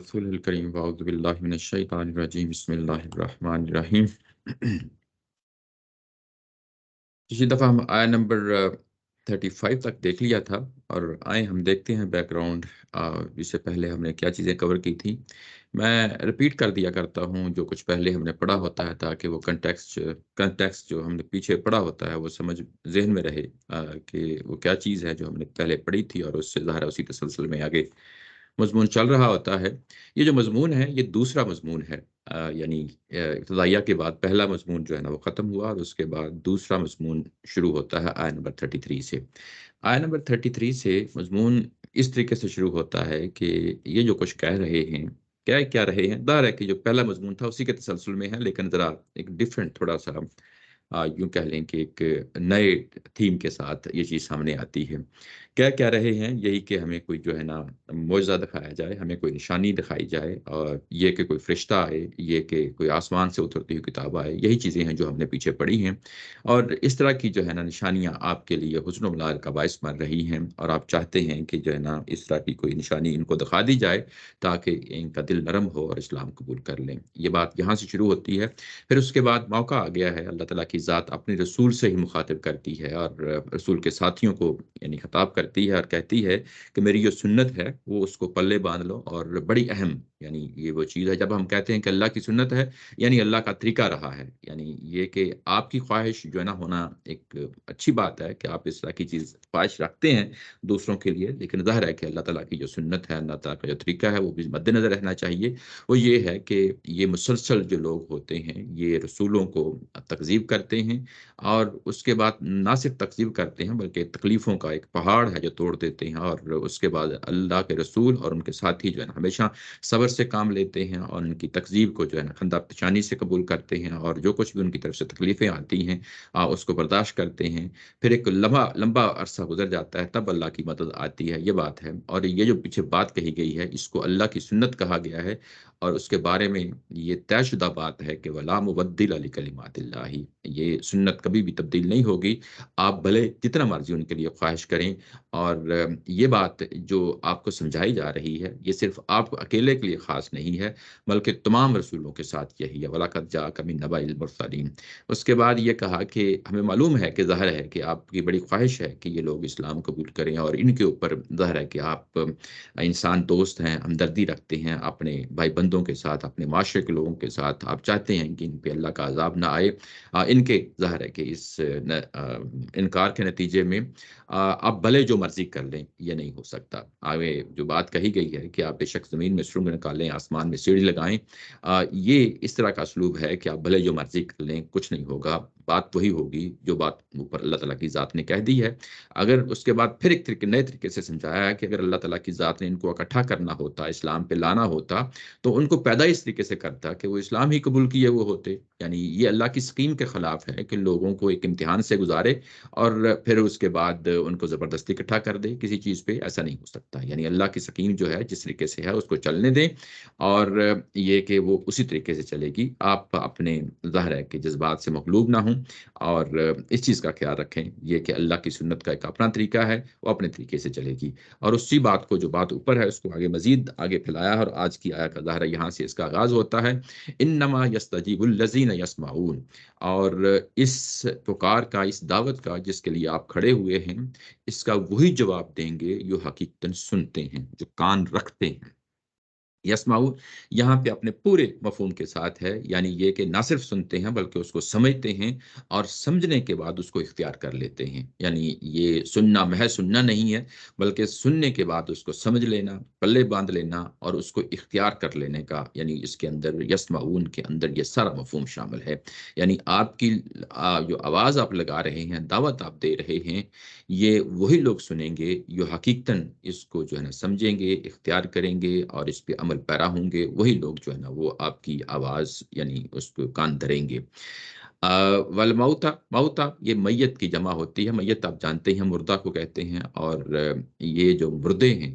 رسول الکریم واعوذ باللہ من الشیطان الرجیم بسم اللہ الرحمن الرحیم پچھلی دفعہ ہم آیا نمبر 35 تک دیکھ لیا تھا، اور آئے ہم دیکھتے ہیں بیک گراؤنڈ اس سے پہلے ہم نے کیا چیزیں کور کی تھیں۔ میں رپیٹ کر دیا کرتا ہوں جو کچھ پہلے ہم نے پڑھا ہوتا ہے، تاکہ وہ کنٹیکسٹ جو ہم نے پیچھے پڑھا ہوتا ہے وہ سمجھ ذہن میں رہے کہ وہ کیا چیز ہے جو ہم نے پہلے پڑھی تھی، اور اس سے ظاہر ہے اسی تسلسل میں آگے مضمون چل رہا ہوتا ہے۔ یہ جو مضمون ہے یہ دوسرا مضمون ہے، یعنی ابتدائیہ کے بعد پہلا مضمون جو ہے نا وہ ختم ہوا، اور اس کے بعد دوسرا مضمون شروع ہوتا ہے آیت نمبر 33 سے۔ آیت نمبر 33 سے مضمون اس طریقے سے شروع ہوتا ہے کہ یہ جو کچھ کہہ رہے ہیں، کیا رہے ہیں، ظاہر ہے کہ جو پہلا مضمون تھا اسی کے تسلسل میں ہے، لیکن ذرا ایک ڈفرینٹ تھوڑا سا یوں کہہ لیں کہ ایک نئے تھیم کے ساتھ یہ چیز سامنے آتی ہے۔ کیا رہے ہیں، یہی کہ ہمیں کوئی جو ہے نا معجزہ دکھایا جائے، ہمیں کوئی نشانی دکھائی جائے، اور یہ کہ کوئی فرشتہ آئے، یہ کہ کوئی آسمان سے اترتی ہوئی کتاب آئے، یہی چیزیں ہیں جو ہم نے پیچھے پڑھی ہیں۔ اور اس طرح کی جو ہے نا نشانیاں آپ کے لیے حسن و ملال کا باعث بن رہی ہیں، اور آپ چاہتے ہیں کہ جو ہے نا اس طرح کی کوئی نشانی ان کو دکھا دی جائے تاکہ ان کا دل نرم ہو اور اسلام قبول کر لیں۔ یہ بات یہاں سے شروع ہوتی ہے۔ پھر اس کے بعد موقع آ گیا ہے، اللہ تعالیٰ کی ذات اپنے رسول سے ہی مخاطب کرتی ہے، اور رسول کے ساتھیوں کو یعنی خطاب کرتی ہے اور کہتی ہے کہ میری جو سنت ہے وہ اس کو پلے باندھ لو، اور بڑی اہم یعنی یہ وہ چیز ہے جب ہم کہتے ہیں کہ اللہ کی سنت ہے، یعنی اللہ کا طریقہ رہا ہے، یعنی یہ کہ آپ کی خواہش جو ہے نا ہونا ایک اچھی بات ہے کہ آپ اس طرح کی چیز خواہش رکھتے ہیں دوسروں کے لیے، لیکن ظاہر ہے کہ اللہ تعالیٰ کی جو سنت ہے، اللہ تعالیٰ کا جو طریقہ ہے وہ بھی مد نظر رہنا چاہیے۔ وہ یہ ہے کہ یہ مسلسل جو لوگ ہوتے ہیں یہ رسولوں کو تکذیب کرتے ہیں، اور اس کے بعد نہ صرف تکذیب کرتے ہیں بلکہ تکلیفوں کا ایک پہاڑ ہے جو توڑ دیتے ہیں، اور اس کے بعد اللہ کے رسول اور ان کے ساتھی جو ہے نا ہمیشہ صبر سے کام لیتے ہیں، اور ان کی تکذیب کو جو ہے نا خندہ پیشانی سے قبول کرتے ہیں، اور جو کچھ بھی ان کی طرف سے تکلیفیں آتی ہیں اس کو برداشت کرتے ہیں۔ پھر ایک لمبا عرصہ گزر جاتا ہے، تب اللہ کی مدد آتی ہے، یہ بات ہے۔ اور یہ جو پیچھے بات کہی گئی ہے اس کو اللہ کی سنت کہا گیا ہے، اور اس کے بارے میں یہ طے شدہ بات ہے کہ وَلَا مُبَدِّلَ لِكَلِمَاتِ اللَّهِ، یہ سنت کبھی بھی تبدیل نہیں ہوگی، آپ بھلے جتنا مرضی ان کے لیے خواہش کریں۔ اور یہ بات جو آپ کو سمجھائی جا رہی ہے یہ صرف آپ کو اکیلے کے لیے خاص نہیں ہے، بلکہ تمام رسولوں کے ساتھ یہی ہے، وَلَقَدْ جَاءَكَ مِن نَبَإِ الْمُرْسَلِينَ۔ اس کے بعد یہ کہا کہ ہمیں معلوم ہے کہ ظاہر ہے کہ آپ کی بڑی خواہش ہے کہ یہ لوگ اسلام قبول کریں، اور ان کے اوپر ظاہر ہے کہ آپ انسان دوست ہیں، ہمدردی رکھتے ہیں اپنے بھائی بندوں کے ساتھ، اپنے معاشرے کے لوگوں کے ساتھ، آپ چاہتے ہیں کہ ان پہ اللہ کا عذاب نہ آئے۔ ان کے ظاہر ہے کہ اس انکار کے نتیجے میں آپ بھلے جو مرضی کر لیں یہ نہیں ہو سکتا۔ آگے جو بات کہی گئی ہے کہ آپ بے شک زمین میں سرنگ نکالیں، آسمان میں سیڑھی لگائیں، یہ اس طرح کا اسلوب ہے کہ آپ بھلے جو مرضی کر لیں کچھ نہیں ہوگا، بات وہی ہوگی جو بات اوپر اللہ تعالیٰ کی ذات نے کہہ دی ہے۔ اگر اس کے بعد پھر ایک نئے طریقے سے سمجھایا ہے کہ اگر اللہ تعالیٰ کی ذات نے ان کو اکٹھا کرنا ہوتا، اسلام پہ لانا ہوتا، تو ان کو پیدا اس طریقے سے کرتا کہ وہ اسلام ہی قبول کیے وہ ہوتے۔ یعنی یہ اللہ کی اسکیم کے خلاف ہے کہ لوگوں کو ایک امتحان سے گزارے اور پھر اس کے بعد ان کو زبردستی اکٹھا کر دے کسی چیز پہ، ایسا نہیں ہو سکتا۔ یعنی اللہ کی اسکیم جو ہے جس طریقے سے ہے اس کو چلنے دیں، اور یہ کہ وہ اسی طریقے سے چلے گی۔ آپ اپنے ظاہر ہے کہ جذبات سے مغلوب نہ ہوں، اور اس چیز کا خیال رکھیں یہ کہ اللہ کی سنت کا ایک اپنا طریقہ ہے، وہ اپنے طریقے سے چلے گی۔ اور اسی بات کو جو بات اوپر ہے اس کو آگے مزید آگے پھیلایا ہے، اور آج کی آیت کا ظاہر ہے یہاں سے اس کا آغاز ہوتا ہے، انما یستجیب الذین یسمعون۔ اور اس پکار کا، اس دعوت کا جس کے لیے آپ کھڑے ہوئے ہیں، اس کا وہی جواب دیں گے جو حقیقتاً سنتے ہیں، جو کان رکھتے ہیں۔ یسمعون یہاں پہ اپنے پورے مفہوم کے ساتھ ہے، یعنی یہ کہ نہ صرف سنتے ہیں بلکہ اس کو سمجھتے ہیں، اور سمجھنے کے بعد اس کو اختیار کر لیتے ہیں۔ یعنی یہ سننا محض سننا نہیں ہے، بلکہ سننے کے بعد اس کو سمجھ لینا، پلے باندھ لینا، اور اس کو اختیار کر لینے کا، یعنی اس کے اندر یسمعون کے اندر یہ سارا مفہوم شامل ہے۔ یعنی آپ کی جو آواز آپ لگا رہے ہیں، دعوت آپ دے رہے ہیں، یہ وہی لوگ سنیں گے جو حقیقتاً اس کو جو ہے نا سمجھیں گے، اختیار کریں گے، اور اس پہ عمل پیرا ہوں گے۔ وہی لوگ جو ہے نا وہ آپ کی آواز یعنی اس کو کان دھریں گے۔ والموتا، موتا یہ میت کی جمع ہوتی ہے۔ میت آپ جانتے ہیں مردہ کو کہتے ہیں، اور یہ جو مردے ہیں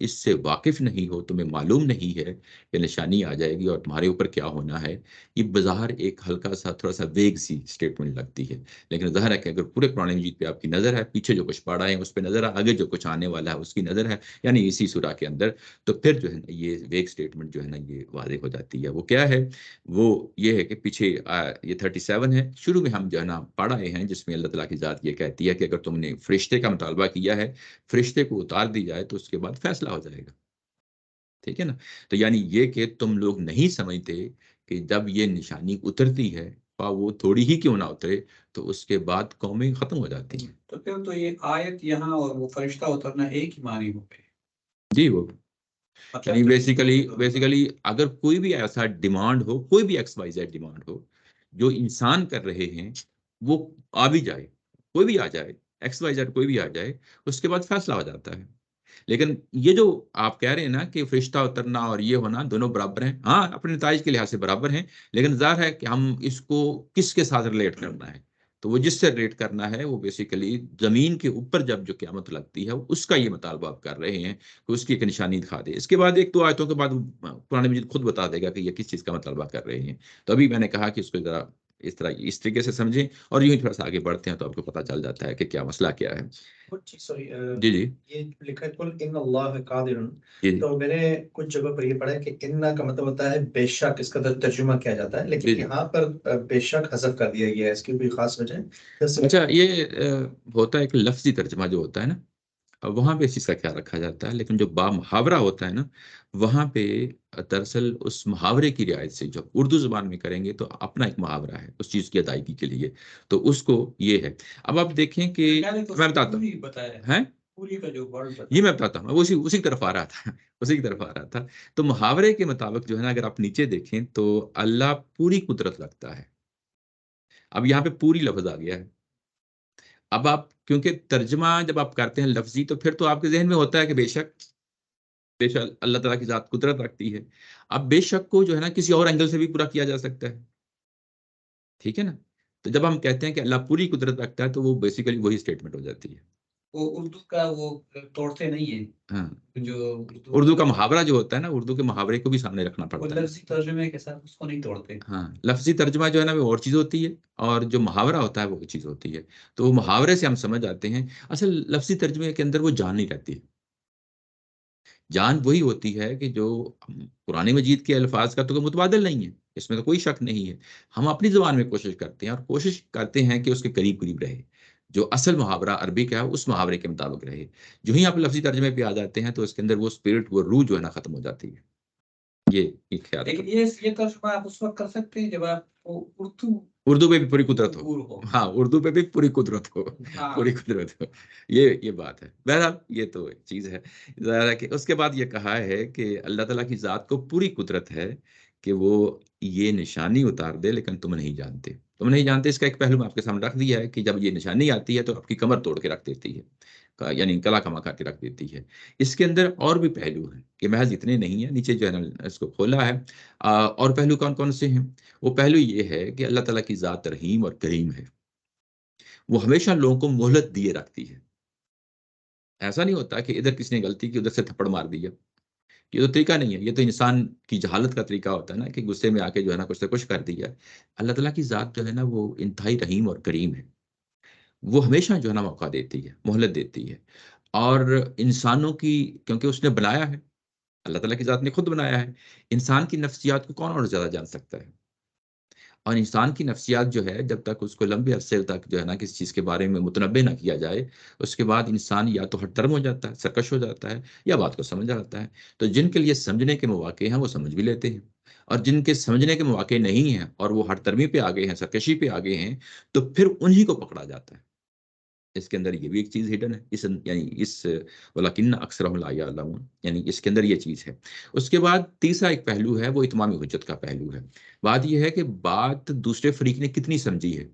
اس سے واقف نہیں ہو، تمہیں معلوم نہیں ہے کہ نشانی آ جائے گی اور تمہارے اوپر کیا ہونا ہے، یہ بظاہر ایک ہلکا سا تھوڑا سا ویگ سی اسٹیٹمنٹ لگتی ہے، لیکن ظاہر ہے کہ اگر پورے قرآن مجید پہ آپ کی نظر ہے، پیچھے جو کچھ پڑھا ہے اس پہ نظر ہے، آگے جو کچھ آنے والا ہے اس کی نظر ہے، یعنی اسی سورہ کے اندر، تو پھر جو ہے نا یہ ویگ اسٹیٹمنٹ جو ہے نا یہ واضح ہو جاتی ہے۔ وہ کیا ہے؟ وہ یہ ہے کہ پیچھے یہ 37 ہے، شروع میں ہم جو ہے نا پڑھ آئے ہیں، جس میں اللہ تعالیٰ کی ذات یہ کہتی ہے کہ اگر تم نے فرشتے کا مطالبہ کیا ہے، فرشتے کو اتار دی جائے تو اس کے بعد فیصلہ ہو جائے گا، ٹھیک ہے نا؟ تو یعنی یہ کہ تم لوگ نہیں سمجھتے کہ جب یہ نشانی اترتی ہے، وہ تھوڑی ہی کیوں نہ اترے، تو اس کے بعد قومیں ختم ہو جاتی ہیں۔ تو پھر تو یہ آیت یہاں اور وہ فرشتہ اترنا ایک ہی معنی ہو گئے، جی، وہ یعنی مطلب تو اس کو بیسیکلی اگر کوئی بھی ایسا ڈیمانڈ ہو، کوئی بھی ایکس وائی زیڈ ڈیمانڈ ہو جو انسان کر رہے ہیں، وہ آ بھی جائے، کوئی بھی آ جائے، ایکس وائی زیڈ کوئی بھی آ جائے، اس کے بعد فیصلہ ہو جاتا ہے۔ لیکن یہ جو آپ کہہ رہے ہیں نا کہ فرشتہ اترنا اور یہ ہونا دونوں برابر ہیں، ہاں اپنے نتائج کے لحاظ سے برابر ہیں، لیکن ظاہر ہے کہ ہم اس کو کس کے ساتھ ریلیٹ کرنا ہے، تو وہ جس سے ریلیٹ کرنا ہے وہ بیسیکلی زمین کے اوپر جب جو قیامت لگتی ہے اس کا یہ مطالبہ آپ کر رہے ہیں کہ اس کی ایک نشانی دکھا دے۔ اس کے بعد ایک دو آیتوں کے بعد قرآن مجید خود بتا دے گا کہ یہ کس چیز کا مطالبہ کر رہے ہیں۔ تو ابھی میں نے کہا کہ اس کو ذرا اس طرح اس طریقے سے سمجھیں، اور یوں ہی تھوڑا سا آگے بڑھتے ہیں تو آپ کو پتہ چل جاتا ہے کہ کیا مسئلہ کیا ہے۔ سوری، جی جی یہ لکھا ہے قل ان اللہ قادر، جی تو میں نے کچھ جگہ پر یہ پڑھا ہے کہ ان کا مطلب ہوتا ہے بے شک، اس کا ترجمہ کیا جاتا ہے، لیکن جی جی۔ یہاں پر بے شک حذف کر دیا گیا ہے، اس کی کوئی خاص وجہ ہے؟ اچھا، یہ ہوتا ہے ایک لفظی ترجمہ جو ہوتا ہے نا، وہاں پہ اس چیز کا خیال رکھا جاتا ہے، لیکن جو با محاورہ ہوتا ہے نا، وہاں پہ دراصل اس محاورے کی رعایت سے جو اردو زبان میں کریں گے تو اپنا ایک محاورہ ہے اس چیز کی ادائیگی کے لیے، تو اس کو یہ ہے۔ اب آپ دیکھیں کہ میں بتاتا ہوں، ہیں پوری کا جو ورڈ یہ میں بتاتا ہوں، میں اسی کی طرف آ رہا تھا اسی کی طرف آ رہا تھا۔ تو محاورے کے مطابق جو ہے نا، اگر آپ نیچے دیکھیں تو اللہ پوری قدرت رکھتا ہے، اب یہاں پہ پوری لفظ آ گیا ہے۔ اب آپ کیونکہ ترجمہ جب آپ کرتے ہیں لفظی، تو پھر تو آپ کے ذہن میں ہوتا ہے کہ بے شک اللہ تعالیٰ کی ذات قدرت رکھتی ہے۔ اب بے شک کو جو ہے نا کسی اور اینگل سے بھی پورا کیا جا سکتا ہے، ٹھیک ہے نا؟ تو جب ہم کہتے ہیں کہ اللہ پوری قدرت رکھتا ہے تو وہ بیسیکلی وہی اسٹیٹمنٹ ہو جاتی ہے۔ وہ اردو کا وہ توڑتے نہیں ہیں، ہاں، جو اردو کا محاورہ جو ہوتا ہے نا، اردو کے محاورے کو بھی سامنے رکھنا وہ پڑتا ہے۔ لفظی ترجمے کے ساتھ اس کو نہیں توڑتے۔ ہاں، لفظی ترجمہ جو ہے نا وہ اور چیز ہوتی ہے، اور جو محاورہ ہوتا ہے وہ چیز ہوتی ہے، تو وہ محاورے سے ہم سمجھ آتے ہیں۔ اصل لفظی ترجمے کے اندر وہ جان نہیں رہتی، جان وہی ہوتی ہے کہ جو قرآن مجید کے الفاظ کا تو کوئی متبادل نہیں ہے، اس میں تو کوئی شک نہیں ہے۔ ہم اپنی زبان میں کوشش کرتے ہیں اور کوشش کرتے ہیں کہ اس کے قریب قریب رہے، جو اصل محاورہ عربی کا ہے اس محاورے کے مطابق رہے۔ جو ہی آپ لفظی ترجمے پہ آ جاتے ہیں تو اس کے اندر وہ اسپرٹ، وہ روح جو ہے نا ختم ہو جاتی ہے۔ یہ خیال رکھو۔ لیکن یہ ترجمہ آپ اس وقت کر سکتے ہیں جب آپ کو اردو پہ بھی پوری قدرت ہو، عبور ہو۔ ہاں اردو پہ بھی پوری قدرت ہو، ہاں، پوری قدرت ہو، یہ بات ہے۔ بہرحال یہ تو ایک چیز ہے، ظاہر ہے کہ اس کے بعد یہ کہا ہے کہ اللہ تعالیٰ کی ذات کو پوری قدرت ہے کہ وہ یہ نشانی اتار دے، لیکن تم نہیں جانتے، تم نہیں جانتے۔ اس کا ایک پہلو میں آپ کے سامنے رکھ دیا ہے کہ جب یہ نشانی آتی ہے تو آپ کی کمر توڑ کے رکھ دیتی ہے، یعنی کلا کما کر کے رکھ دیتی ہے۔ اس کے اندر اور بھی پہلو ہیں کہ محض اتنے نہیں ہیں، نیچے جو ہے نا اس کو کھولا ہے، اور پہلو کون کون سے ہیں؟ وہ پہلو یہ ہے کہ اللہ تعالیٰ کی ذات رحیم اور کریم ہے، وہ ہمیشہ لوگوں کو مہلت دیے رکھتی ہے۔ ایسا نہیں ہوتا کہ ادھر کسی نے غلطی کی ادھر سے تھپڑ مار دیا، یہ تو طریقہ نہیں ہے، یہ تو انسان کی جہالت کا طریقہ ہوتا ہے نا کہ غصے میں آ کے جو ہے نا کچھ سے کچھ کر دیا۔ اللہ تعالیٰ کی ذات جو ہے نا وہ انتہائی رحیم اور کریم ہے، وہ ہمیشہ جو ہے نا موقع دیتی ہے، مہلت دیتی ہے، اور انسانوں کی، کیونکہ اس نے بنایا ہے، اللہ تعالیٰ کی ذات نے خود بنایا ہے، انسان کی نفسیات کو کون اور زیادہ جان سکتا ہے؟ اور انسان کی نفسیات جو ہے جب تک اس کو لمبے عرصے تک جو ہے نا کسی چیز کے بارے میں متنبع نہ کیا جائے، اس کے بعد انسان یا تو ہٹ درم ہو جاتا ہے، سرکش ہو جاتا ہے، یا بات کو سمجھ آتا ہے۔ تو جن کے لیے سمجھنے کے مواقع ہیں وہ سمجھ بھی لیتے ہیں، اور جن کے سمجھنے کے مواقع نہیں ہیں اور وہ ہٹ درمی پہ آگے ہیں، سرکشی پہ آگے ہیں، تو پھر انہی کو پکڑا جاتا ہے۔ اس کے اندر یہ بھی ایک چیز ہڈن ہے، یعنی وَلَكِنَّ أَكْثَرَهُمْ لَا يَعْلَمُونَ، یعنی اس کے اندر یہ چیز ہے۔ اس کے بعد تیسرا ایک پہلو ہے، وہ اتمام حجت کا پہلو ہے۔ بات یہ ہے کہ بات دوسرے فریق نے کتنی سمجھی ہے،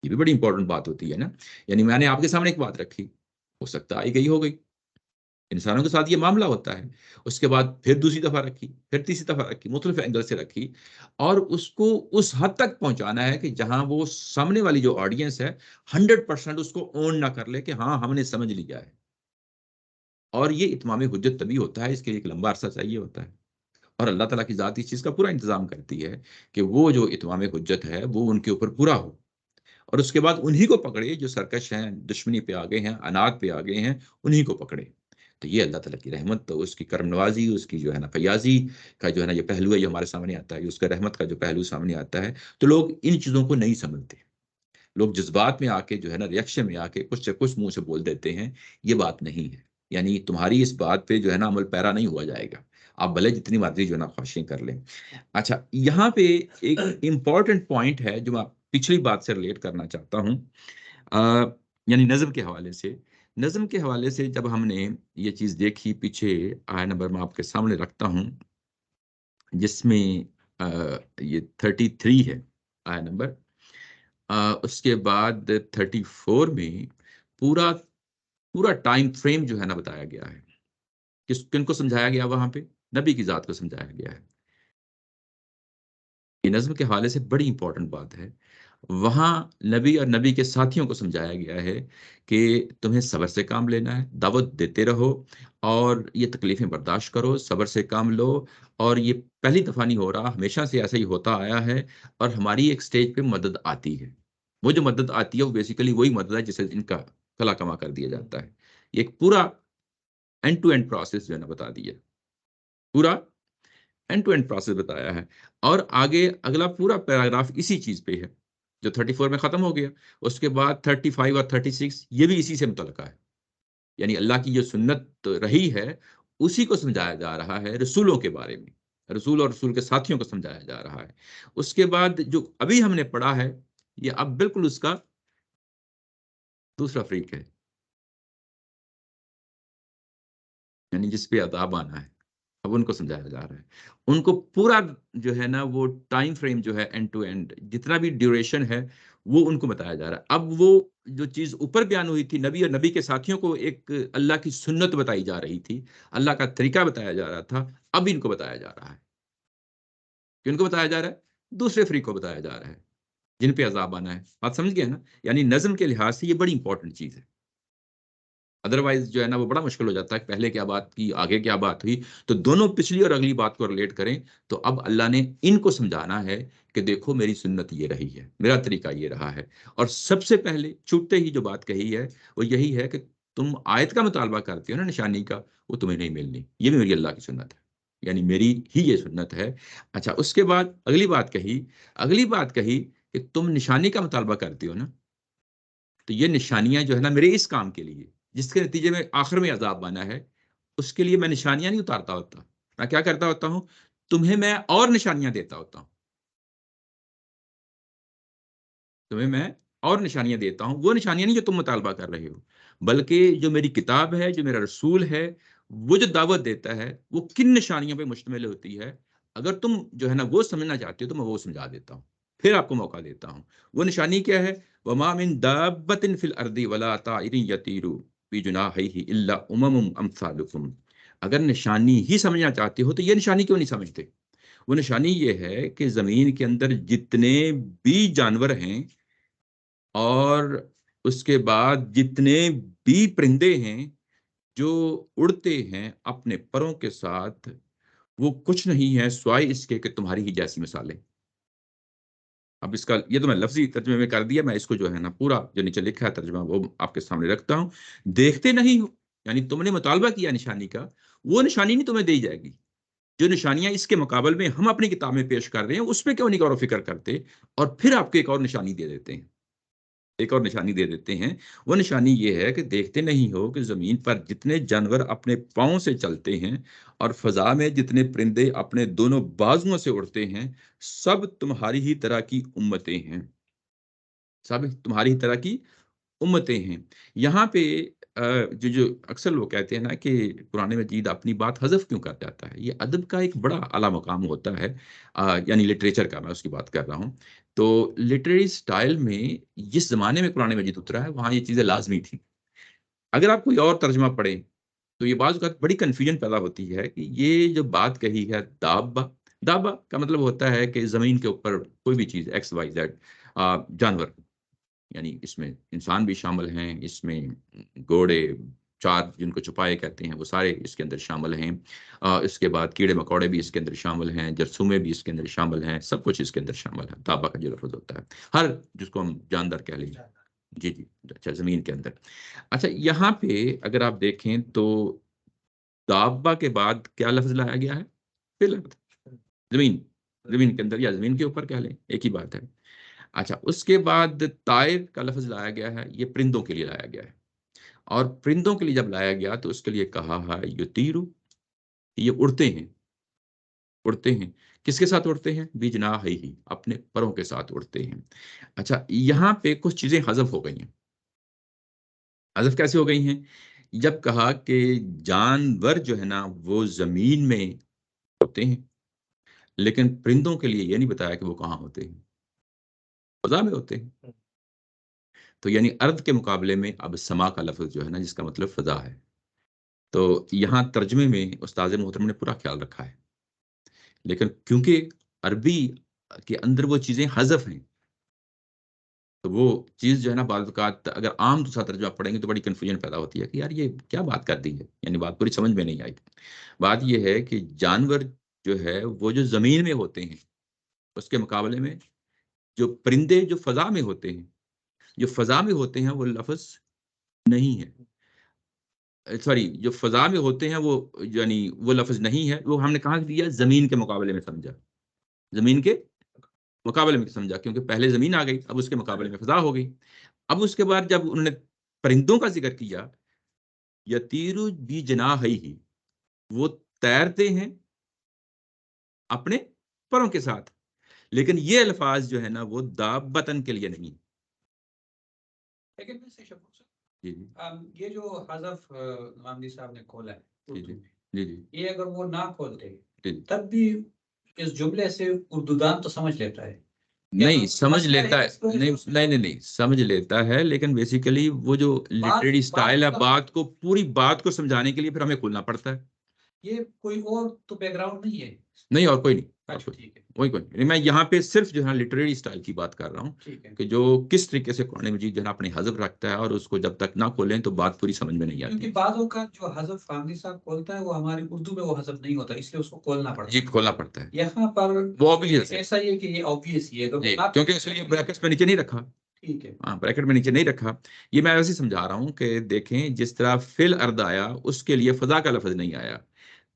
یہ بھی بڑی امپورٹنٹ بات ہوتی ہے نا۔ یعنی میں نے آپ کے سامنے ایک بات رکھی، ہو سکتا آئی گئی ہو گئی، انسانوں کے ساتھ یہ معاملہ ہوتا ہے۔ اس کے بعد پھر دوسری دفعہ رکھی، پھر تیسری دفعہ رکھی، مختلف اینگل سے رکھی، اور اس کو اس حد تک پہنچانا ہے کہ جہاں وہ سامنے والی جو آڈینس ہے 100% اس کو اون نہ کر لے کہ ہاں ہم نے سمجھ لیا ہے۔ اور یہ اتمام حجت تبھی ہوتا ہے، اس کے لیے ایک لمبا عرصہ چاہیے ہوتا ہے، اور اللہ تعالیٰ کی ذات اس چیز کا پورا انتظام کرتی ہے کہ وہ جو اتمام حجت ہے وہ ان کے اوپر پورا ہو، اور اس کے بعد انہی کو پکڑے جو سرکش ہیں، دشمنی پہ آگے ہیں، انات پہ آگے ہیں، انہی کو پکڑے۔ تو یہ اللہ تعالیٰ کی رحمت، تو اس کی کرم نوازی، اس کی جو ہے نا فیاضی کا جو ہے نا یہ پہلو ہے، یہ ہمارے سامنے آتا ہے، اس کا رحمت کا جو پہلو سامنے آتا ہے، تو لوگ ان چیزوں کو نہیں سمجھتے، لوگ جذبات میں آ کے جو ہے نا ریئیکشن میں آ کے کچھ سے کچھ منہ سے بول دیتے ہیں، یہ بات نہیں ہے، یعنی تمہاری اس بات پہ جو ہے نا عمل پیرا نہیں ہوا جائے گا، آپ بھلے جتنی مرضی جو ہے نا خواہشیں کر لیں۔ اچھا، یہاں پہ ایک امپورٹنٹ پوائنٹ ہے جو میں پچھلی بات سے ریلیٹ کرنا چاہتا ہوں، یعنی نظم کے حوالے سے، نظم کے حوالے سے جب ہم نے یہ چیز دیکھی، پیچھے آیا نمبر میں آپ کے سامنے رکھتا ہوں، جس میں یہ 33 ہے آیا نمبر، اس کے بعد 34 میں پورا پورا ٹائم فریم جو ہے نا بتایا گیا ہے، کن کو سمجھایا گیا، وہاں پہ نبی کی ذات کو سمجھایا گیا ہے۔ یہ نظم کے حوالے سے بڑی امپورٹنٹ بات ہے، وہاں نبی اور نبی کے ساتھیوں کو سمجھایا گیا ہے کہ تمہیں صبر سے کام لینا ہے، دعوت دیتے رہو، اور یہ تکلیفیں برداشت کرو، صبر سے کام لو، اور یہ پہلی دفعہ نہیں ہو رہا، ہمیشہ سے ایسا ہی ہوتا آیا ہے، اور ہماری ایک سٹیج پہ مدد آتی ہے، وہ جو مدد آتی ہے وہ بیسیکلی وہی مدد ہے جسے ان کا کلا کما کر دیا جاتا ہے۔ یہ ایک پورا اینڈ ٹو اینڈ پروسیس جو ہے نا بتا دیا، پورا اینڈ ٹو اینڈ پروسیس بتایا ہے، اور آگے اگلا پورا پیراگراف اسی چیز پہ ہے جو 34 میں ختم ہو گیا، اس کے بعد 35 اور 36 یہ بھی اسی سے متعلقہ ہے، یعنی اللہ کی جو سنت رہی ہے اسی کو سمجھایا جا رہا ہے، رسولوں کے بارے میں، رسول اور رسول کے ساتھیوں کو سمجھایا جا رہا ہے۔ اس کے بعد جو ابھی ہم نے پڑھا ہے، یہ اب بالکل اس کا دوسرا فریق ہے، یعنی جس پہ عذاب آنا ہے، اب ان کو سمجھایا جا رہا ہے، ان کو پورا جو ہے نا وہ ٹائم فریم جو ہے اینڈ ٹو اینڈ جتنا بھی ڈیوریشن ہے وہ ان کو بتایا جا رہا ہے۔ اب وہ جو چیز اوپر بیان ہوئی تھی، نبی اور نبی کے ساتھیوں کو ایک اللہ کی سنت بتائی جا رہی تھی، اللہ کا طریقہ بتایا جا رہا تھا، اب ان کو بتایا جا رہا ہے، کن کو بتایا جا رہا ہے؟ دوسرے فریق کو بتایا جا رہا ہے جن پہ عذاب آنا ہے، بات سمجھ گئے نا؟ یعنی نظم کے لحاظ سے یہ بڑی امپورٹنٹ چیز ہے، ادروائز جو ہے نا وہ بڑا مشکل ہو جاتا ہے کہ پہلے کیا بات کی، آگے کیا بات ہوئی، تو دونوں پچھلی اور اگلی بات کو ریلیٹ کریں، تو اب اللہ نے ان کو سمجھانا ہے کہ دیکھو میری سنت یہ رہی ہے، میرا طریقہ یہ رہا ہے، اور سب سے پہلے چھوٹتے ہی جو بات کہی ہے وہ یہی ہے کہ تم آیت کا مطالبہ کرتے ہو نا، نشانی کا، وہ تمہیں نہیں ملنی، یہ بھی میری اللہ کی سنت ہے، یعنی میری ہی یہ سنت ہے۔ اچھا، اس کے بعد اگلی بات کہی کہ تم نشانی کا مطالبہ کرتے ہو نا، تو یہ نشانیاں جو ہے نا میرے اس کام کے لیے جس کے نتیجے میں آخر میں عذاب آنا ہے، اس کے لیے میں نشانیاں نہیں اتارتا ہوتا، میں کیا کرتا ہوتا ہوں، تمہیں میں اور نشانیاں دیتا ہوتا ہوں، تمہیں میں اور نشانیاں دیتا ہوں، وہ نشانیاں نہیں جو تم مطالبہ کر رہے ہو، بلکہ جو میری کتاب ہے، جو میرا رسول ہے، وہ جو دعوت دیتا ہے وہ کن نشانیوں پہ مشتمل ہوتی ہے، اگر تم جو ہے نا وہ سمجھنا چاہتے ہو تو میں وہ سمجھا دیتا ہوں، پھر آپ کو موقع دیتا ہوں۔ وہ نشانی کیا ہے؟ وَمَا مِن دَابَّةٍ فِي الْأَرْضِ وَلَا طَائِرٍ يَطِيرُ بِجُنَاحَيْهِ إِلَّا أُمَمٌ أَمْثَالُكُمْ۔ اگر نشانی ہی سمجھنا چاہتے ہو تو یہ نشانی کیوں نہیں سمجھتے؟ وہ نشانی یہ ہے کہ زمین کے اندر جتنے بھی جانور ہیں، اور اس کے بعد جتنے بھی پرندے ہیں جو اڑتے ہیں اپنے پروں کے ساتھ، وہ کچھ نہیں ہے سوائے اس کے کہ تمہاری ہی جیسی مثالیں۔ اب اس کا یہ تو میں لفظی ترجمے میں کر دیا، میں اس کو جو ہے نا پورا جو نیچے لکھا ہے ترجمہ وہ آپ کے سامنے رکھتا ہوں۔ دیکھتے نہیں ہو، یعنی تم نے مطالبہ کیا نشانی کا، وہ نشانی نہیں تمہیں دی جائے گی، جو نشانیاں اس کے مقابل میں ہم اپنی کتاب میں پیش کر رہے ہیں اس پہ کیوں نہیں غور و فکر کرتے، اور پھر آپ کو ایک اور نشانی دے دیتے ہیں، ایک اور نشانی دے دیتے ہیں۔ وہ نشانی یہ ہے کہ دیکھتے نہیں ہو کہ زمین پر جتنے جانور اپنے پاؤں سے چلتے ہیں اور فضا میں جتنے پرندے اپنے دونوں بازوؤں سے اڑتے ہیں، سب تمہاری ہی طرح کی امتیں ہیں، سب تمہاری ہی طرح کی امتیں ہیں۔ یہاں پہ جو اکثر لوگ کہتے ہیں نا کہ قرآن مجید اپنی بات حذف کیوں کر جاتا ہے، یہ ادب کا ایک بڑا اعلیٰ مقام ہوتا ہے، یعنی لٹریچر کا میں اس کی بات کر رہا ہوں۔ تو لٹریری سٹائل میں جس زمانے میں قرآن مجید اترا ہے وہاں یہ چیزیں لازمی تھیں، اگر آپ کوئی اور ترجمہ پڑھیں تو یہ بعض اوقات بڑی کنفیوژن پیدا ہوتی ہے کہ یہ جو بات کہی ہے دابا، دابا کا مطلب ہوتا ہے کہ زمین کے اوپر کوئی بھی چیز ایکس وائی زیڈ، جانور، یعنی اس میں انسان بھی شامل ہیں، اس میں گھوڑے، چار جن کو چھپائے کہتے ہیں وہ سارے اس کے اندر شامل ہیں. اس کے بعد کیڑے مکوڑے بھی اس کے اندر شامل ہیں، جرثومے بھی اس کے اندر شامل ہیں، سب کچھ اس کے اندر شامل ہے. دابا کا جو لفظ ہوتا ہے ہر جس کو ہم جاندار کہہ لیں. جی جی. اچھا زمین کے اندر. اچھا یہاں پہ اگر آپ دیکھیں تو دابا کے بعد کیا لفظ لایا گیا ہے؟ فی الارض. زمین. زمین کے اندر یا زمین کے اوپر کہہ لیں، ایک ہی بات ہے. اچھا اس کے بعد طائر کا لفظ لایا گیا ہے، یہ پرندوں کے لیے لایا گیا ہے. اور پرندوں کے لیے جب لایا گیا تو اس کے لیے کہا ہے یطیرو، یہ اڑتے ہیں. اڑتے ہیں کس کے ساتھ اڑتے ہیں؟ بجناحیہ، اپنے پروں کے ساتھ اڑتے ہیں. اچھا یہاں پہ کچھ چیزیں حذف ہو گئی ہیں. حذف کیسے ہو گئی ہیں؟ جب کہا کہ جانور جو ہے نا وہ زمین میں ہوتے ہیں، لیکن پرندوں کے لیے یہ نہیں بتایا کہ وہ کہاں ہوتے ہیں، فضا میں ہوتے ہیں. تو یعنی ارض کے مقابلے میں اب سما کا لفظ جو ہے نا جس کا مطلب فضا ہے. تو یہاں ترجمے میں استاد محترم نے پورا خیال رکھا ہے، لیکن کیونکہ عربی کے اندر وہ چیزیں حذف ہیں تو وہ چیز جو ہے نا بعض اوقات اگر عام دوسرا ترجمہ پڑھیں گے تو بڑی کنفیوژن پیدا ہوتی ہے کہ یار یہ کیا بات کر دی ہے، یعنی بات پوری سمجھ میں نہیں آئی. بات یہ ہے کہ جانور جو ہے وہ جو زمین میں ہوتے ہیں اس کے مقابلے میں جو پرندے جو فضا میں ہوتے ہیں، جو فضا میں ہوتے ہیں وہ لفظ نہیں ہے. سوری، جو فضا میں ہوتے ہیں وہ یعنی وہ لفظ نہیں ہے. وہ ہم نے کہاں دیا؟ زمین کے مقابلے میں سمجھا، زمین کے مقابلے میں سمجھا، کیونکہ پہلے زمین آ گئی اب اس کے مقابلے میں فضا ہو گئی. اب اس کے بعد جب انہوں نے پرندوں کا ذکر کیا، یطیرو بی جناحیہ، وہ تیرتے ہیں اپنے پروں کے ساتھ، لیکن یہ الفاظ جو ہے نا وہ دابتن کے لیے نہیں. لیکن ویسے شفیق صاحب، جی جی یہ جو حذف غامدی صاحب نے کھولا ہے جی اردو جی میں، جی جی یہ اگر وہ نہ کھولتے جی. تب بھی اس جملے سے اردو دان تو سمجھ لیتا ہے. نہیں سمجھ لیتا ہے، نہیں نہیں نہیں نہیں سمجھ لیتا ہے، لیکن بیسیکلی وہ جو لٹریری سٹائل ہے بات کو پوری بات کو سمجھانے کے لیے پھر ہمیں کھولنا پڑتا ہے. یہ کوئی اور تو بیک گراؤنڈ نہیں ہے؟ نہیں اور کوئی نہیں. اچھا ٹھیک ہے. وہی کوئی نہیں. میں یہاں پہ صرف جو ہے لٹریری سٹائل کی بات کر رہا ہوں ٹھیک ہے. کہ جو کس طریقے سے قرآن مجید جو ہے اپنی حذف رکھتا ہے اور اس کو جب تک نہ کھولیں تو بات پوری سمجھ میں نہیں آتی. کیونکہ بعضوں کا جو حذف غامدی صاحب کھولتا ہے وہ ہماری اردو میں وہ حذف نہیں ہوتا، اس لیے اس کو کھولنا پڑتا ہے. جی کھولنا پڑتا ہے. یہاں پر وہ obvious ہے. ایسا ہی ہے کہ یہ obvious ہی ہے جی کیونکہ اس لیے بریکٹس میں نیچے نہیں رکھا. ٹھیک ہے. ہاں بریکٹ میں نیچے نہیں رکھا. یہ میں ایسے سمجھا رہا ہوں کہ دیکھیں جس طرح فی الارض آیا اس کے لیے فضا کا لفظ نہیں آیا.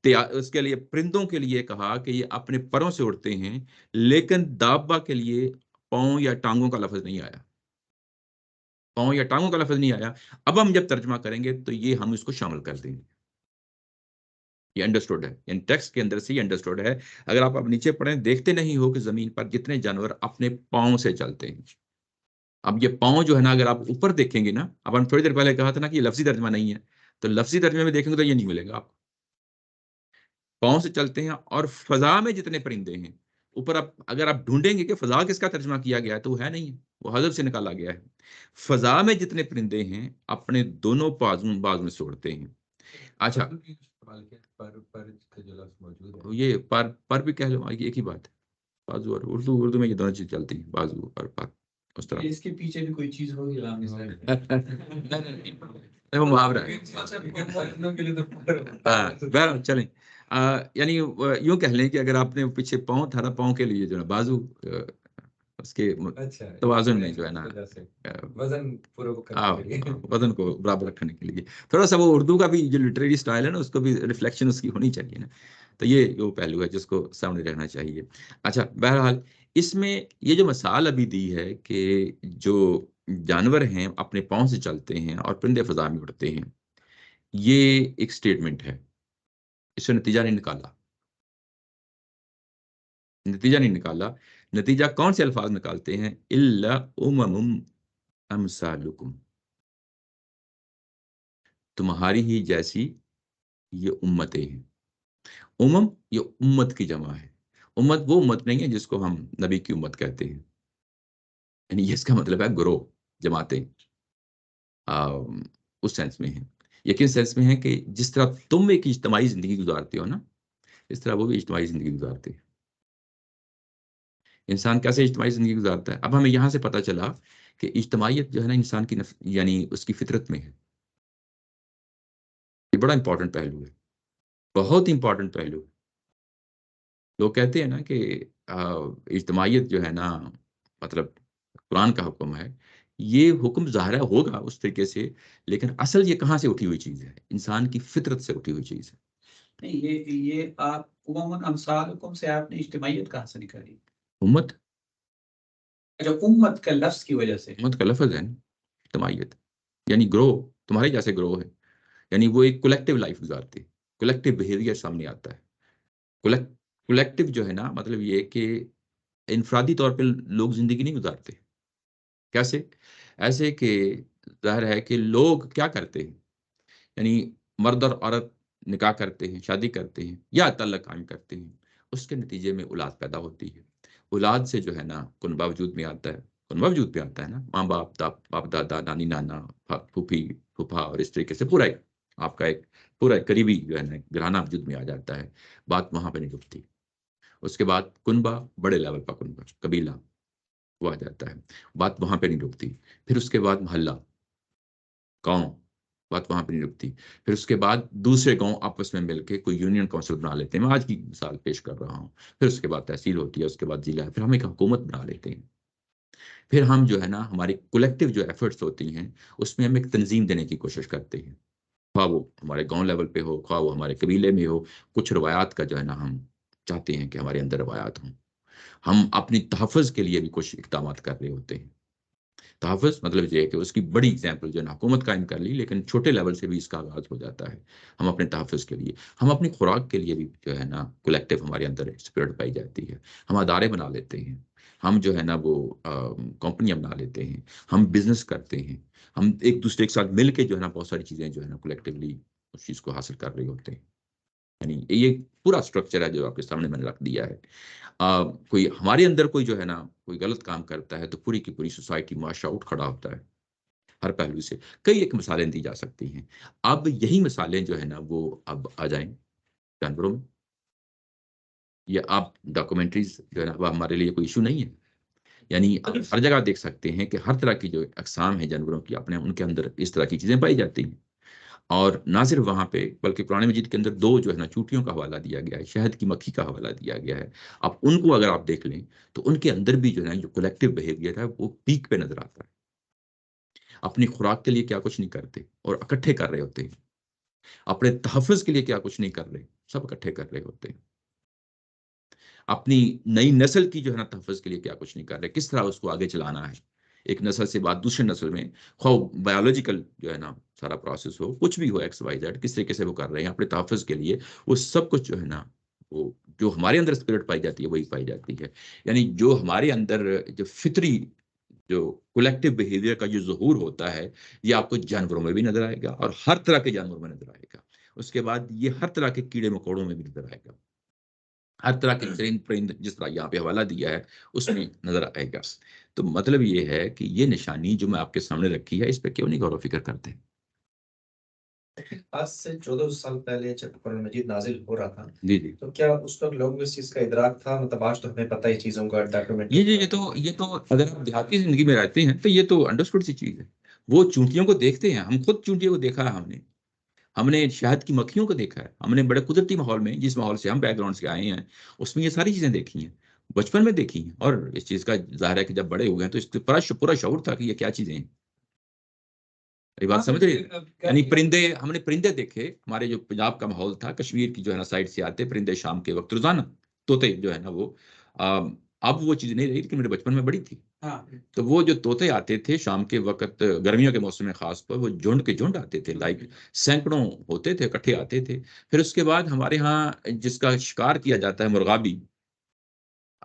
اس کے لیے پرندوں کے لیے کہا کہ یہ اپنے پروں سے اڑتے ہیں، لیکن دابا کے لیے پاؤں یا ٹانگوں کا لفظ نہیں آیا. پاؤں یا ٹانگوں کا لفظ نہیں آیا. اب ہم جب ترجمہ کریں گے تو یہ ہم اس کو شامل کر دیں گے. یہ انڈرسٹوڈ ہے، یعنی ٹیکسٹ کے اندر سے یہ انڈرسٹوڈ ہے. اگر آپ اب نیچے پڑھیں دیکھتے نہیں ہو کہ زمین پر جتنے جانور اپنے پاؤں سے چلتے ہیں. اب یہ پاؤں جو ہے نا اگر آپ اوپر دیکھیں گے نا، اب ہم تھوڑی دیر پہلے کہا تھا نا کہ یہ لفظی ترجمہ نہیں ہے، تو لفظی ترجمے میں دیکھیں گے تو یہ نہیں ملے گا آپ کو. پاؤں سے چلتے ہیں. اور فضا میں جتنے پرندے ہیں اوپر اگر آپ ڈھونڈیں گے کہ فضا کس کا ترجمہ کیا گیا ہے تو وہ ہے نہیں ہے، وہ حذف سے نکالا گیا ہے. فضا میں جتنے پرندے ہیں اپنے دونوں باز میں سے اڑتے ہیں. اچھا یہ پر بھی کہہ لو ایک ہی بات ہے. بازو اور اردو میں یہ دونوں چیز چلتی ہیں، بازو اور پر اس طرح. اس کے پیچھے بھی کوئی چیز ہوگی غامدی صاحب. وہ محاورہ ہے. ہاں بہرحال چلیں. یعنی یوں کہہ لیں کہ اگر آپ نے پیچھے پاؤں تھا نا، پاؤں کے لیے جو ہے بازو اس کے توازن میں جو ہے نا وزن کو برابر رکھنے کے لیے تھوڑا سا وہ اردو کا بھی جو لٹریری سٹائل ہے نا اس کو بھی ریفلیکشن اس کی ہونی چاہیے نا. تو یہ وہ پہلو ہے جس کو سامنے رہنا چاہیے. اچھا بہرحال اس میں یہ جو مثال ابھی دی ہے کہ جو جانور ہیں اپنے پاؤں سے چلتے ہیں اور پرندے فضا میں اڑتے ہیں، یہ ایک سٹیٹمنٹ ہے، اس سے نتیجہ نہیں نکالا. نتیجہ نہیں نکالا. نتیجہ کون سے الفاظ نکالتے ہیں؟ الا امم امثالکم، تمہاری ہی جیسی یہ امتیں ہیں. یہ امت کی جمع ہے. امت وہ امت نہیں ہے جس کو ہم نبی کی امت کہتے ہیں، یعنی اس کا مطلب ہے گروہ، جماعتیں. اس سینس میں ہیں. یقین سینس میں ہے کہ جس طرح تم ایک اجتماعی زندگی گزارتے ہو نا، اس طرح وہ بھی اجتماعی زندگی گزارتے ہیں. انسان کیسے اجتماعی زندگی گزارتا ہے؟ اب ہمیں یہاں سے پتہ چلا کہ اجتماعیت جو ہے نا انسان کی یعنی اس کی فطرت میں ہے. بڑا امپورٹنٹ پہلو ہے، بہت امپورٹنٹ پہلو ہے۔ لوگ کہتے ہیں نا کہ اجتماعیت جو ہے نا، مطلب قرآن کا حکم ہے، یہ حکم ظاہرہ ہوگا اس طریقے سے، لیکن اصل یہ کہاں سے اٹھی ہوئی چیز ہے؟ انسان کی فطرت سے اٹھی ہوئی چیز ہے۔ نہیں، یہ آپ عموماً امثالکم سے آپ نے اجتماعیت کہاں سے نکالی؟ امت، اچھا، امت کا لفظ کی وجہ سے۔ امت کا لفظ ہے نا اجتماعیت، یعنی گروہ، تمہارے جیسے گروہ ہے، یعنی وہ ایک کولیکٹیو لائف گزارتے ہیں، کولیکٹیو بیہیویئر سامنے آتا ہے۔ کولیکٹیو جو ہے نا، مطلب یہ کہ انفرادی طور پہ لوگ زندگی نہیں گزارتے۔ کیسے؟ ایسے کہ ظاہر ہے کہ لوگ کیا کرتے ہیں، یعنی مرد اور عورت نکاح کرتے ہیں، شادی کرتے ہیں یا تعلق قائم کرتے ہیں، اس کے نتیجے میں اولاد پیدا ہوتی ہے۔ اولاد سے جو ہے نا کنبہ وجود میں آتا ہے، کنبہ وجود میں آتا ہے نا، ماں باپ، باپ دادا، نانی نانا، پھوپھی پھوپھا، اور اس طریقے سے پورا آپ کا ایک پورا قریبی جو ہے نا گھرانہ وجود میں آ جاتا ہے۔ بات وہاں پہ نہیں رکتی، اس کے بعد کنبہ، بڑے لیول کا کنبہ، قبیلہ، وہ آ جاتا ہے، بات وہاں پہ نہیں رکتی۔ پھر اس کے بعد محلہ، گاؤں، بات وہاں پہ نہیں رکتی۔ پھر اس کے بعد دوسرے گاؤں آپس میں مل کے کوئی یونین کونسل بنا لیتے ہیں، میں آج کی مثال پیش کر رہا ہوں۔ پھر اس کے بعد تحصیل ہوتی ہے، اس کے بعد ضلع، پھر ہم ایک حکومت بنا لیتے ہیں۔ پھر ہم جو ہے نا ہماری کولیکٹیو جو ایفرٹس ہوتی ہیں، اس میں ہم ایک تنظیم دینے کی کوشش کرتے ہیں، خواہ وہ ہمارے گاؤں لیول پہ ہو، خواہ وہ ہمارے قبیلے میں ہو۔ کچھ روایات کا جو ہے نا ہم چاہتے ہیں کہ ہمارے اندر روایات ہوں، ہم اپنی تحفظ کے لیے بھی کچھ اقدامات کر رہے ہوتے ہیں۔ تحفظ مطلب یہ ہے کہ اس کی بڑی اگزامپل جو ہے نا حکومت قائم کر لی، لیکن چھوٹے لیول سے بھی اس کا آغاز ہو جاتا ہے۔ ہم اپنے تحفظ کے لیے، ہم اپنی خوراک کے لیے بھی جو ہے نا کولیکٹیو ہمارے اندر اسپرٹ پائی جاتی ہے۔ ہم ادارے بنا لیتے ہیں، ہم جو ہے نا وہ کمپنیاں بنا لیتے ہیں، ہم بزنس کرتے ہیں، ہم ایک دوسرے کے ساتھ مل کے جو ہے نا بہت ساری چیزیں جو ہے نا کولیکٹیولی اس چیز کو حاصل کر رہے ہوتے ہیں۔ یعنی یہ پورا اسٹرکچر ہے جو آپ کے سامنے میں نے رکھ دیا ہے۔ کوئی ہمارے اندر کوئی جو ہے نا کوئی غلط کام کرتا ہے تو پوری کی پوری سوسائٹی، معاشرہ اٹھ کھڑا ہوتا ہے ہر پہلو سے۔ کئی ایک مثالیں دی جا سکتی ہیں۔ اب یہی مثالیں جو ہے نا وہ اب آ جائیں جانوروں میں، یہ آپ ڈاکومنٹریز جو ہے نا وہ ہمارے لیے کوئی ایشو نہیں ہے۔ یعنی آپ ہر جگہ دیکھ سکتے ہیں کہ ہر طرح کی جو اقسام ہیں جانوروں کی، اپنے ان کے اندر اس طرح کی چیزیں پائی جاتی ہیں۔ اور نہ صرف وہاں پہ بلکہ قرآن مجید کے اندر دو جو ہے نا چونٹیوں کا حوالہ دیا گیا ہے، شہد کی مکھی کا حوالہ دیا گیا ہے۔ اب ان کو اگر آپ دیکھ لیں تو ان کے اندر بھی جو ہے نا جو کولیکٹیو بیہیویئر ہے وہ پیک پہ نظر آتا ہے۔ اپنی خوراک کے لیے کیا کچھ نہیں کرتے اور اکٹھے کر رہے ہوتے ہیں، اپنے تحفظ کے لیے کیا کچھ نہیں کر رہے، سب اکٹھے کر رہے ہوتے ہیں۔ اپنی نئی نسل کی جو ہے نا تحفظ کے لیے کیا کچھ نہیں کر رہے، کس طرح اس کو آگے چلانا ہے، ایک نسل سے بعد دوسرے نسل میں، خواہ بایولوجیکل جو ہے نا سارا پروسیس ہو، کچھ بھی ہو، ایکس وائی زیڈ، کس طریقے سے وہ کر رہے ہیں اپنے تحفظ کے لیے۔ وہ سب کچھ جو ہے نا وہ جو ہمارے اندر اسپرٹ پائی جاتی ہے وہی پائی جاتی ہے۔ یعنی جو ہمارے اندر جو فطری جو کولیکٹیو بیہیویئر کا جو ظہور ہوتا ہے، یہ آپ کو جانوروں میں بھی نظر آئے گا اور ہر طرح کے جانوروں میں نظر آئے گا۔ اس کے بعد یہ ہر طرح کے کیڑے مکوڑوں میں بھی نظر آئے گا، ہر طرح کے چرند پرند جس طرح یہاں پہ حوالہ دیا ہے اس میں نظر آئے گا۔ تو مطلب یہ ہے کہ یہ نشانی جو میں آپ کے سامنے رکھی ہے، اس پہ کیوں نہیں غور و فکر کرتے؟ آج سے 14 سال پہلے جب قرآن مجید نازل ہو رہا تھا، جی جی تو کیا اس وقت لوگوں کو اس چیز کا ادراک تھا؟ مطلب آج تو ہمیں پتہ ہی چیزوں کا ڈاکومنٹ۔ یہ تو اگر آپ دیہاتی زندگی میں رہتے ہیں تو یہ تو انڈرسٹوڈ سی چیز ہے۔ وہ چونٹیوں کو دیکھتے ہیں، ہم خود چونٹیوں کو دیکھا ہے، ہم نے شہد کی مکھیوں کو دیکھا ہے، ہم نے بڑے قدرتی ماحول میں، جس ماحول سے ہم بیک گراؤنڈ سے آئے ہیں اس میں یہ ساری چیزیں دیکھی ہیں، بچپن میں دیکھی ہیں، اور اس چیز کا ظاہر ہے کہ جب بڑے ہو گئے تو اس کا پورا شعور تھا کہ یہ کیا چیزیں ہیں۔ یہ بات سمجھ رہے ہیں؟ یعنی پرندے، ہم نے پرندے دیکھے، ہمارے جو پنجاب کا ماحول تھا، کشمیر کی جو ہے نا سائڈ سے آتے پرندے شام کے وقت روزانہ، طوطے جو ہے نا وہ اب وہ چیز نہیں رہی لیکن میرے بچپن میں بڑی تھی۔ تو وہ جو طوطے آتے تھے شام کے وقت، گرمیوں کے موسم میں خاص پر، وہ جھنڈ کے جھنڈ آتے تھے، لائک سینکڑوں ہوتے تھے، اکٹھے آتے تھے۔ پھر اس کے بعد ہمارے ہاں جس کا شکار کیا جاتا ہے مرغابی،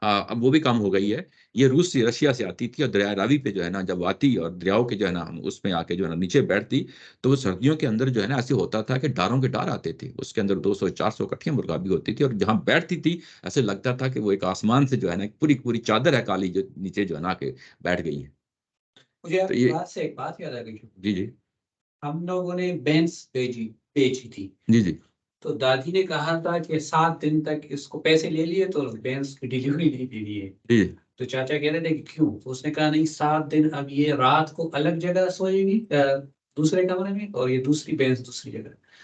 اب وہ بھی کم ہو گئی ہے۔ یہ روس سے، رشیا سے آتی تھی اور دریائے راوی پہ جو ہے نا جب آتی اور دریاؤں کے جو ہے نا ہم اس میں آ کے جو ہے نا نیچے بیٹھتی، تو وہ سردیوں کے اندر جو ہے نا ایسے ہوتا تھا کہ ڈاروں کے ڈار آتے تھے، اس کے اندر 200-400 کٹھیاں مرغابی ہوتی تھی، اور جہاں بیٹھتی تھی ایسے لگتا تھا کہ وہ ایک آسمان سے جو ہے نا ایک پوری پوری چادر ہے کالی جو نیچے جو ہے نا کے بیٹھ گئی ہے۔ مجھے تو یہ بات سے ایک بات یاد آ گئی، جی جی ہم لوگوں نے بینس بیچی تھی، جی جی تو دادی نے کہا تھا کہ 7 دن تک اس کو پیسے لے لیے تو بینس کی ڈیلیوری نہیں دے دیے۔ جی تو چاچا کہہ رہے تھے کہ کیوں؟ تو اس نے کہا نہیں، 7 دن اب یہ رات کو الگ جگہ سوئے گی دوسرے کمرے میں، اور یہ دوسری بینس دوسری جگہ۔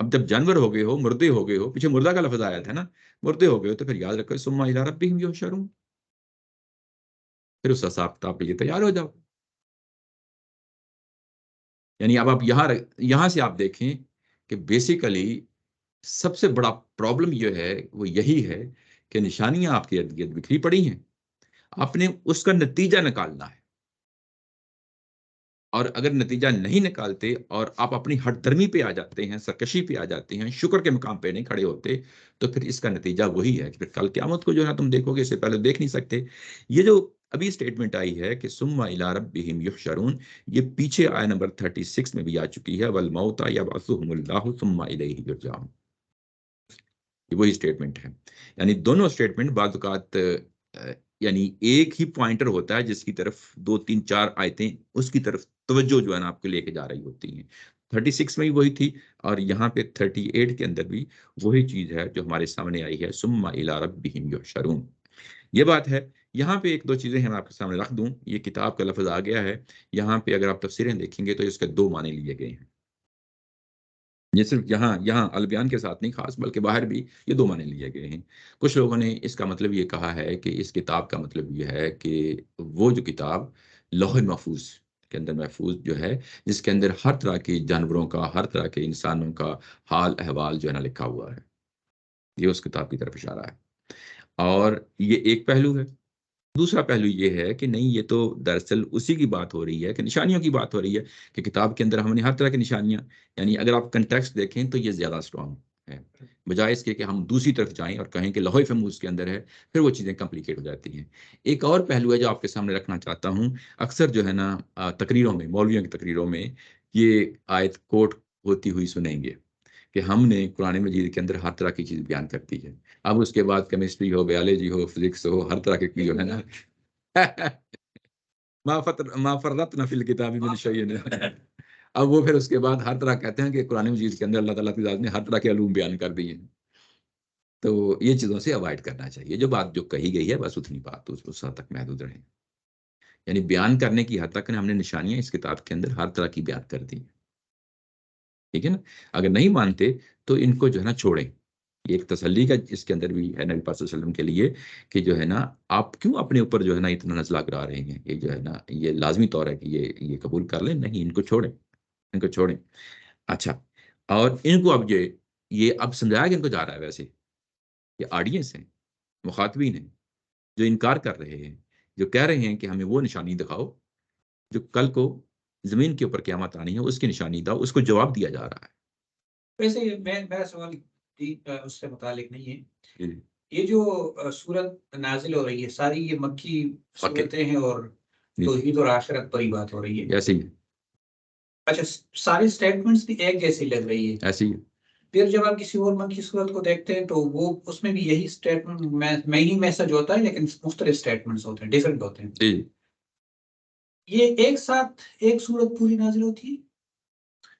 اب جب جانور ہو گئے ہو، مردے ہو گئے ہو، پیچھے مردہ کا لفظ آیا تھا نا، مردے ہو گئے ہو تو پھر یاد رکھو ثم الی ربہم یحشرون، پھر اس حساب کتاب کے لیے تیار ہو جاؤ. یعنی اب آپ یہاں سے آپ دیکھیں کہ بیسیکلی سب سے بڑا پرابلم یہ ہے، وہ یہی ہے کہ نشانیاں آپ کے ارد گرد بکھری پڑی ہیں، آپ نے اس کا نتیجہ نکالنا ہے، اور اگر نتیجہ نہیں نکالتے اور آپ اپنی ہٹ درمی پہ آ جاتے ہیں، سرکشی پہ آ جاتے ہیں، شکر کے مقام پہ نہیں کھڑے ہوتے، تو پھر اس کا نتیجہ وہی ہے کہ پھر کل قیامت کو جو ہے تم دیکھو گے، اس سے پہلے دیکھ نہیں سکتے. یہ جو ابھی اسٹیٹمنٹ آئی ہے کہ ثم الی ربہم یحشرون، یہ پیچھے آیت نمبر 36 میں بھی آ چکی ہے، والموت یبعثہم اللہ ثم الیہ یرجعون، یہ وہی اسٹیٹمنٹ ہے. یعنی دونوں اسٹیٹمنٹ بعض اوقات یعنی ایک ہی پوائنٹر ہوتا ہے جس کی طرف 2 3 4 آیتیں اس کی طرف توجہ جو ہے نا آپ کو لے کے جا رہی ہوتی ہیں. 36 میں بھی وہی تھی، اور یہاں پہ 38 کے اندر بھی وہی چیز ہے جو ہمارے سامنے آئی ہے، ثم الی ربہم یحشرون. یہ بات ہے. یہاں پہ ایک دو چیزیں میں آپ کے سامنے رکھ دوں. یہ کتاب کا لفظ آ گیا ہے یہاں پہ، اگر آپ تفسیریں دیکھیں گے تو اس کے 2 معنی لیے گئے ہیں. یہ صرف یہاں البیان کے ساتھ نہیں خاص، بلکہ باہر بھی یہ 2 معنی لیے گئے ہیں. کچھ لوگوں نے اس کا مطلب یہ کہا ہے کہ اس کتاب کا مطلب یہ ہے کہ وہ جو کتاب لوح محفوظ کے اندر محفوظ جو ہے، جس کے اندر ہر طرح کے جانوروں کا، ہر طرح کے انسانوں کا حال احوال جو ہے نا لکھا ہوا ہے، یہ اس کتاب کی طرف اشارہ ہے. اور یہ ایک پہلو ہے. دوسرا پہلو یہ ہے کہ نہیں، یہ تو دراصل اسی کی بات ہو رہی ہے کہ نشانیوں کی بات ہو رہی ہے کہ کتاب کے اندر ہم نے ہر طرح کی نشانیاں، یعنی اگر آپ کنٹیکسٹ دیکھیں تو یہ زیادہ اسٹرانگ ہے، بجائے اس کے کہ ہم دوسری طرف جائیں اور کہیں کہ لوح محفوظ کے اندر ہے، پھر وہ چیزیں کمپلیکیٹ ہو جاتی ہیں. ایک اور پہلو ہے جو آپ کے سامنے رکھنا چاہتا ہوں. اکثر جو ہے نا تقریروں میں، مولویوں کی تقریروں میں یہ آیت کوٹ ہوتی ہوئی سنیں گے کہ ہم نے قرآن مجید کے اندر ہر طرح کی چیز بیان کرتی ہے. اب اس کے بعد کیمسٹری ہو، بایولوجی ہو، فزکس ہو، ہر طرح کی جو ہے نا ما فرطنا فی الکتاب من شیء. اب وہ پھر اس کے بعد ہر طرح کہتے ہیں کہ قرآن مجید کے اندر اللہ تعالیٰ کی ذات نے ہر طرح کے علوم بیان کر دی ہیں. تو یہ چیزوں سے اوائڈ کرنا چاہیے. جو بات جو کہی گئی ہے بس اتنی بات اس حد تک محدود رہیں. یعنی بیان کرنے کی حد تک ہم نے نشانیاں اس کتاب کے اندر ہر طرح کی بیان کر دی ہیں. ٹھیک ہے نا. اگر نہیں مانتے تو ان کو جو ہے نا چھوڑیں. یہ ایک تسلی کا اس کے اندر بھی ہے نبی پاک صلی اللہ علیہ وسلم کے لیے کہ جو ہے نا آپ کیوں اپنے اوپر جو ہے نا اتنا نزلہ کرا رہے ہیں. یہ جو ہے نا یہ لازمی طور ہے کہ یہ قبول کر لیں. نہیں، ان کو چھوڑیں، ان کو چھوڑیں. اچھا، اور ان کو اب یہ اب سمجھایا کہ ان کو جا رہا ہے. ویسے یہ آڈینس ہیں، مخاطبین ہیں جو انکار کر رہے ہیں، جو کہہ رہے ہیں کہ ہمیں وہ نشانی دکھاؤ جو کل کو زمین کے اوپر قیامت آنی ہے، اس کی نشانی داؤ. اس کو جواب دیا جا رہا ہے. ویسے میرا سوال اس سے متعلق نہیں ہے. جی. یہ جو سورت نازل ہو رہی ہے ساری یہ مکی صورتیں ہیں اور جی. توحید اور آخرت پر ہی بات ہو رہی ہے. ایسے ہی ہے. اچھا، ساری سٹیٹمنٹس بھی ایک جیسی لگ رہی ہے. ایسے ہی ہے. پھر جب آپ کسی اور مکی صورت کو دیکھتے ہیں تو وہ اس میں بھی یہی سٹیٹمنٹ میں ہی میسج ہوتا ہے، لیکن مختلف سٹیٹمنٹس ہوتے ہیں، ڈیفرنٹ ہوتے ہیں. جی. یہ ایک ساتھ ایک صورت پوری نازل ہوتی ہے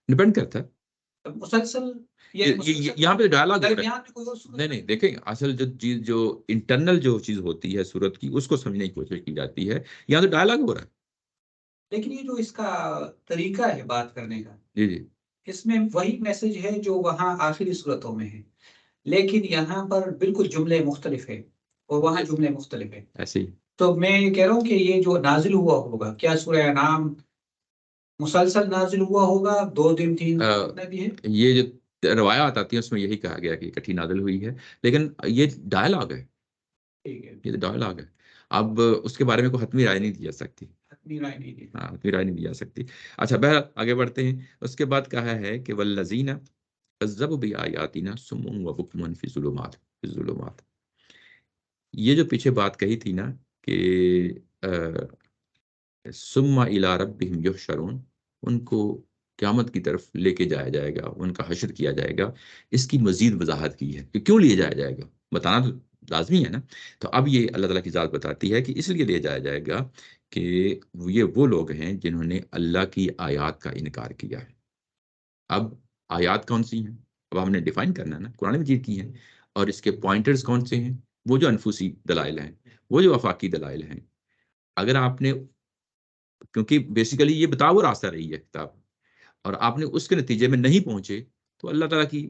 ڈپینڈ کرتا ہے مسلسل یہاں پہ ڈائلاگ ہوتا ہے. درمیان میں کوئی اور صورت نہیں دیکھیں، اصل جو چیز جو انٹرنل جو چیز ہوتی ہے صورت کی، اس کو سمجھنے کی کوشش کی جاتی ہے. یہاں تو ڈائلاگ ہو رہا ہے. لیکن یہ جو اس کا طریقہ ہے بات کرنے کا، جی جی. اس میں وہی میسج ہے جو وہاں آخری صورتوں میں ہے، لیکن یہاں پر بالکل جملے مختلف ہیں اور وہاں جملے مختلف ہیں. ایسے ہی. تو میں یہ کہہ رہا ہوں کہ یہ جو نازل ہوا ہوگا، کیا سورہ انعام مسلسل نازل ہوا ہوگا 2 دن 3 دن جتنا بھی ہے؟ یہ جو روایات آتی ہیں اس میں یہی کہا گیا کہ اکٹھی نازل ہوئی ہے، لیکن یہ ڈائلاگ ہے. ٹھیک ہے، یہ ڈائلاگ ہے. اب اس کے بارے میں کوئی حتمی رائے نہیں دی جا سکتی. حتمی رائے نہیں دی. ہاں، حتمی رائے نہیں دی جا سکتی. اچھا، بہرحال آگے بڑھتے ہیں. اس کے بعد کہا ہے کہ والذین کذبوا بآیاتنا صم وبکم فی الظلمات. یہ جو پیچھے بات کہی تھی نا کہ ثم الی ربہم یحشرون، ان کو قیامت کی طرف لے کے جایا جائے گا، ان کا حشر کیا جائے گا. اس کی مزید وضاحت کی ہے کہ کیوں لے جایا جائے گا، بتانا تو لازمی ہے نا. تو اب یہ اللہ تعالیٰ کی ذات بتاتی ہے کہ اس لیے لے جایا جائے گا کہ یہ وہ لوگ ہیں جنہوں نے اللہ کی آیات کا انکار کیا ہے. اب آیات کون سی ہیں؟ اب ہم نے ڈیفائن کرنا ہے نا. قرآن مجید کی ہیں، اور اس کے پوائنٹرز کون سے ہیں؟ وہ جو انفوسی دلائل ہیں، وہ جو وفاقی دلائل ہیں. اگر آپ نے، کیونکہ بیسیکلی یہ بتاؤ راستہ رہی ہے کتاب، اور آپ نے اس کے نتیجے میں نہیں پہنچے تو اللہ تعالیٰ کی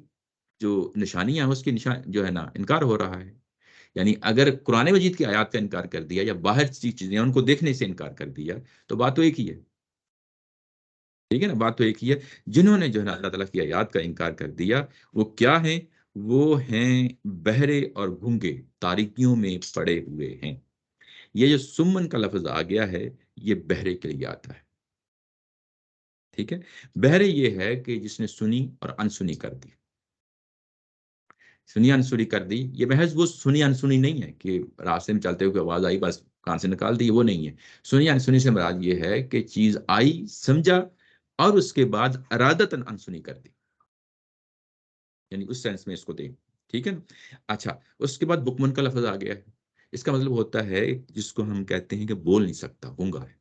جو نشانیاں ہیں اس کی جو ہے نا انکار ہو رہا ہے. یعنی اگر قرآن مجید کی آیات کا انکار کر دیا یا باہر چیزیں ان کو دیکھنے سے انکار کر دیا تو بات تو ایک ہی ہے. ٹھیک ہے نا, بات تو ایک ہی ہے. جنہوں نے جو ہے نا اللہ تعالیٰ کی آیات کا انکار کر دیا وہ کیا ہیں؟ وہ ہیں بہرے اور گونگے, تاریکیوں میں پڑے ہوئے ہیں. یہ جو سمن کا لفظ آ گیا ہے یہ بہرے کے لیے آتا ہے. ٹھیک ہے, بہرے یہ ہے کہ جس نے سنی اور انسنی کر دی. سنی انسنی کر دی, یہ محض وہ سنی انسنی نہیں ہے کہ راستے میں چلتے ہوئے آواز آئی بس کان سے نکال دی, وہ نہیں ہے. سنی انسنی سے مراد یہ ہے کہ چیز آئی, سمجھا, اور اس کے بعد ارادتاً انسنی کر دی, یعنی اس سینس میں اس کو دیں. ٹھیک ہے نا. اچھا, اس کے بعد بکمن کا لفظ آ گیا ہے. اس کا مطلب ہوتا ہے جس کو ہم کہتے ہیں کہ بول نہیں سکتا, گونگا ہے.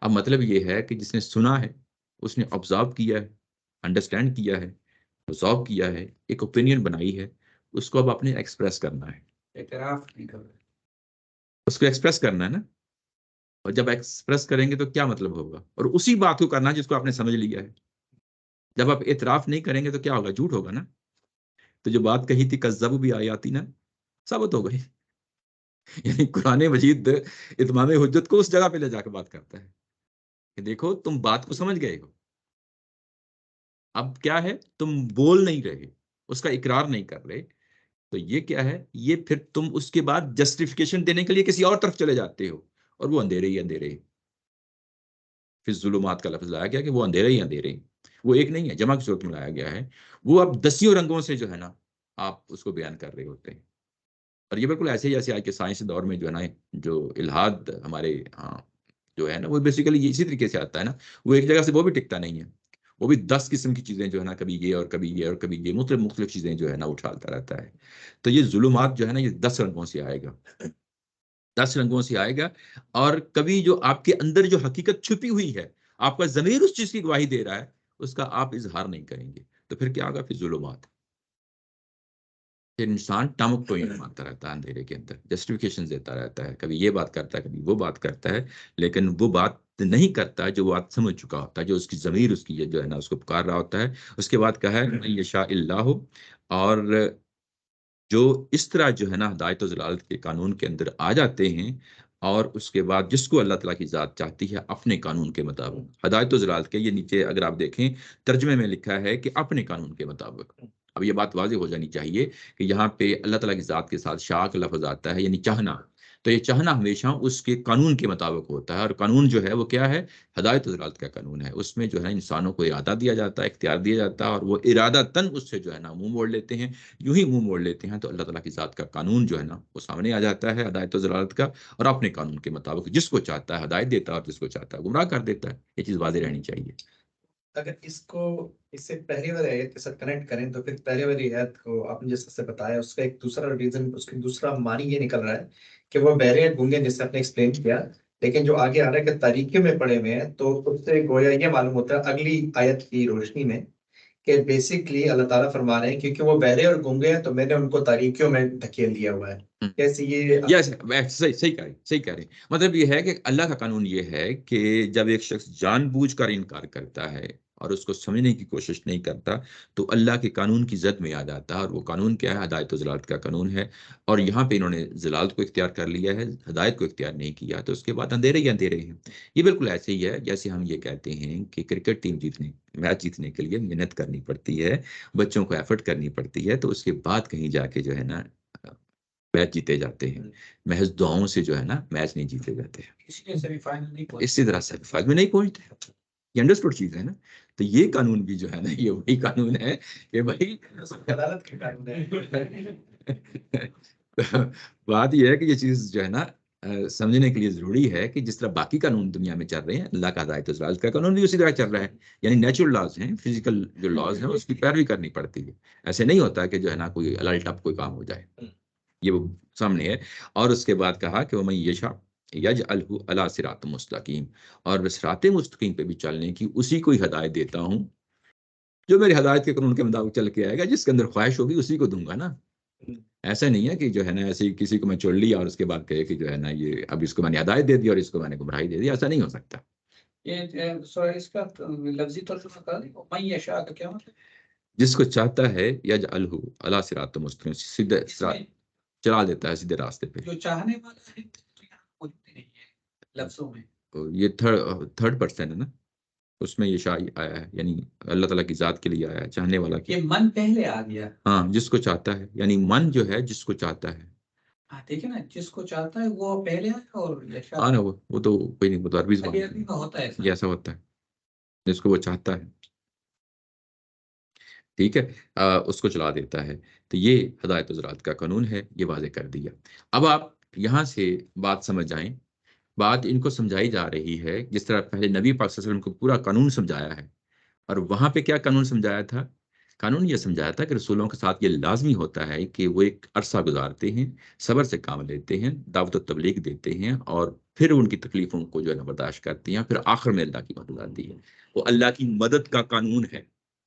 اب مطلب یہ ہے کہ جس نے سنا ہے, اس نے آبزرو کیا ہے, انڈرسٹینڈ کیا ہے, آبزرو کیا ہے, ایک اوپینین بنائی ہے, اس کو اب آپ نے ایکسپریس کرنا ہے. اعتراف نہیں کر رہے. اس کو ایکسپریس کرنا ہے نا. اور جب ایکسپریس کریں گے تو کیا مطلب ہوگا؟ اور اسی بات کو کرنا جس کو آپ نے سمجھ لیا ہے. جب آپ اعتراف نہیں کریں گے تو کیا ہوگا؟ جھوٹ ہوگا نا. تو جو بات کہی تھی کذب بھی آیاتی نا, ثابت ہو گئی. یعنی قرآن مجید اتمام حجت کو اس جگہ پہ لے جا کے بات کرتا ہے کہ دیکھو تم بات کو سمجھ گئے ہو, اب کیا ہے, تم بول نہیں رہے, اس کا اقرار نہیں کر رہے, تو یہ کیا ہے, یہ پھر تم اس کے بعد جسٹیفیکیشن دینے کے لیے کسی اور طرف چلے جاتے ہو, اور وہ اندھیرے ہی اندھیرے. پھر ظلمات کا لفظ لایا گیا کہ وہ اندھیرے ہی اندھیرے, وہ ایک نہیں ہے, جمع کی صورت میں لایا گیا ہے. وہ اب دسیوں رنگوں سے جو ہے نا آپ اس کو بیان کر رہے ہوتے ہیں. اور یہ بالکل ایسے ہی جیسے آج کے سائنسی دور میں جو ہے نا جو الہاد ہمارے ہاں جو ہے نا وہ بیسیکلی اسی طریقے سے آتا ہے نا. وہ ایک جگہ سے وہ بھی ٹکتا نہیں ہے, وہ بھی 10 قسم کی چیزیں جو ہے نا, کبھی یہ اور کبھی یہ اور کبھی یہ, مختلف چیزیں جو ہے نا اچھالتا رہتا ہے. تو یہ ظلمات جو ہے نا یہ 10 رنگوں سے آئے گا, 10 رنگوں سے آئے گا. اور کبھی جو آپ کے اندر جو حقیقت چھپی ہوئی ہے, آپ کا ضمیر اس چیز کی گواہی دے رہا ہے, اس کا آپ اظہار نہیں کریں گے, تو پھر کیا ہوگا؟ پھر ظلمات. انسان ٹامک ٹوئیں مانتا رہتا ہے اندھیرے کے اندر, جسٹیفیکیشن دیتا رہتا ہے, کبھی یہ بات کرتا ہے کبھی وہ بات کرتا ہے, لیکن وہ بات نہیں کرتا جو بات سمجھ چکا ہوتا ہے, جو اس کی ضمیر اس کی جو ہے نا اس کو پکار رہا ہوتا ہے. اس کے بعد کہا ہے من یشاء اللہ, اور جو اس طرح جو ہے نا ہدایت و ضلالت کے قانون کے اندر آ جاتے ہیں, اور اس کے بعد جس کو اللہ تعالیٰ کی ذات چاہتی ہے اپنے قانون کے مطابق. ہدایت و ضلالت کے یہ نیچے اگر آپ دیکھیں ترجمے میں لکھا ہے کہ اپنے قانون کے مطابق. اب یہ بات واضح ہو جانی چاہیے کہ یہاں پہ اللہ تعالیٰ کی ذات کے ساتھ شاء کا لفظ آتا ہے, یعنی چاہنا. تو یہ چاہنا ہمیشہ اس کے قانون کے مطابق ہوتا ہے, اور قانون جو ہے وہ کیا ہے؟ ہدایت و ضلالت کا قانون ہے. اس میں جو ہے انسانوں کو ارادہ دیا جاتا ہے, اختیار دیا جاتا ہے, اور وہ ارادتاً اس سے جو ہے نا منہ موڑ لیتے ہیں. یوں ہی منہ موڑ لیتے ہیں تو اللہ تعالیٰ کی ذات کا قانون جو ہے نا وہ سامنے آ جاتا ہے, ہدایت و ضلالت کا, اور اپنے قانون کے مطابق جس کو چاہتا ہے ہدایت دیتا ہے اور جس کو چاہتا ہے گمراہ کر دیتا ہے. یہ چیز واضح رہنی چاہیے. اگر اس کو اس سے پہلی والی آیت کے ساتھ کنیکٹ کریں تو پھر پہلی والی آیت کو آپ نے جس سے بتایا اس کا ایک دوسرا ریزن, اس کا دوسرا معنی یہ نکل رہا ہے کہ وہ بہرے گونگے جس سے آپ نے ایکسپلین کیا, لیکن جو آگے آ رہا ہے کہ تاریکیوں میں پڑے ہوئے ہیں, تو اس سے گویا یہ معلوم ہوتا ہے اگلی آیت کی روشنی میں کہ بیسکلی اللہ تعالیٰ فرما رہے ہیں کیونکہ وہ بہرے اور گونگے ہیں تو میں نے ان کو تاریکیوں میں دھکیل دیا ہوا ہے. کیسے یہ صحیح کہہ رہے ہیں. مطلب یہ ہے کہ اللہ کا قانون یہ ہے کہ جب ایک شخص جان بوجھ کر انکار کرتا ہے اور اس کو سمجھنے کی کوشش نہیں کرتا تو اللہ کے قانون کی زد میں آ جاتا ہے. اور وہ قانون کیا ہے؟ ہدایت و ضلالت کا قانون ہے. اور یہاں پہ انہوں نے ضلالت کو اختیار کر لیا ہے, ہدایت کو اختیار نہیں کیا, تو اس کے بعد اندھیرے ہی اندھیرے ہیں. یہ بالکل ایسے ہی ہے جیسے ہم یہ کہتے ہیں کہ کرکٹ ٹیم میچ جیتنے کے لیے محنت کرنی پڑتی ہے, بچوں کو ایفرٹ کرنی پڑتی ہے, تو اس کے بعد کہیں جا کے جو ہے نا میچ جیتے جاتے ہیں. محض دعاؤں سے جو ہے نا میچ نہیں جیتے جاتے ہیں. اسی طرح سیمی فائنل میں نہیں پہنچتے. یہ انڈرسٹوڈ چیز ہے نا. تو یہ قانون بھی جو ہے نا یہ وہی قانون ہے کہ بھائی عدالت کے قانون ہے. بات یہ ہے کہ یہ چیز جو ہے نا سمجھنے کے لیے ضروری ہے کہ جس طرح باقی قانون دنیا میں چل رہے ہیں, اللہ کا ہدایت و ضلالت کا قانون بھی اسی طرح چل رہا ہے. یعنی نیچرل لاز ہیں, فزیکل جو لاز ہیں اس کی پیروی کرنی پڑتی ہے. ایسے نہیں ہوتا کہ جو ہے نا کوئی الٹ اپ کوئی کام ہو جائے. یہ وہ سامنے ہے. اور اس کے بعد کہا کہ وَمَن یشاء یجعلہ علی صراط مستقیم, اور صراط مستقیم پہ بھی چلنے کی اسی کو ہی ہدایت دیتا ہوں جو میری ہدایت کے قانون کے مطابق چل کے آئے گا. جس کے اندر خواہش ہوگی اسی کو دوں گا نا. ایسا نہیں ہے کہ جو ہے نا ایسے کسی کو میں چڑ لیا اور اس کے بعد کہے کہ جو ہے نا یہ اب اس کو میں نے ہدایت دے دی اور اس کو میں نے گمراہی دے دی. ایسا نہیں ہو سکتا. یہ اس کا لفظی ترجمہ کرا دیں, من یشاء کا کیا مطلب؟ جس کو چاہتا ہے یجعلہ علی صراط مستقیم، سیدھے اس میں چلا دیتا ہے سیدھے راستے پہ. جو چاہنے والا ہے تو یہاں موجود نہیں ہے لفظوں میں. یہ تھرڈ پرسن ہے نا، اس میں یہ شاہ آیا ہے، یعنی اللہ تعالیٰ کی ذات کے لیے آیا ہے، چاہنے والا کی. یہ من پہلے آ گیا. ہاں، جس کو چاہتا ہے، یعنی من جو ہے جس کو چاہتا ہے. ہاں دیکھیں نا، جس کو چاہتا ہے وہ پہلے آیا اور یشاء ہاں نا، وہ تو کوئی نہیں، وہ تو عربی زبان عربی میں میں ہوتا ہے ایسا. یہ ایسا ہوتا ہے، جس کو وہ چاہتا ہے. ٹھیک ہے، اس کو چلا دیتا ہے. تو یہ ہدایت و ذرات کا قانون ہے، یہ واضح کر دیا. اب آپ یہاں سے بات سمجھ جائیں، بات ان کو سمجھائی جا رہی ہے جس طرح پہلے نبی پاک صلی اللہ علیہ وسلم کو پورا قانون سمجھایا ہے. اور وہاں پہ کیا قانون سمجھایا تھا؟ قانون یہ سمجھایا تھا کہ رسولوں کے ساتھ یہ لازمی ہوتا ہے کہ وہ ایک عرصہ گزارتے ہیں، صبر سے کام لیتے ہیں، دعوت و تبلیغ دیتے ہیں، اور پھر ان کی تکلیفوں کو جو ہے نا برداشت کرتے ہیں، پھر آخر میں اللہ کی مدد آتی ہے. وہ اللہ کی مدد کا قانون ہے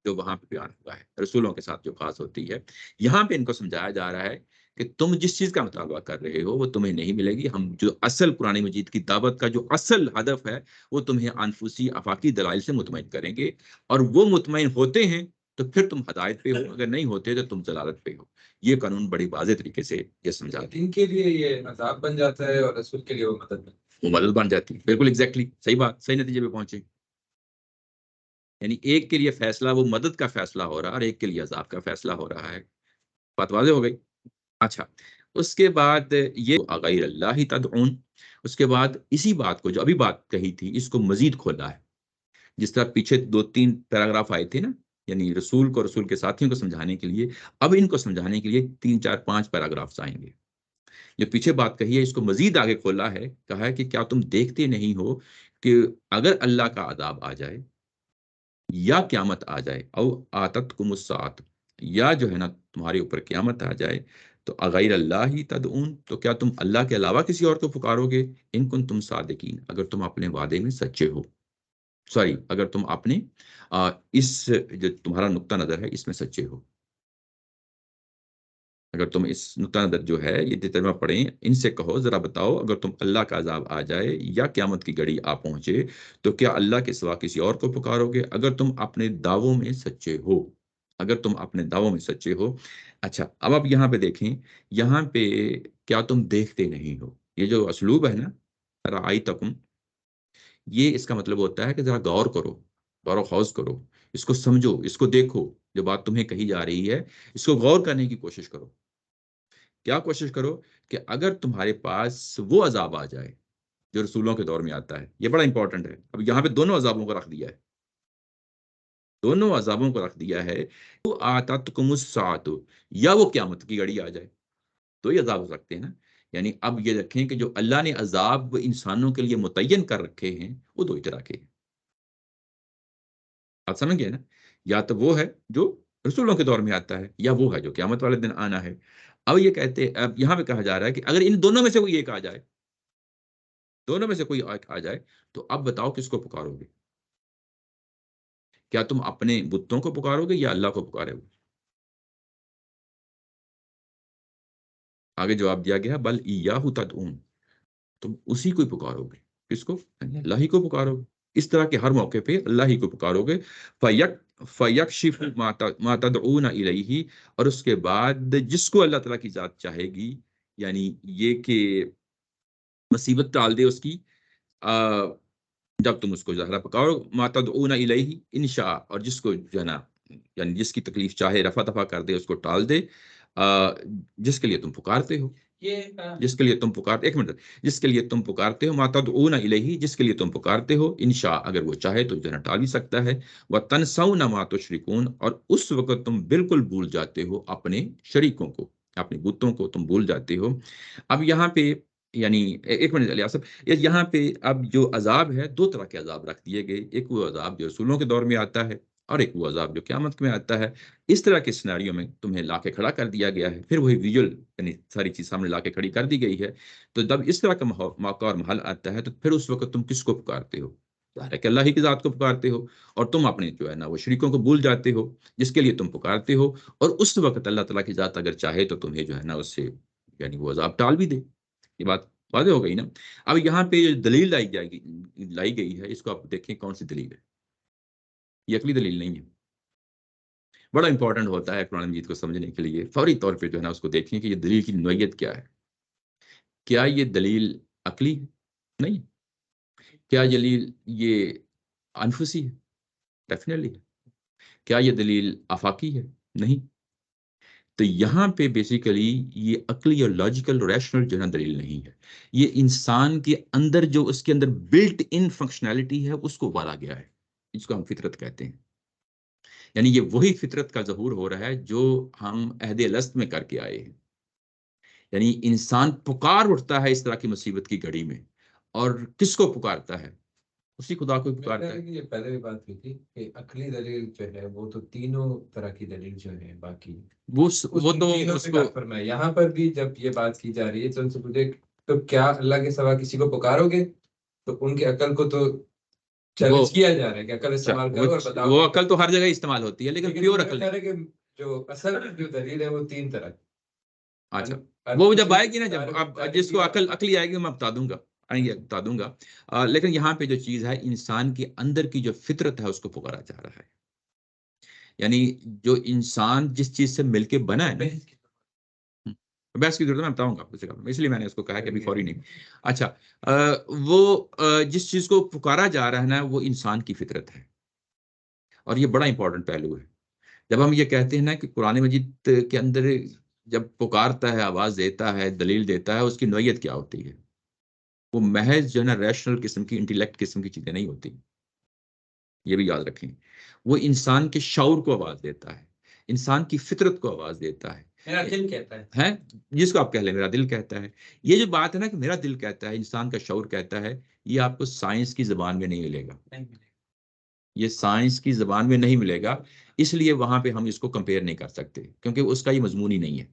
جو وہاں پہ بیان ہوا ہے، رسولوں کے ساتھ جو خاص ہوتی ہے. یہاں پہ ان کو سمجھایا جا رہا ہے کہ تم جس چیز کا مطالبہ کر رہے ہو وہ تمہیں نہیں ملے گی. ہم جو اصل قرآن مجید کی دعوت کا جو اصل ہدف ہے وہ تمہیں انفسی آفاقی دلائل سے مطمئن کریں گے، اور وہ مطمئن ہوتے ہیں تو پھر تم ہدایت پہ ہو، اگر نہیں ہوتے تو تم ضلالت پہ ہو. یہ قانون بڑی واضح طریقے سے یہ سمجھاتے ہیں. ان کے لیے یہ عذاب بن جاتا ہے اور رسول کے لیے وہ مدد بن. وہ مدد بن جاتی ہے. بالکل ایگزیکٹلی صحیح بات، صحیح نتیجے پہ پہنچے. یعنی ایک کے لیے فیصلہ وہ مدد کا فیصلہ ہو رہا ہے اور ایک کے لیے عذاب کا فیصلہ ہو رہا ہے. بات واضح ہو گئی. اچھا، اس کے بعد یہ غیر اللہ تدعون، اس کے بعد اسی بات کو جو ابھی بات کہی تھی اس کو مزید کھولا ہے. جس طرح پیچھے 2-3 پیراگراف آئے تھے نا، یعنی رسول کو، رسول کے ساتھیوں کو سمجھانے کے لیے، اب ان کو سمجھانے کے لیے 3-4-5 پیراگرافز آئیں گے. جو پیچھے بات کہی ہے اس کو مزید آگے کھولا ہے، کہا ہے کہ کیا تم دیکھتے نہیں ہو کہ اگر اللہ کا عذاب آ جائے یا قیامت آ جائے، او آتتکم الساعۃ، یا جو ہے نا تمہارے اوپر قیامت آ جائے، تو اغیر اللہ ہی تدعون، تو کیا تم اللہ کے علاوہ کسی اور کو پکارو گے؟ ان کن تم صادقین، اگر تم اپنے وعدے میں سچے ہو. سوری، اگر تم اپنے اس جو تمہارا نقطہ نظر ہے اس میں سچے ہو. اگر تم اس نقطہ نظر جو ہے یہ ترجمہ پڑھیں، ان سے کہو ذرا بتاؤ، اگر تم اللہ کا عذاب آ جائے یا قیامت کی گھڑی آ پہنچے تو کیا اللہ کے سوا کسی اور کو پکارو گے اگر تم اپنے دعووں میں سچے ہو؟ اگر تم اپنے دعووں میں سچے ہو. اچھا، اب آپ یہاں پہ دیکھیں، یہاں پہ کیا تم دیکھتے نہیں ہو، یہ جو اسلوب ہے نا، رأیتکم، یہ اس کا مطلب ہوتا ہے کہ ذرا غور کرو، غور و خوض کرو، اس کو سمجھو، اس کو دیکھو. جو بات تمہیں کہی جا رہی ہے اس کو غور کرنے کی کوشش کرو. کیا کوشش کرو؟ کہ اگر تمہارے پاس وہ عذاب آ جائے جو رسولوں کے دور میں آتا ہے. یہ بڑا امپورٹنٹ ہے. اب یہاں پہ دونوں عذابوں کو رکھ دیا ہے، دونوں عذابوں کو رکھ دیا ہے. تو آتتکم الساعۃ، یا وہ قیامت کی گھڑی آ جائے، تو یہ عذاب ہو سکتے ہیں نا. یعنی اب یہ رکھیں کہ جو اللہ نے عذاب انسانوں کے لیے متعین کر رکھے ہیں وہ دو طرح کے ہیں. آپ سمجھ گئے نا؟ یا تو وہ ہے جو رسولوں کے دور میں آتا ہے، یا وہ ہے جو قیامت والے دن آنا ہے. اب یہ کہتے، اب یہاں پہ کہا جا رہا ہے کہ اگر ان دونوں میں سے کوئی ایک آ جائے، دونوں میں سے کوئی ایک آ جائے، تو اب بتاؤ کس کو پکارو گے؟ کیا تم اپنے بتوں کو پکارو گے یا اللہ کو پکارو گے؟ آگے جواب دیا گیا بل ایاہ تدعون، تم اسی کو ہی پکارو گے. کس کو؟ یعنی اللہ ہی کو پکارو گے. اس طرح کے ہر موقع پہ اللہ ہی کو پکارو گے. فَيَكْشِفُ مَا تَدْعُونَ إِلَيْهِ، اور اس کے بعد جس کو اللہ تعالیٰ کی ذات چاہے گی، یعنی یہ کہ مصیبت ٹال دے اس کی، جب تم اس کو ظاہرہ پکارو، مَا تَدْعُونَ إِلَيْهِ انشاء، اور جس کو جو ہے نا یعنی جس کی تکلیف چاہے رفع دفع کر دے، اس کو ٹال دے، جس کے لیے تم پکارتے ہو، جس کے لیے تم پکارتے، ایک منٹ، جس کے لیے تم پکارتے ہو، ما تدعون الیہ، جس کے لیے تم پکارتے ہو، انشاء، اگر وہ چاہے تو جو ہے ٹال بھی سکتا ہے. وتنسون ما تشرکون، اور اس وقت تم بالکل بھول جاتے ہو اپنے شریکوں کو، اپنے بتوں کو تم بھول جاتے ہو. اب یہاں پہ یعنی ایک منٹ علی صاحب، یہاں پہ اب جو عذاب ہے، دو طرح کے عذاب رکھ دیے گئے. ایک وہ عذاب جو رسولوں کے دور میں آتا ہے، اور ایک وہ عذاب جو قیامت میں آتا ہے. اس طرح کے سیناریوں میں تمہیں لا کے کھڑا کر دیا گیا ہے. پھر وہی ویژول یعنی ساری چیز سامنے لا کے کھڑی کر دی گئی ہے. تو جب اس طرح کا موقع اور محل آتا ہے تو پھر اس وقت تم کس کو پکارتے ہو؟ ظاہر ہے کہ اللہ ہی کی ذات کو پکارتے ہو، اور تم اپنے جو ہے نا وہ شریکوں کو بھول جاتے ہو جس کے لیے تم پکارتے ہو. اور اس وقت اللہ تعالیٰ کی ذات اگر چاہے تو تمہیں جو ہے نا اس سے یعنی وہ عذاب ٹال بھی دے. یہ بات واضح ہو گئی نا؟ اب یہاں پہ جو دلیل لائی گئی ہے، اس کو آپ دیکھیں کون سی دلیل ہے. یہ عقلی دلیل نہیں ہے. بڑا امپورٹنٹ ہوتا ہے قرآن مجید کو سمجھنے کے لیے فوری طور پہ جو ہے نا اس کو دیکھیں کہ یہ دلیل کی نوعیت کیا ہے. کیا یہ دلیل عقلی ہے؟ نہیں. کیا دلیل یہ انفسی ہے؟ ڈیفینیٹلی ہے. کیا یہ دلیل آفاقی ہے؟ نہیں. تو یہاں پہ بیسیکلی یہ عقلی اور لاجیکل ریشنل جو ہے نا دلیل نہیں ہے. یہ انسان کے اندر جو اس کے اندر بلٹ ان فنکشنالٹی ہے اس کو ابالا گیا ہے، جس کو ہم فطرت کہتے ہیں. یعنی یہ وہی فطرت کا ظہور ہو رہا ہے جو ہم عہد الست میں کر کے آئے ہیں. یعنی انسان پکار اٹھتا ہے اس طرح کی مصیبت کی گھڑی میں، اور کس کو پکارتا ہے؟ اسی خدا کو پکارتا ہے. یہ پہلے بھی بات ہوئی تھی کہ عقلی دلیل جو ہے وہ تو تینوں طرح کی دلیل جو ہے باقی وہ تو اس کو فرمایا. یہاں پر بھی جب یہ بات کی جا رہی ہے تو ان سے پوچھے تو کیا اللہ کے سوا کسی کو پکارو گے؟ تو ان کے عقل کو تو چیلنج کیا جا رہا ہے کہ عقل استعمال کرو اور بتاؤ. وہ عقل تو ہر جگہ استعمال ہوتی ہے لیکن پیور عقل ہے کہ جو اصل جو دلیل ہے وہ تین طرح کی. اچھا وہ جب آئے گی نا، جب اب جس کو عقلی آئے گی میں بتا دوں گا، آئیں گے بتا دوں گا. لیکن یہاں پہ جو چیز ہے انسان کے اندر کی جو فطرت ہے اس کو پکارا جا رہا ہے. یعنی جو انسان جس چیز سے مل کے بنا ہے نا، بحث کی ضرورت میں بتاؤں گا اس لیے میں نے اس کو کہا کہ ابھی فوری نہیں. اچھا وہ جس چیز کو پکارا جا رہا ہے نا وہ انسان کی فطرت ہے، اور یہ بڑا امپورٹنٹ پہلو ہے. جب ہم یہ کہتے ہیں نا کہ قرآن مجید کے اندر جب پکارتا ہے، آواز دیتا ہے، دلیل دیتا ہے، اس کی نوعیت کیا ہوتی ہے؟ وہ محض جو ہے نا ریشنل قسم کی، انٹیلیکٹ قسم کی چیزیں نہیں ہوتی. یہ بھی یاد رکھیں. وہ انسان کے شعور کو آواز دیتا ہے، انسان کی فطرت کو آواز دیتا ہے. میرا دل کہتا ہے، جس کو آپ کہہ لیں میرا دل کہتا ہے. یہ جو بات ہے نا کہ میرا دل کہتا ہے، انسان کا شعور کہتا ہے، یہ آپ کو سائنس کی زبان میں نہیں ملے گا. یہ سائنس کی زبان میں نہیں ملے گا. اس لیے وہاں پہ ہم اس کو کمپیئر نہیں کر سکتے کیونکہ اس کا یہ مضمون ہی نہیں ہے.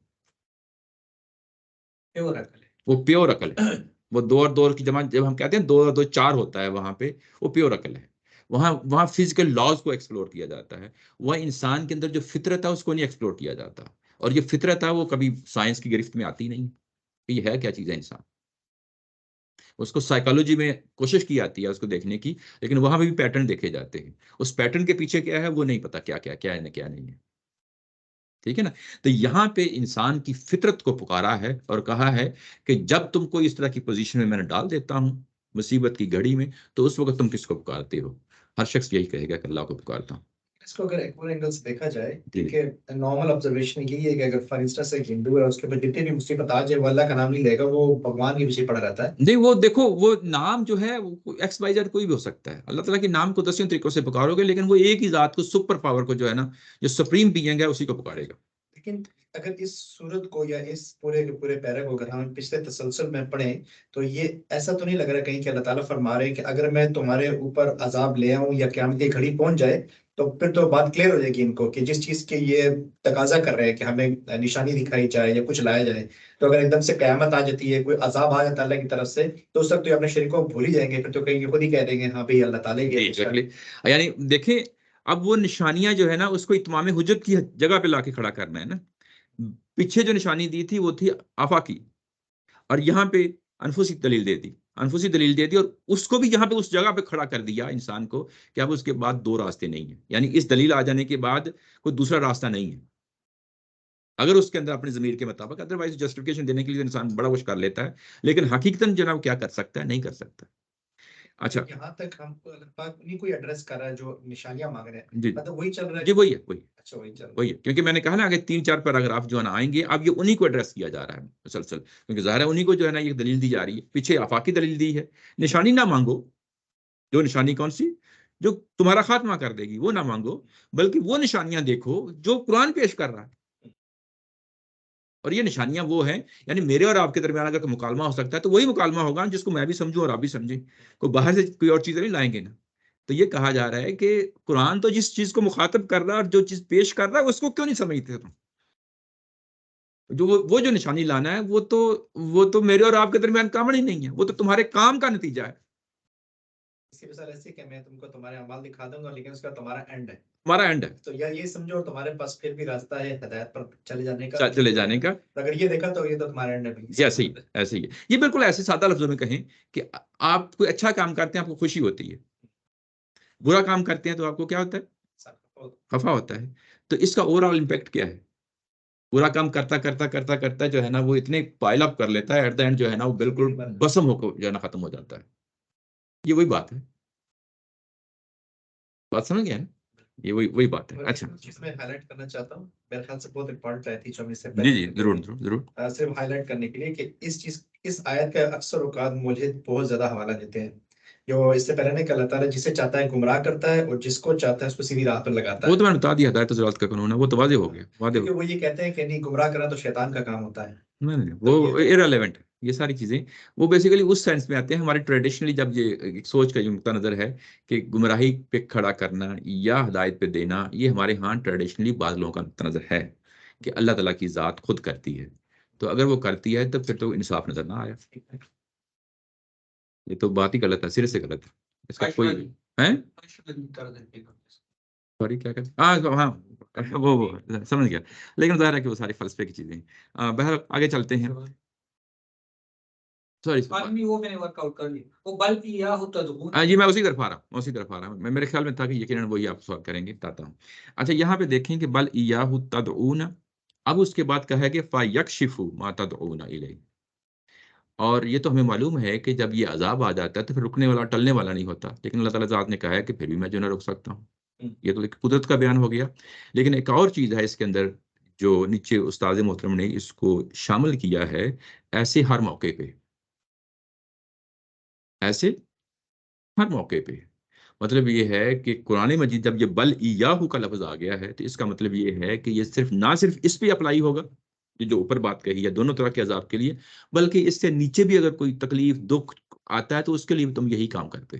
وہ پیور عقل ہے. وہ دو اور دو کی جمع جب ہم کہتے ہیں 2 اور 2 4 ہوتا ہے، وہاں پہ وہ پیور عقل ہے. وہاں فزیکل لاز کو ایکسپلور کیا جاتا ہے. وہ انسان کے اندر جو فطرت ہے اس کو نہیں ایکسپلور کیا جاتا. اور یہ فطرت ہے وہ کبھی سائنس کی گرفت میں آتی نہیں کہ یہ ہے کیا چیز ہے انسان. اس کو سائیکالوجی میں کوشش کی جاتی ہے اس کو دیکھنے کی، لیکن وہاں بھی پیٹرن دیکھے جاتے ہیں. اس پیٹرن کے پیچھے کیا ہے وہ نہیں پتا، کیا ہے کیا نہیں ہے. ٹھیک ہے نا. تو یہاں پہ انسان کی فطرت کو پکارا ہے اور کہا ہے کہ جب تم کو اس طرح کی پوزیشن میں نے ڈال دیتا ہوں مصیبت کی گھڑی میں، تو اس وقت تم کس کو پکارتے ہو؟ ہر شخص یہی کہے گا کہ اللہ کو پکارتا ہوں. اس کو اگر ایک اور اینگل سے دیکھا جائے کہ نارمل آبزرویشن یہی ہے کہ اگر فار انسٹنس ایک ہندو ہے، اس کے اوپر جتنی بھی مصیبت آ جائے وہ اللہ کا نام نہیں لے گا، وہ بھگوان کے پیچھے پڑا رہتا ہے. نہیں وہ دیکھو وہ نام جو ہے ایکس وائی زیڈ کوئی بھی ہو سکتا ہے. اللہ تعالیٰ کے نام کو 10 طریقوں سے پکارو گے، لیکن وہ ایک ہی ذات کو، سپر پاور کو جو ہے نا، جو سپریم بینگ ہے اسی کو پکارے گا. لیکن اگر اس صورت کو یا اس پورے کے پورے پیرے کو اگر ہم پچھلے تسلسل میں پڑھیں تو یہ ایسا تو نہیں لگ رہا کہیں کہ اللہ تعالیٰ فرما رہے ہیں کہ اگر میں تمہارے اوپر عذاب لے آؤں یا قیامت کی گھڑی پہنچ جائے تو پھر تو بات کلیئر ہو جائے گی ان کو کہ جس چیز کے یہ تقاضا کر رہے ہیں کہ ہمیں نشانی دکھائی جائے یا کچھ لایا جائے، تو اگر ایک دم سے قیامت آ جاتی ہے، کوئی عذاب آ جاتا ہے اللہ کی طرف سے، تو اس وقت تو اپنے شریکوں کو بھول ہی جائیں گے. پھر تو کہیں خود ہی کہہ دیں گے ہاں بھائی اللہ تعالیٰ ہی. یعنی دیکھیں اب وہ نشانیاں جو ہے نا اس کو اتمام حجت کی جگہ پہ لا کے کھڑا کرنا ہے نا. پیچھے جو نشانی دی تھی وہ تھی آفاقی، اور یہاں پہ انفسی دلیل دے دی اور اس کو بھی یہاں پہ اس جگہ پہ کھڑا کر دیا انسان کو کہ اب اس کے بعد 2 راستے نہیں ہیں. یعنی اس دلیل آ جانے کے بعد کوئی دوسرا راستہ نہیں ہے اگر اس کے اندر اپنے ضمیر کے مطابق. ادروائز جسٹیفیکیشن دینے کے لیے انسان بڑا کچھ کر لیتا ہے، لیکن حقیقتاً جناب کیا کر سکتا ہے؟ نہیں کر سکتا. اچھا یہاں تک ہم کو اللہ پاک نہیں کوئی ایڈریس کر رہا ہے جو نشانیاں مانگ رہے ہیں، جی مطلب وہی چل رہا ہے. جی وہی ہے. اچھا وہی چل رہا ہے. وہی ہے کیونکہ میں نے کہا نا کہ 3-4 پیراگراف جو ہے نا آئیں گے، اب یہ انہی کو ایڈریس کیا جا رہا ہے مسلسل، کیونکہ ظاہر ہے انہی کو جو ہے نا یہ دلیل دی جا رہی ہے. پیچھے آفاقی دلیل دی ہے، نشانی نہ مانگو. جو نشانی کون سی؟ جو تمہارا خاتمہ کر دے گی وہ نہ مانگو، بلکہ وہ نشانیاں دیکھو جو قرآن پیش کر رہا ہے. اور یہ نشانیاں وہ ہیں، یعنی میرے اور آپ کے درمیان اگر کوئی مکالمہ ہو سکتا ہے تو وہی مکالمہ ہوگا جس کو میں بھی سمجھوں اور آپ بھی سمجھیں. کوئی باہر سے کوئی اور چیزیں نہیں لائیں گے نا. تو یہ کہا جا رہا ہے کہ قرآن تو جس چیز کو مخاطب کر رہا ہے اور جو چیز پیش کر رہا ہے اس کو کیوں نہیں سمجھتے تم؟ وہ جو نشانی لانا ہے وہ تو میرے اور آپ کے درمیان کامن ہی نہیں ہے، وہ تو تمہارے کام کا نتیجہ ہے. اس کی مثال ایسی کہ میں تم کو تمہارے اعمال دکھا دوں گا لیکن اس کا تمہارا اینڈ ہے، تمہارا اینڈ ہے. تو یا یہ سمجھو تمہارے پاس پھر بھی راستہ ہے ہدایت پر چلے جانے کا. اگر یہ دیکھا تو یہ تو تمہارا اینڈ ہے. ایسے ہی یہ بالکل ایسے سادہ لفظوں میں کہیں کہ آپ کوئی اچھا کام کرتے ہیں آپ کو خوشی ہوتی ہے، برا کام کرتے ہیں تو آپ کو کیا ہوتا ہے؟ خفا ہوتا ہے. تو اس کا اوور آل امپیکٹ کیا ہے؟ پورا کام کرتا کرتا کرتا کرتا جو ہے نا وہ اتنے پائل اپ کر لیتا ہے، ایٹ دا اینڈ جو ہے نا وہ بالکل بسم ہو کو جو ہے نا ختم ہو جاتا ہے. یہ وہی بات ہے، بات سمجھ گیا نا؟ یہ وہی بات ہے. اچھا چیز میں ہائی لائٹ کرنا چاہتا ہوں، میرے خیال سے بہت امپورٹنٹ رہتی ہے جو ہم اس سے جی ضرور ضرور. صرف ہائی لائٹ کرنے کے لیے کہ اس آیت کا اکثر اوقات مجھے بہت زیادہ حوالہ دیتے ہیں. جو اس سے پہلے نے کہ اللہ تعالیٰ جسے چاہتا ہے گمراہ کرتا ہے اور جس کو چاہتا ہے اس کو سیدھی راہ پر لگاتا ہے. وہ تو میں نے بتا دیا ہدایت ضرورت کا قانون ہے، وہ تو واضح ہو گیا، واضح ہو کیونکہ وہ یہ کہتے ہیں کہ نہیں گمراہ کرنا تو شیطان کا کام ہوتا ہے. نہیں وہ ارریلیونٹ ہے. یہ ساری چیزیں وہ بیسیکلی اس سینس میں آتے ہیں. ہمارے ٹریڈیشنلی جب یہ ایک سوچ کا جو نقطہ نظر ہے کہ گمراہی پہ کھڑا کرنا یا ہدایت پہ دینا، یہ ہمارے ہاں ٹریڈیشنلی بعض لوگوں کا نقطہ نظر ہے کہ اللہ تعالیٰ کی ذات خود کرتی ہے. تو اگر وہ کرتی ہے تو پھر تو انصاف نظر نہ آیا. یہ تو بات ہی غلط ہے، سرے سے غلط ہے. اس کا کوئی ہے سوری کیا کہتے ہاں وہ سمجھ گیا. لیکن ظاہر ہے کہ وہ ساری فلسفے کی چیزیں ہیں. بہر آگے چلتے ہیں. سوری وہ میں نے ورک آؤٹ کر لیا. وہ بل ایاہ تدعون. جی میں اسی طرف آ رہا ہوں. میرے خیال میں تھا کہ یقیناً وہی آپ سوال کریں گے، بتاتا ہوں. اچھا یہاں پہ دیکھیں کہ بل ایاہ تدعون، اب اس کے بعد کہا ہے کہ فیکشف ما تدعون الیہ. اور یہ تو ہمیں معلوم ہے کہ جب یہ عذاب آ جاتا ہے تو پھر رکنے والا ٹلنے والا نہیں ہوتا. لیکن اللہ تعالیٰ ذات نے کہا ہے کہ پھر بھی میں جو نہ رک سکتا ہوں. یہ تو ایک قدرت کا بیان ہو گیا. لیکن ایک اور چیز ہے اس کے اندر جو نیچے استاد محترم نے اس کو شامل کیا ہے، ایسے ہر موقع پہ، ایسے ہر موقع پہ. مطلب یہ ہے کہ قرآن مجید جب یہ بل ایاہو کا لفظ آ گیا ہے تو اس کا مطلب یہ ہے کہ یہ نہ صرف اس پہ اپلائی ہوگا جو اوپر بات کہی ہے دونوں طرح کے عذاب کے لیے، بلکہ اس سے نیچے بھی اگر کوئی تکلیف دکھ آتا ہے تو اس کے لیے تم یہی کام کرتے.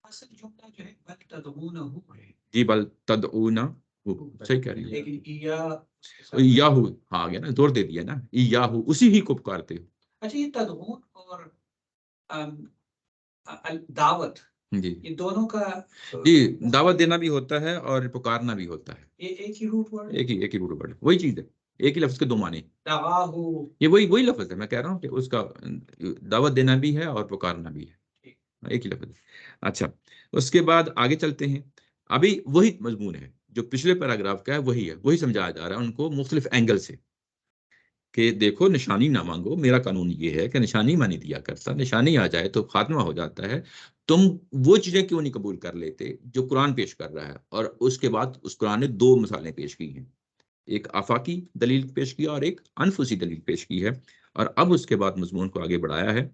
اصل جملہ جو ہے بل تدعونہ ہے. جی بل تدعونہ صحیح کہہ رہی ہیں. لیکن یاہو ہاں آ گیا نا، زور دے دیا نا، یاہو اسی ہی کو پکارتے ہو. اچھا یہ تدعون اور دعوت جی یہ دونوں کا جی دعوت دینا بھی ہوتا ہے اور پکارنا بھی ہوتا ہے. یہ ایک ہی روٹ ورڈ، ایک ہی روٹ ورڈ، وہی چیز ہے. ایک ہی لفظ کے دو معنی. دعاہو یہ وہی لفظ ہے. میں کہہ رہا ہوں کہ اس کا دعوت دینا بھی ہے اور پکارنا بھی ہے، ایک ہی لفظ ہے. اچھا اس کے بعد آگے چلتے ہیں. ابھی وہی مضمون ہے جو پچھلے پیراگراف کا ہے، وہی سمجھایا جا رہا ہے ان کو مختلف اینگل سے کہ دیکھو نشانی نہ مانگو. میرا قانون یہ ہے کہ نشانی میں نہیں دیا کرتا. نشانی آ جائے تو خاتمہ ہو جاتا ہے. تم وہ چیزیں کیوں نہیں قبول کر لیتے جو قرآن پیش کر رہا ہے؟ اور اس کے بعد اس قرآن نے دو مثالیں پیش کی ہیں، ایک آفاقی دلیل پیش کیا اور ایک انفسی دلیل پیش کی ہے. اور اب اس کے بعد مضمون کو آگے بڑھایا ہے.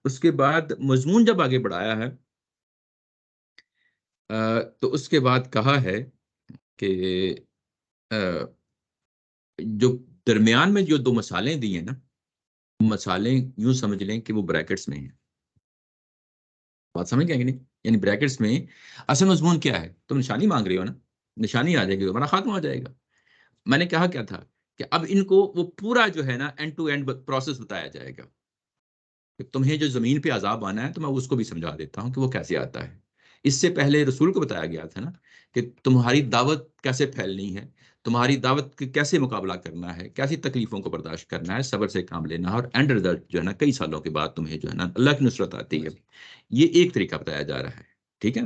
اس کے بعد مضمون جب آگے بڑھایا ہے تو اس کے بعد کہا ہے کہ جو درمیان میں جو دو مثالیں دی ہیں نا، مثالیں یوں سمجھ لیں کہ وہ بریکٹس میں ہیں. بات سمجھ گئے کہ نہیں؟ یعنی بریکٹس میں اصل مضمون کیا ہے؟ تم نشانی مانگ رہے ہو نا، نشانی آ جائے گی تمہارا خاتمہ ہو جائے گا. میں نے کہا کیا تھا کہ اب ان کو وہ پورا جو ہے نا اینڈ ٹو اینڈ پروسیس بتایا جائے گا کہ تمہیں جو زمین پہ عذاب آنا ہے تو میں اس کو بھی سمجھا دیتا ہوں کہ وہ کیسے آتا ہے. اس سے پہلے رسول کو بتایا گیا تھا نا کہ تمہاری دعوت کیسے پھیلنی ہے، تمہاری دعوت کے کیسے مقابلہ کرنا ہے، کیسی تکلیفوں کو برداشت کرنا ہے، صبر سے کام لینا ہے، اور اینڈ رزلٹ جو ہے نا کئی سالوں کے بعد تمہیں جو ہے نا اللہ کی نصرت آتی ہے. یہ ایک طریقہ بتایا جا رہا ہے، ٹھیک ہے.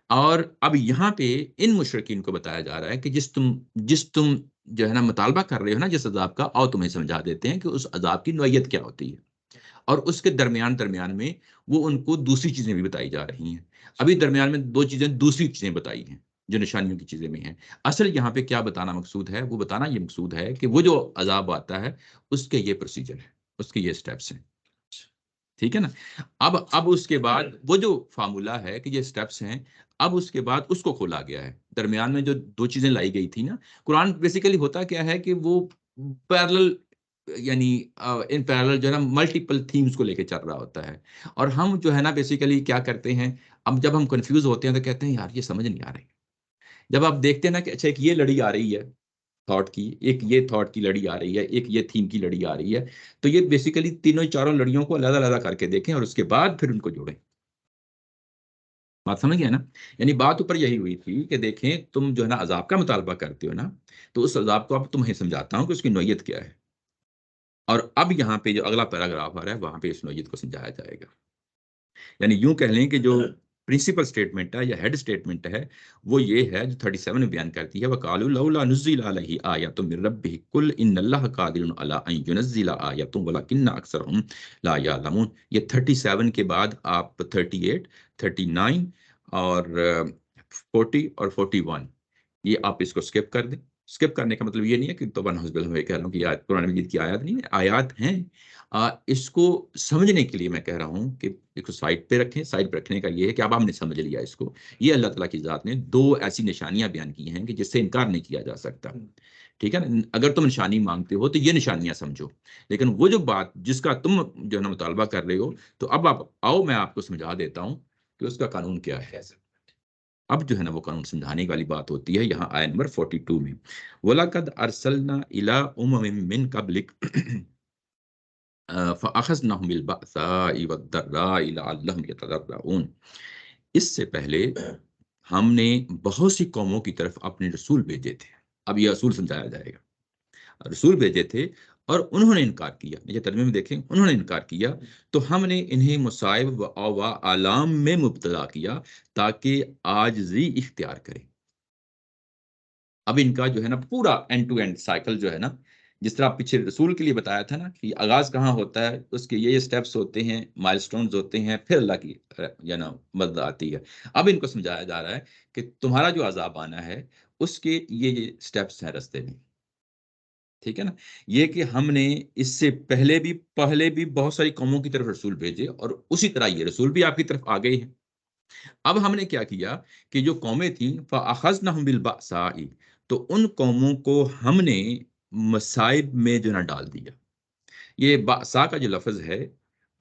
اور اب یہاں پہ ان مشرکین کو بتایا جا رہا ہے کہ جس تم جو ہے نا مطالبہ کر رہے ہو نا جس عذاب کا، آؤ تمہیں سمجھا دیتے ہیں کہ اس عذاب کی نوعیت کیا ہوتی ہے. اور اس کے درمیان میں وہ ان کو دوسری چیزیں بھی بتائی جا رہی ہیں. ابھی درمیان میں دو چیزیں دوسری چیزیں بتائی ہیں جو نشانیوں کی چیزیں میں ہیں. اصل یہاں پہ کیا بتانا مقصود ہے؟ وہ بتانا یہ مقصود ہے کہ وہ جو عذاب آتا ہے اس کے یہ پروسیجر ہے، اس کے یہ سٹیپس ہیں، ٹھیک ہے نا. اب اس کے بعد وہ جو فارمولا ہے کہ یہ سٹیپس ہیں، اب اس کے بعد اس کو کھولا گیا ہے. درمیان میں جو دو چیزیں لائی گئی تھی نا، قرآن بیسیکلی ہوتا کیا ہے کہ وہ پیرلل، یعنی ان پیرلل جو ہے نا ملٹیپل تھیمز کو لے کے چل رہا ہوتا ہے. اور ہم جو ہے نا بیسیکلی کیا کرتے ہیں، اب جب ہم کنفیوز ہوتے ہیں تو کہتے ہیں یار یہ سمجھ نہیں آ رہی. جب آپ دیکھتے ہیں نا کہ اچھا ایک یہ لڑی آ رہی ہے تھاٹ کی، ایک یہ تھاٹ کی لڑی آ رہی ہے، ایک یہ تھیم کی لڑی آ رہی ہے، تو یہ بیسیکلی تینوں چاروں لڑیوں کو علیحدہ علیحدہ کر کے دیکھیں اور اس کے بعد پھر ان کو جوڑیں. بات سمجھ گیا نا؟ یعنی بات اوپر یہی ہوئی تھی کہ دیکھیں تم جو ہے نا عذاب کا مطالبہ کرتے ہو نا، تو اس عذاب کو اب تمہیں سمجھاتا ہوں کہ اس کی نوعیت کیا ہے. اور اب یہاں پہ جو اگلا پیراگراف آ رہا ہے وہاں پہ اس نوعیت کو سمجھایا جائے گا. یعنی یوں کہہ لیں کہ جو پرنسپل سٹیٹمنٹ ہے یا ہیڈ سٹیٹمنٹ ہے وہ یہ ہے جو 37 میں بیان کرتی ہے وَقَالُوا لَوْلَا نُزِّلَ عَلَيْهِ آيَةٌ مِّن رَّبِّهِ قُلْ إِنَّ اللَّهَ قَادِرٌ عَلَىٰ أَن يُنَزِّلَ آيَةً وَلَٰكِنَّ أَكْثَرَهُمْ لَا يَعْلَمُونَ. یہ 37 کے بعد آپ 38 39 اور 40 اور 41 یہ آپ اس کو سکپ کر دیں. سکپ کرنے کا مطلب یہ نہیں ہے کہ تو بن حسب میں کہہ رہا ہوں کہ قرآن مجید کی آیات نہیں ہے، آیات ہیں. اس کو سمجھنے کے لیے میں کہہ رہا ہوں کہ اس کو سائڈ پہ رکھیں. سائڈ پہ رکھنے کا یہ ہے کہ اب ہم نے سمجھ لیا اس کو. یہ اللہ تعالیٰ کی ذات نے 2 ایسی نشانیاں بیان کی ہیں کہ جس سے انکار نہیں کیا جا سکتا. ٹھیک ہے نا، اگر تم نشانی مانگتے ہو تو یہ نشانیاں سمجھو، لیکن وہ جو بات جس کا تم جو ہے نا مطالبہ کر رہے ہو، تو اب آپ آؤ میں آپ کو سمجھا دیتا ہوں کہ اس کا قانون کیا ہے. اب جو ہے نا وہ قانون سمجھانے والی بات ہوتی ہے یہاں آیت نمبر 42 میں. وَلَقَدْ أَرْسَلْنَا إِلَىٰ أُمَمٍ مِّن قَبْلِكَ فَأَخَذْنَاهُم بِالْبَأْسَاءِ وَالضَّرَّاءِ لَعَلَّهُمْ يَتَضَرَّعُونَ. اس سے پہلے ہم نے بہت سی قوموں کی طرف اپنے رسول بھیجے تھے. اب یہ رسول سمجھایا جائے گا. رسول بھیجے تھے اور انہوں نے انکار کیا. یہ ترجمے میں دیکھیں، انہوں نے انکار کیا تو ہم نے انہیں مصائب و آلام میں مبتلا کیا تاکہ عاجزی اختیار کریں. اب ان کا جو ہے نا پورا اینڈ ٹو اینڈ سائیکل جو ہے نا، جس طرح پیچھے رسول کے لیے بتایا تھا نا کہ آغاز کہاں ہوتا ہے، اس کے یہ سٹیپس ہوتے ہیں، مائل سٹونز ہوتے ہیں، پھر اللہ کی یا نا مدد آتی ہے. اب ان کو سمجھایا جا رہا ہے کہ تمہارا جو عذاب آنا ہے اس کے یہ سٹیپس ہیں رستے میں. ٹھیک ہے نا، یہ کہ ہم نے اس سے پہلے بھی بہت ساری قوموں کی طرف رسول بھیجے اور اسی طرح یہ رسول بھی آپ کی طرف آ گئے ہیں. اب ہم نے کیا کیا کہ جو قومیں تھیں فَأَخَذْنَهُم بِالْبَأْسَاءِ، تو ان قوموں کو ہم نے مصائب میں جو نہ ڈال دیا. یہ بأسا کا جو لفظ ہے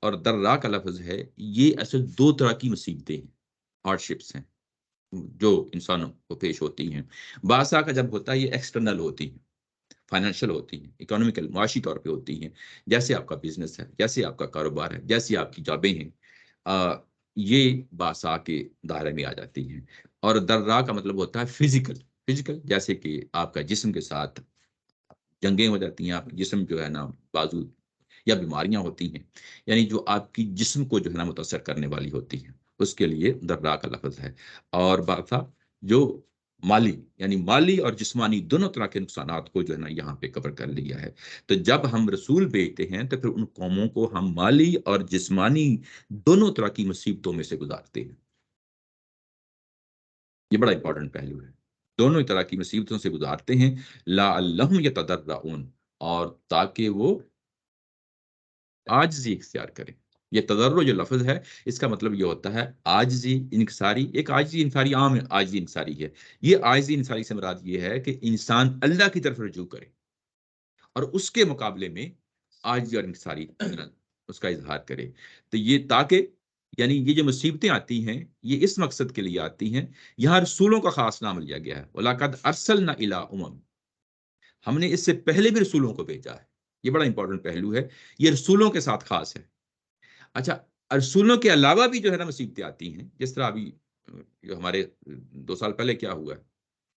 اور درا کا لفظ ہے، یہ اصل 2 طرح کی مصیبتیں ہیں، ہارڈشپس ہیں جو انسانوں کو پیش ہوتی ہیں. بأسا کا جب ہوتا ہے یہ ایکسٹرنل ہوتی ہیں، فائنینشیل ہوتی ہیں، اکنامیکل معاشی طور پہ ہوتی ہیں، جیسے آپ کا بزنس ہے، جیسے آپ کا کاروبار ہے، جیسی آپ کی جابیں ہیں، یہ باسا کے دائرے میں آ جاتی ہیں. اور درا کا مطلب ہوتا ہے فزیکل، جیسے کہ آپ کا جسم کے ساتھ جنگیں ہو جاتی ہیں، آپ کا جسم جو ہے نا بازو یا بیماریاں ہوتی ہیں، یعنی جو آپ کی جسم کو جو ہے نا متاثر کرنے والی ہوتی ہیں، اس کے لیے درا کا لفظ ہے. اور باسا جو مالی اور جسمانی دونوں طرح کے نقصانات کو جو ہے نا یہاں پہ کور کر لیا ہے. تو جب ہم رسول بھیجتے ہیں تو پھر ان قوموں کو ہم مالی اور جسمانی دونوں طرح کی مصیبتوں میں سے گزارتے ہیں. یہ بڑا امپورٹنٹ پہلو ہے، دونوں طرح کی مصیبتوں سے گزارتے ہیں لعلہم یتضرعون، اور تاکہ وہ عاجزی اختیار کریں. یہ تضرع جو لفظ ہے اس کا مطلب یہ ہوتا ہے عاجزی انکساری. ایک عاجزی انکساری عام عاجزی انکساری ہے. یہ عاجزی انکساری سے مراد یہ ہے کہ انسان اللہ کی طرف رجوع کرے اور اس کے مقابلے میں عاجزی اور انکساری اس کا اظہار کرے. تو یہ تاکہ یعنی یہ جو مصیبتیں آتی ہیں یہ اس مقصد کے لیے آتی ہیں. یہاں رسولوں کا خاص نام لیا گیا ہے، وَلَقَدْ أَرْسَلْنَا إِلَىٰ أُمَمٍ، ہم نے اس سے پہلے بھی رسولوں کو بھیجا ہے. یہ بڑا امپورٹنٹ پہلو ہے، یہ رسولوں کے ساتھ خاص ہے. اچھا، رسولوں کے علاوہ بھی جو ہے نا مصیبتیں آتی ہیں، جس طرح ابھی جو ہمارے 2 سال پہلے کیا ہوا ہے،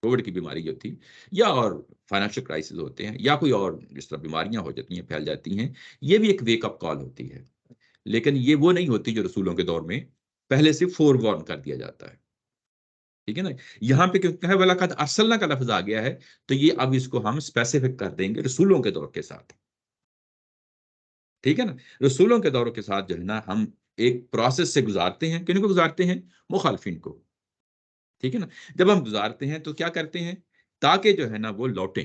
کووڈ کی بیماری جو تھی، یا اور فائنینشیل کرائسس ہوتے ہیں، یا کوئی اور جس طرح بیماریاں ہو جاتی ہیں، پھیل جاتی ہیں، یہ بھی ایک ویک اپ کال ہوتی ہے. لیکن یہ وہ نہیں ہوتی جو رسولوں کے دور میں پہلے سے فور وارن کر دیا جاتا ہے. ٹھیک ہے نا، یہاں پہ کیونکہ ہے وَلَقَدْ أَرْسَلْنَا کا لفظ آ گیا ہے تو یہ اب اس کو ہم اسپیسیفک کر دیں گے رسولوں کے دور کے ساتھ. ٹھیک ہے نا، رسولوں کے دور کے ساتھ جو ہے نا ہم ایک پروسیس سے گزارتے ہیں. کن کو گزارتے ہیں؟ مخالفین کو. ٹھیک ہے نا، جب ہم گزارتے ہیں تو کیا کرتے ہیں؟ تاکہ جو ہے نا وہ لوٹیں.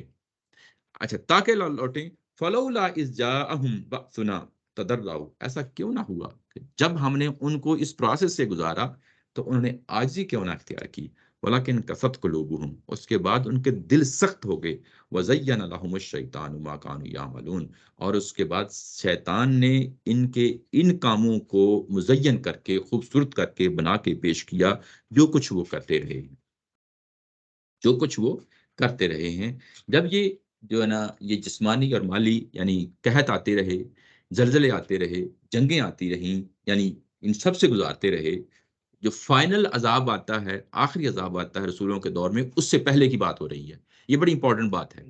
اچھا، تاکہ لوٹیں. فَلَوْلَا إِذْ جَاءَهُمْ بَأْسُنَا تَضَرَّعُوا، ایسا کیوں نہ ہوا کہ جب ہم نے ان کو اس پروسیس سے گزارا تو انہوں نے عاجزی کیوں نہ اختیار کی. وَلَكِنْ قَسَتْ قُلُوبُهُمْ، اس کے بعد ان کے دل سخت ہو گئے. وَزَيَّنَ لَهُمُ الشَّيْطَانُ مَا كَانُوا يَعْمَلُونَ، اور اس کے بعد شیطان نے ان کے ان کاموں کو مزین کر کے، خوبصورت کر کے، بنا کے پیش کیا جو کچھ وہ کرتے رہے ہیں، جو کچھ وہ کرتے رہے ہیں. جب یہ جو ہے نا یہ جسمانی اور مالی یعنی قحط آتے رہے، زلزلے آتے رہے، جنگیں آتی رہیں، یعنی ان سب سے گزارتے رہے، جو فائنل عذاب آتا ہے، آخری عذاب آتا ہے رسولوں کے دور میں، اس سے پہلے کی بات ہو رہی ہے. یہ بڑی امپورٹنٹ بات ہے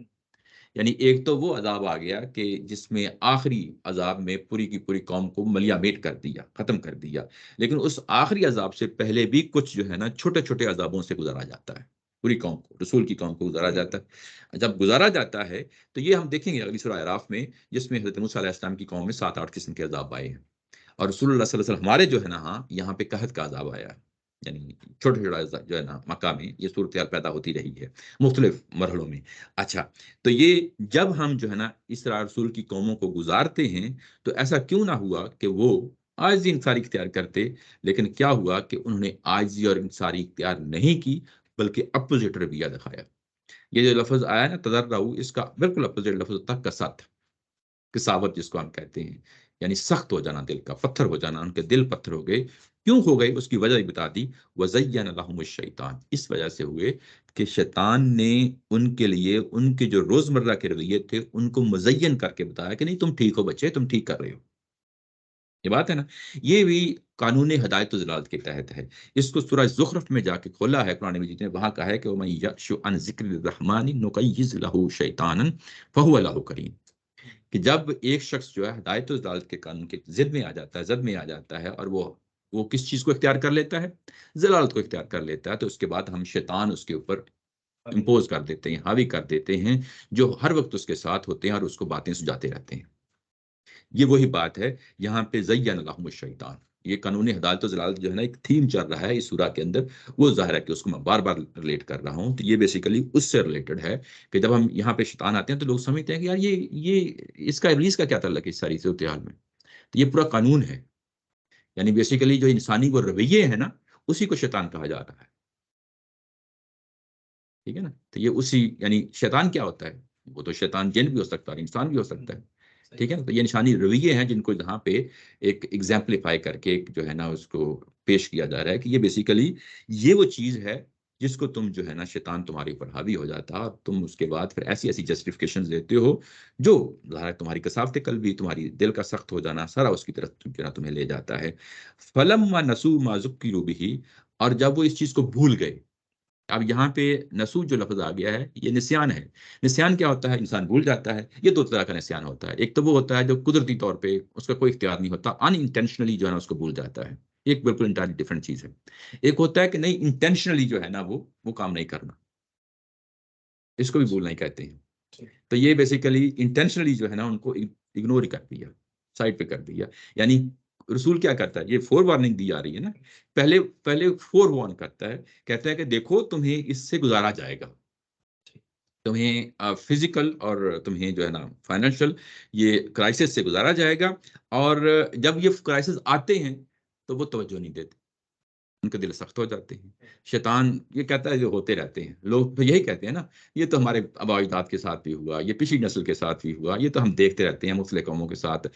یعنی ایک تو وہ عذاب آ گیا کہ جس میں آخری عذاب میں پوری کی پوری قوم کو ملیا میٹ کر دیا، ختم کر دیا، لیکن اس آخری عذاب سے پہلے بھی کچھ جو ہے نا چھوٹے چھوٹے عذابوں سے گزارا جاتا ہے، پوری قوم کو، رسول کی قوم کو گزارا جاتا ہے۔ جب گزارا جاتا ہے تو یہ ہم دیکھیں گے اگلی سورہ اعراف میں، جس میں حضرت موسیٰ علیہ السلام کی قوم میں 7-8 قسم کے عذاب آئے ہیں، اور رسول اللہ صلی اللہ علیہ وسلم ہمارے جو ہے نا ہاں یہاں پہ قحط کا عذاب آیا ہے، یعنی چھوٹے چھوٹا جو ہے نا مکہ میں یہ صورتحال پیدا ہوتی رہی ہے مختلف مرحلوں میں۔ اچھا، تو یہ جب ہم جو ہے نا اس طرح رسول کی قوموں کو گزارتے ہیں تو ایسا کیوں نہ ہوا کہ وہ عاجزی انکساری اختیار کرتے، لیکن کیا ہوا کہ انہوں نے عاجزی اور انکساری اختیار نہیں کی بلکہ اپوزٹ رویہ دکھایا۔ یہ جو لفظ آیا نا تضرعوا، اس کا بالکل اپوزٹ لفظ ہوتا ہے کسات، کساوت جس کو ہم کہتے ہیں، یعنی سخت ہو جانا، دل کا پتھر ہو جانا، ان کے دل پتھر ہو گئے۔ کیوں ہو گئے اس کی وجہ بھی بتا دی، وَزَيَّنَ لَهُمُ الشَّيْطَانُ، اس وجہ سے ہوئے کہ شیطان نے ان کے لیے ان کے جو روزمرہ کے رویے تھے ان کو مزین کر کے بتایا کہ نہیں تم ٹھیک ہو بچے، تم ٹھیک کر رہے ہو۔ یہ بات ہے نا، یہ بھی قانون ہدایت و ضلالت کے تحت ہے۔ اس کو سورہ زخرف میں جا کے کھولا ہے قرآن مجید نے، وہاں کہا ہے کہ وَمَن يَعْشُ عَن ذِكْرِ الرَّحْمَنِ نُقَيِّضْ لَهُ شَيْطَانًا فَهُوَ لَهُ قَرِينٌ، کہ جب ایک شخص جو ہے ہدایت و ضلالت کے قانون کے زد میں آ جاتا ہے، زد میں آ جاتا ہے، اور وہ کس چیز کو اختیار کر لیتا ہے؟ ضلالت کو اختیار کر لیتا ہے، تو اس کے بعد ہم شیطان اس کے اوپر امپوز کر دیتے ہیں، حاوی کر دیتے ہیں، جو ہر وقت اس کے ساتھ ہوتے ہیں اور اس کو باتیں سجاتے رہتے ہیں۔ یہ وہی بات ہے یہاں پہ زین لہم الشیطان، یہ قانون ہدایت و ضلالت جو ہے نا ایک تھیم چل رہا ہے اس سورہ کے اندر، وہ ظاہر ہے کہ اس کو میں بار بار ریلیٹ کر رہا ہوں، تو یہ بیسیکلی اس سے ریلیٹڈ ہے کہ جب ہم یہاں پہ شیطان آتے ہیں تو لوگ سمجھتے ہیں کہ یار یہ اس کا ابلیس کا کیا تعلق ہے اس ساری صورتحال میں، تو یہ پورا قانون ہے، یعنی بیسیکلی جو انسانی وہ رویے ہیں نا اسی کو شیطان کہا جا رہا ہے، ٹھیک ہے نا؟ تو یہ اسی، یعنی شیطان کیا ہوتا ہے؟ وہ تو شیطان جن بھی ہو سکتا ہے، انسان بھی ہو سکتا ہے، ٹھیک ہے نا؟ تو یہ نشانی رویے ہیں جن کو یہاں پہ ایک ایگزامپلیفائی کر کے جو ہے نا اس کو پیش کیا جا رہا ہے کہ یہ بیسیکلی یہ وہ چیز ہے جس کو تم جو ہے نا شیطان تمہارے اوپر حاوی ہو جاتا اور تم اس کے بعد پھر ایسی ایسی جسٹیفیکیشن دیتے ہو جو ظاہر ہے تمہاری کثافت قلبی، تمہاری دل کا سخت ہو جانا سارا اس کی طرف جو ہے نا تمہیں لے جاتا ہے۔ فلما نسوا ما ذکروا به، اور جب وہ اس چیز کو بھول گئے، اب یہاں پہ نسو جو لفظ آ گیا ہے یہ نسیان ہے۔ نسیان کیا ہوتا ہے؟ انسان بھول جاتا ہے۔ یہ دو طرح کا نسیان ہوتا ہے، ایک تو وہ ہوتا ہے جو قدرتی طور پہ اس کا کوئی اختیار نہیں ہوتا، ان انٹینشنلی جو ہے نا اس کو بھول جاتا ہے، ایک بالکل انٹائرلی ڈفرنٹ چیز ہے۔ ایک ہوتا ہے کہ نہیں انٹینشنلی جو ہے نا وہ کام نہیں کرنا، اس کو بھی بھولنا ہی کہتے ہیں۔ تو یہ بیسیکلی انٹینشنلی جو ہے نا ان کو اگنور کر دیا، سائڈ پہ کر دیا، یعنی رسول کیا کرتا ہے؟ یہ فور وارننگ دی جا رہی ہے نا، پہلے فور وارن کرتا ہے، کہتا ہے کہ دیکھو تمہیں اس سے گزارا جائے گا، تمہیں فزیکل اور تمہیں جو ہے نا فائنینشل یہ کرائسس سے گزارا جائے گا، اور جب یہ کرائسس آتے ہیں تو وہ توجہ نہیں دیتے، ان کے دل سخت ہو جاتے ہیں۔ شیطان یہ کہتا ہے جو ہوتے رہتے ہیں، لوگ تو یہی کہتے ہیں نا، یہ تو ہمارے آباء و اجداد کے ساتھ بھی ہوا، یہ پچھلی نسل کے ساتھ بھی ہوا، یہ تو ہم دیکھتے رہتے ہیں مختلف قوموں کے ساتھ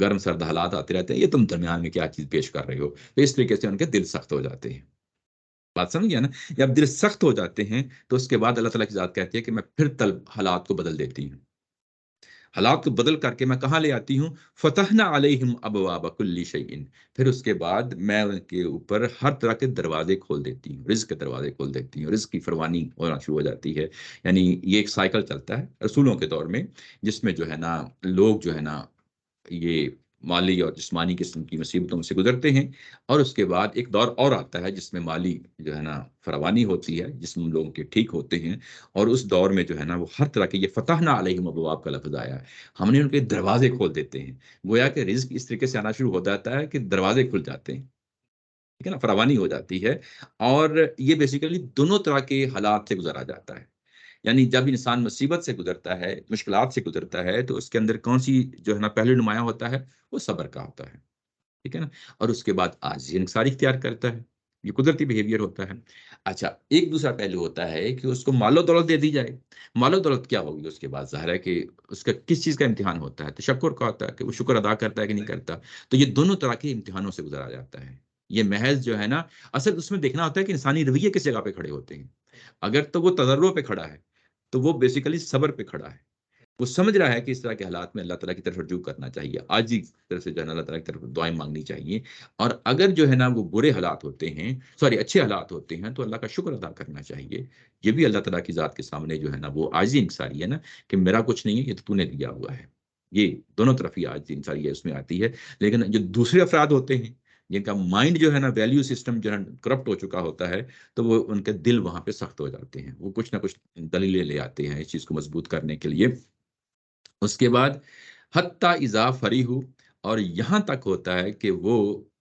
گرم سرد حالات آتے رہتے ہیں، یہ تم درمیان میں کیا چیز پیش کر رہے ہو، تو اس طریقے سے ان کے دل سخت ہو جاتے ہیں۔ بات سمجھ گیا نا؟ جب دل سخت ہو جاتے ہیں تو اس کے بعد اللہ تعالیٰ کی ذات کہتی ہے کہ میں پھر حالات کو بدل دیتی ہوں، حالات کو بدل کر کے میں کہاں لے آتی ہوں؟ فتحنا علیہم ابواب کل شیء، پھر اس کے بعد میں ان کے اوپر ہر طرح کے دروازے کھول دیتی ہوں، رزق کے دروازے کھول دیتی ہوں، رزق کی فروانی ہونا شروع ہو جاتی ہے۔ یعنی یہ ایک سائیکل چلتا ہے رسولوں کے دور میں، جس میں جو ہے نا لوگ جو ہے نا یہ مالی اور جسمانی قسم کی مصیبتوں سے گزرتے ہیں، اور اس کے بعد ایک دور اور آتا ہے جس میں مالی جو ہے نا فراوانی ہوتی ہے، جسم لوگوں کے ٹھیک ہوتے ہیں، اور اس دور میں جو ہے نا وہ ہر طرح کے، یہ فتحنا علیہم ابواب کا لفظ آیا ہے، ہم نے ان کے دروازے کھول دیتے ہیں، گویا کہ رزق اس طریقے سے آنا شروع ہو جاتا ہے کہ دروازے کھل جاتے ہیں، ٹھیک ہے نا، فراوانی ہو جاتی ہے، اور یہ بیسیکلی دونوں طرح کے حالات سے گزارا جاتا ہے۔ یعنی جب انسان مصیبت سے گزرتا ہے، مشکلات سے گزرتا ہے، تو اس کے اندر کون سی جو ہے نا پہلو نمایاں ہوتا ہے؟ وہ صبر کا ہوتا ہے، ٹھیک ہے نا، اور اس کے بعد عاجزی انکساری اختیار کرتا ہے، یہ قدرتی بیہیویئر ہوتا ہے۔ اچھا، ایک دوسرا پہلو ہوتا ہے کہ اس کو مال و دولت دے دی جائے، مال و دولت کیا ہوگی اس کے بعد؟ ظاہر ہے کہ اس کا کس چیز کا امتحان ہوتا ہے؟ تشکر کا ہوتا ہے کہ وہ شکر ادا کرتا ہے کہ نہیں کرتا، تو یہ دونوں طرح کے امتحانوں سے گزارا جاتا ہے۔ یہ محض جو ہے نا اصل اس میں دیکھنا ہوتا ہے کہ انسانی رویے کس جگہ پہ کھڑے ہوتے ہیں۔ اگر تو وہ تضرع پہ کھڑا ہے تو وہ بیسیکلی صبر پہ کھڑا ہے، وہ سمجھ رہا ہے کہ اس طرح کے حالات میں اللہ تعالیٰ کی طرف رجوع کرنا چاہیے، آج ہی طرف سے جو ہے نا اللہ تعالیٰ کی طرف دعائیں مانگنی چاہیے، اور اگر جو ہے نا وہ برے حالات ہوتے ہیں، اچھے حالات ہوتے ہیں، تو اللہ کا شکر ادا کرنا چاہیے. یہ بھی اللہ تعالیٰ کی ذات کے سامنے جو ہے نا وہ عاجزی انکساری ہے نا، کہ میرا کچھ نہیں ہے، یہ تو نے دیا ہوا ہے. یہ دونوں طرف ہی عاجزی انکساری ہے اس میں آتی ہے. لیکن جو دوسرے افراد ہوتے ہیں جن کا مائنڈ جو ہے نا ویلیو سسٹم جو ہے کرپٹ ہو چکا ہوتا ہے، تو وہ ان کے دل وہاں پہ سخت ہو جاتے ہیں، وہ کچھ نہ کچھ دلیلیں لے آتے ہیں اس چیز کو مضبوط کرنے کے لیے. اس کے بعد حتیٰ اذا فریحو، اور یہاں تک ہوتا ہے کہ وہ